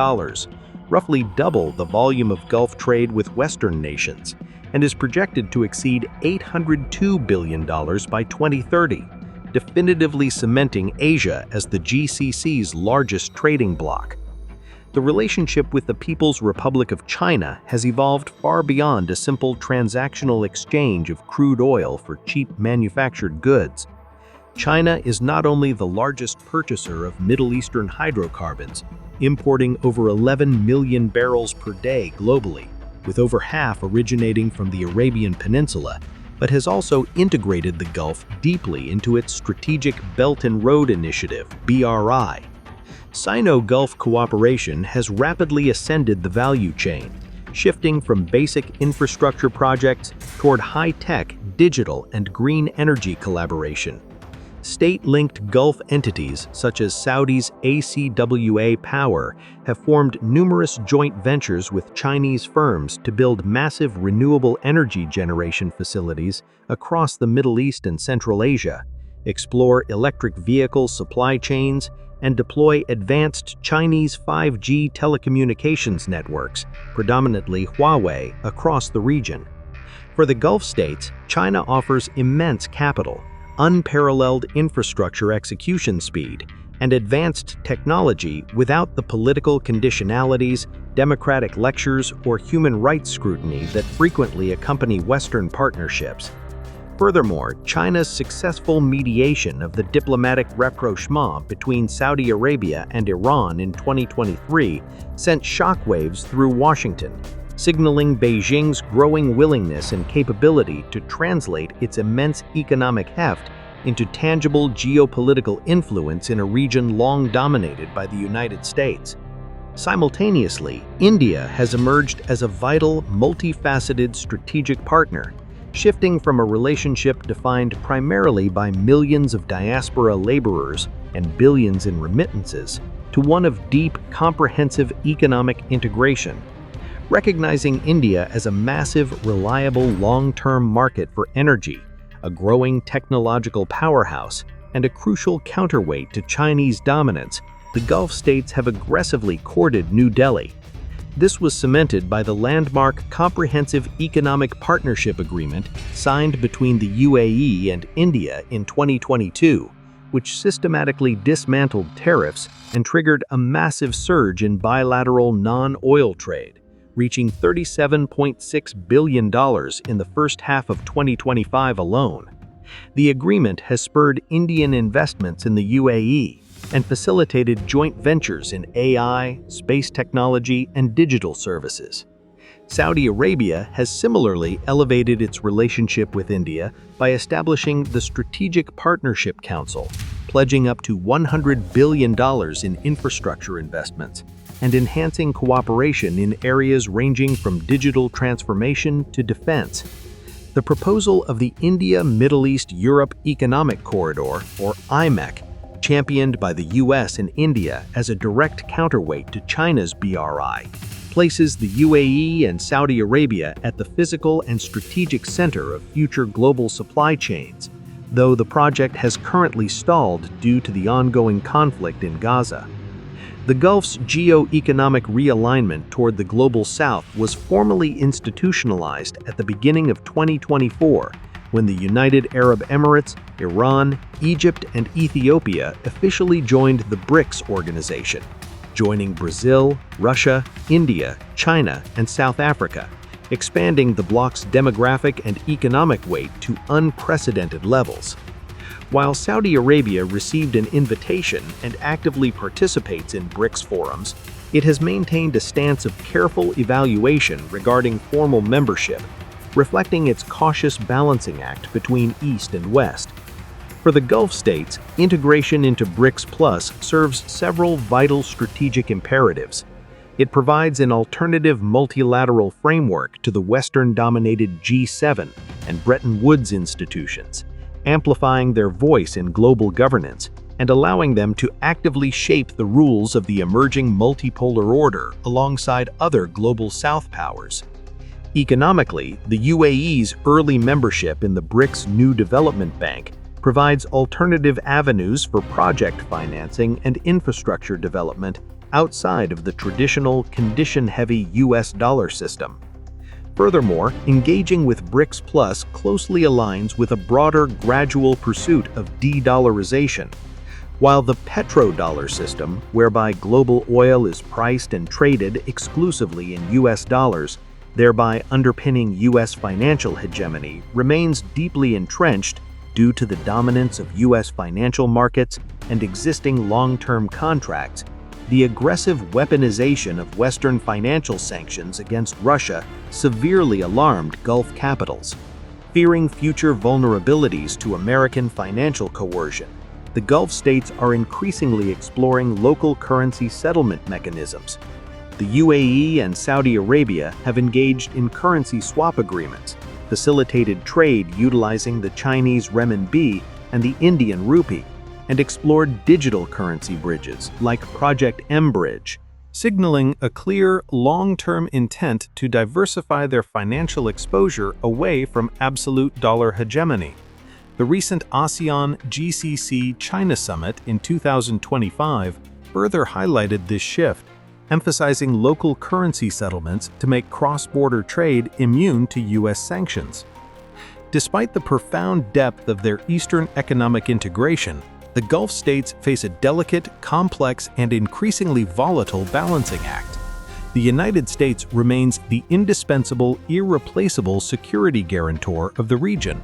Speaker 1: roughly double the volume of Gulf trade with Western nations, and is projected to exceed $802 billion by 2030, definitively cementing Asia as the GCC's largest trading bloc. The relationship with the People's Republic of China has evolved far beyond a simple transactional exchange of crude oil for cheap manufactured goods. China is not only the largest purchaser of Middle Eastern hydrocarbons, importing over 11 million barrels per day globally, with over half originating from the Arabian Peninsula, but has also integrated the Gulf deeply into its Strategic Belt and Road Initiative, BRI. Sino-Gulf cooperation has rapidly ascended the value chain, shifting from basic infrastructure projects toward high-tech, digital, and green energy collaboration. State-linked Gulf entities such as Saudi's ACWA Power have formed numerous joint ventures with Chinese firms to build massive renewable energy generation facilities across the Middle East and Central Asia, explore electric vehicle supply chains, and deploy advanced Chinese 5G telecommunications networks, predominantly Huawei, across the region. For the Gulf states, China offers immense capital, unparalleled infrastructure execution speed, and advanced technology without the political conditionalities, democratic lectures, or human rights scrutiny that frequently accompany Western partnerships. Furthermore, China's successful mediation of the diplomatic rapprochement between Saudi Arabia and Iran in 2023 sent shockwaves through Washington, signaling Beijing's growing willingness and capability to translate its immense economic heft into tangible geopolitical influence in a region long dominated by the United States. Simultaneously, India has emerged as a vital, multifaceted strategic partner, shifting from a relationship defined primarily by millions of diaspora laborers and billions in remittances to one of deep, comprehensive economic integration. Recognizing India as a massive, reliable, long-term market for energy, a growing technological powerhouse, and a crucial counterweight to Chinese dominance, the Gulf states have aggressively courted New Delhi. This was cemented by the landmark Comprehensive Economic Partnership Agreement signed between the UAE and India in 2022, which systematically dismantled tariffs and triggered a massive surge in bilateral non-oil trade, reaching $37.6 billion in the first half of 2025 alone. The agreement has spurred Indian investments in the UAE and facilitated joint ventures in AI, space technology, and digital services. Saudi Arabia has similarly elevated its relationship with India by establishing the Strategic Partnership Council, pledging up to $100 billion in infrastructure investments, and enhancing cooperation in areas ranging from digital transformation to defense. The proposal of the India-Middle East-Europe Economic Corridor, or IMEC, championed by the US and India as a direct counterweight to China's BRI, places the UAE and Saudi Arabia at the physical and strategic center of future global supply chains, though the project has currently stalled due to the ongoing conflict in Gaza. The Gulf's geoeconomic realignment toward the global south was formally institutionalized at the beginning of 2024, when the United Arab Emirates, Iran, Egypt, and Ethiopia officially joined the BRICS organization, joining Brazil, Russia, India, China, and South Africa, expanding the bloc's demographic and economic weight to unprecedented levels. While Saudi Arabia received an invitation and actively participates in BRICS forums, it has maintained a stance of careful evaluation regarding formal membership, reflecting its cautious balancing act between East and West. For the Gulf states, integration into BRICS Plus serves several vital strategic imperatives. It provides an alternative multilateral framework to the Western-dominated G7 and Bretton Woods institutions, amplifying their voice in global governance and allowing them to actively shape the rules of the emerging multipolar order alongside other global South powers. Economically, the UAE's early membership in the BRICS New Development Bank provides alternative avenues for project financing and infrastructure development outside of the traditional condition-heavy US dollar system. Furthermore, engaging with BRICS Plus closely aligns with a broader gradual pursuit of de-dollarization. While the petrodollar system, whereby global oil is priced and traded exclusively in US dollars, thereby underpinning US financial hegemony, remains deeply entrenched due to the dominance of US financial markets and existing long-term contracts, the aggressive weaponization of Western financial sanctions against Russia severely alarmed Gulf capitals. Fearing future vulnerabilities to American financial coercion, the Gulf states are increasingly exploring local currency settlement mechanisms. The UAE and Saudi Arabia have engaged in currency swap agreements, facilitated trade utilizing the Chinese renminbi and the Indian rupee, and explored digital currency bridges like Project M-Bridge, signaling a clear, long-term intent to diversify their financial exposure away from absolute dollar hegemony. The recent ASEAN-GCC-China Summit in 2025 further highlighted this shift, emphasizing local currency settlements to make cross-border trade immune to US sanctions. Despite the profound depth of their Eastern economic integration, the Gulf states face a delicate, complex, and increasingly volatile balancing act. The United States remains the indispensable, irreplaceable security guarantor of the region.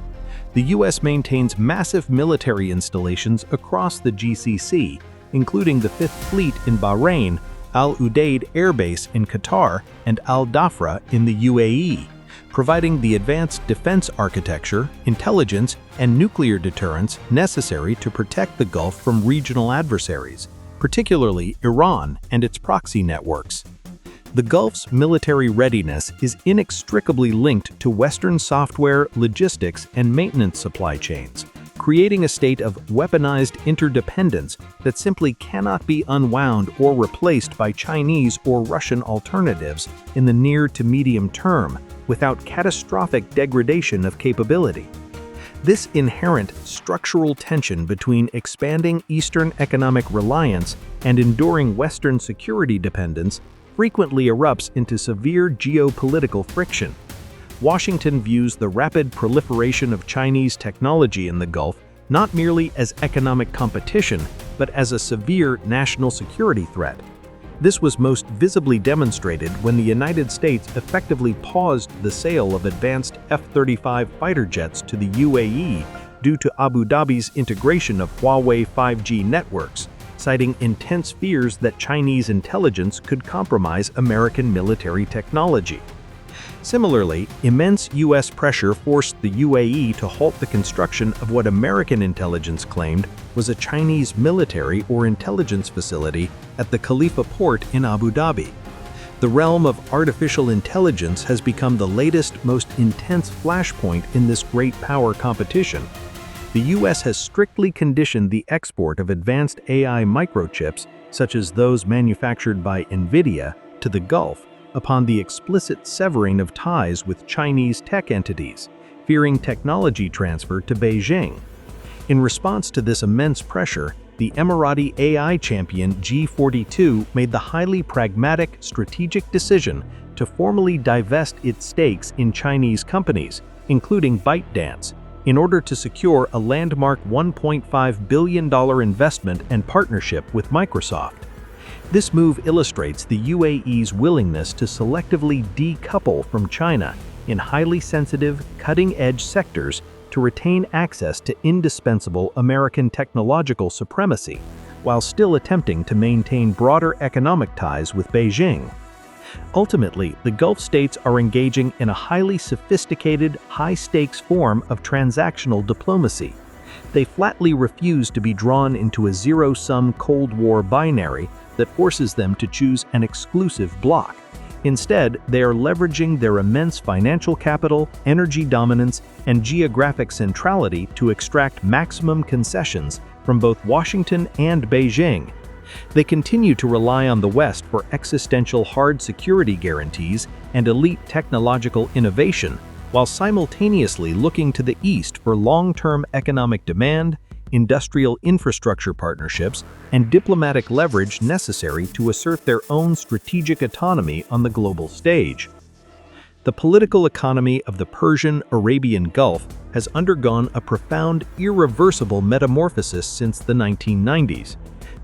Speaker 1: The U.S. maintains massive military installations across the GCC, including the Fifth Fleet in Bahrain, Al Udeid Air Base in Qatar, and Al Dhafra in the UAE, providing the advanced defense architecture, intelligence, and nuclear deterrence necessary to protect the Gulf from regional adversaries, particularly Iran and its proxy networks. The Gulf's military readiness is inextricably linked to Western software, logistics, and maintenance supply chains, creating a state of weaponized interdependence that simply cannot be unwound or replaced by Chinese or Russian alternatives in the near to medium term without catastrophic degradation of capability. This inherent structural tension between expanding Eastern economic reliance and enduring Western security dependence frequently erupts into severe geopolitical friction. Washington views the rapid proliferation of Chinese technology in the Gulf not merely as economic competition, but as a severe national security threat. This was most visibly demonstrated when the United States effectively paused the sale of advanced F-35 fighter jets to the UAE due to Abu Dhabi's integration of Huawei 5G networks, citing intense fears that Chinese intelligence could compromise American military technology. Similarly, immense U.S. pressure forced the UAE to halt the construction of what American intelligence claimed was a Chinese military or intelligence facility at the Khalifa port in Abu Dhabi. The realm of artificial intelligence has become the latest, most intense flashpoint in this great power competition. The U.S. has strictly conditioned the export of advanced AI microchips, such as those manufactured by NVIDIA, to the Gulf, upon the explicit severing of ties with Chinese tech entities, fearing technology transfer to Beijing. In response to this immense pressure, the Emirati AI champion G42 made the highly pragmatic, strategic decision to formally divest its stakes in Chinese companies, including ByteDance, in order to secure a landmark $1.5 billion investment and partnership with Microsoft. This move illustrates the UAE's willingness to selectively decouple from China in highly sensitive, cutting-edge sectors to retain access to indispensable American technological supremacy, while still attempting to maintain broader economic ties with Beijing. Ultimately, the Gulf states are engaging in a highly sophisticated, high-stakes form of transactional diplomacy. They flatly refuse to be drawn into a zero-sum Cold War binary that forces them to choose an exclusive bloc. Instead, they are leveraging their immense financial capital, energy dominance, and geographic centrality to extract maximum concessions from both Washington and Beijing. They continue to rely on the West for existential hard security guarantees and elite technological innovation, while simultaneously looking to the East for long-term economic demand, industrial infrastructure partnerships, and diplomatic leverage necessary to assert their own strategic autonomy on the global stage. The political economy of the Persian-Arabian Gulf has undergone a profound, irreversible metamorphosis since the 1990s.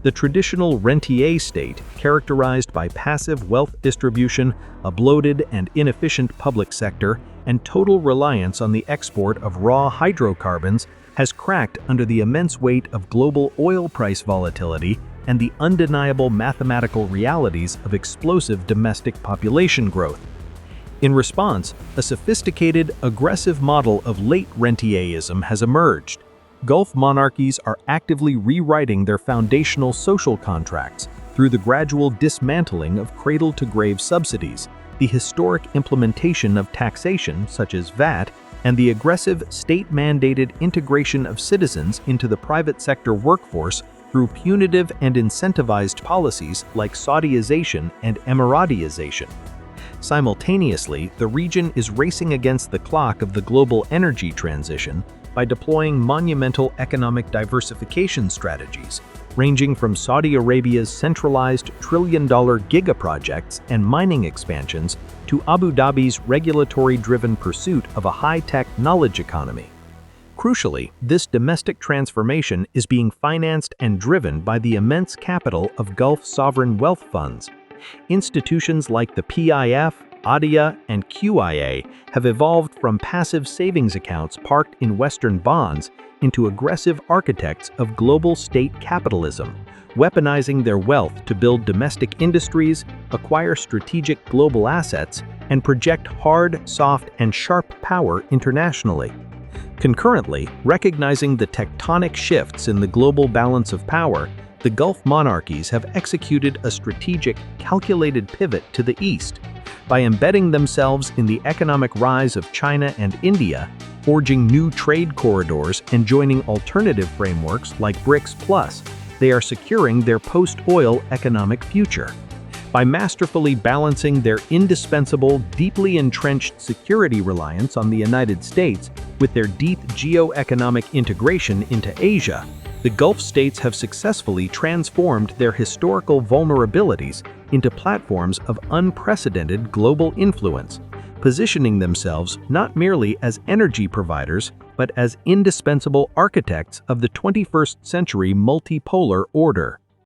Speaker 1: The traditional rentier state, characterized by passive wealth distribution, a bloated and inefficient public sector, and total reliance on the export of raw hydrocarbons, has cracked under the immense weight of global oil price volatility and the undeniable mathematical realities of explosive domestic population growth. In response, a sophisticated, aggressive model of late rentierism has emerged. Gulf monarchies are actively rewriting their foundational social contracts through the gradual dismantling of cradle-to-grave subsidies, the historic implementation of taxation such as VAT, and the aggressive state-mandated integration of citizens into the private sector workforce through punitive and incentivized policies like Saudiization and Emiratization. Simultaneously, the region is racing against the clock of the global energy transition by deploying monumental economic diversification strategies, ranging from Saudi Arabia's centralized trillion-dollar gigaprojects and mining expansions to Abu Dhabi's regulatory-driven pursuit of a high-tech knowledge economy. Crucially, this domestic transformation is being financed and driven by the immense capital of Gulf sovereign wealth funds. Institutions like the PIF, ADIA, and QIA have evolved from passive savings accounts parked in Western bonds into aggressive architects of global state capitalism, weaponizing their wealth to build domestic industries, acquire strategic global assets, and project hard, soft, and sharp power internationally. Concurrently, recognizing the tectonic shifts in the global balance of power, the Gulf monarchies have executed a strategic, calculated pivot to the east. By embedding themselves in the economic rise of China and India, forging new trade corridors, and joining alternative frameworks like BRICS Plus, they are securing their post-oil economic future. By masterfully balancing their indispensable, deeply entrenched security reliance on the United States with their deep geoeconomic integration into Asia, the Gulf states have successfully transformed their historical vulnerabilities into platforms of unprecedented global influence, positioning themselves not merely as energy providers, but as indispensable architects of the 21st century multipolar order.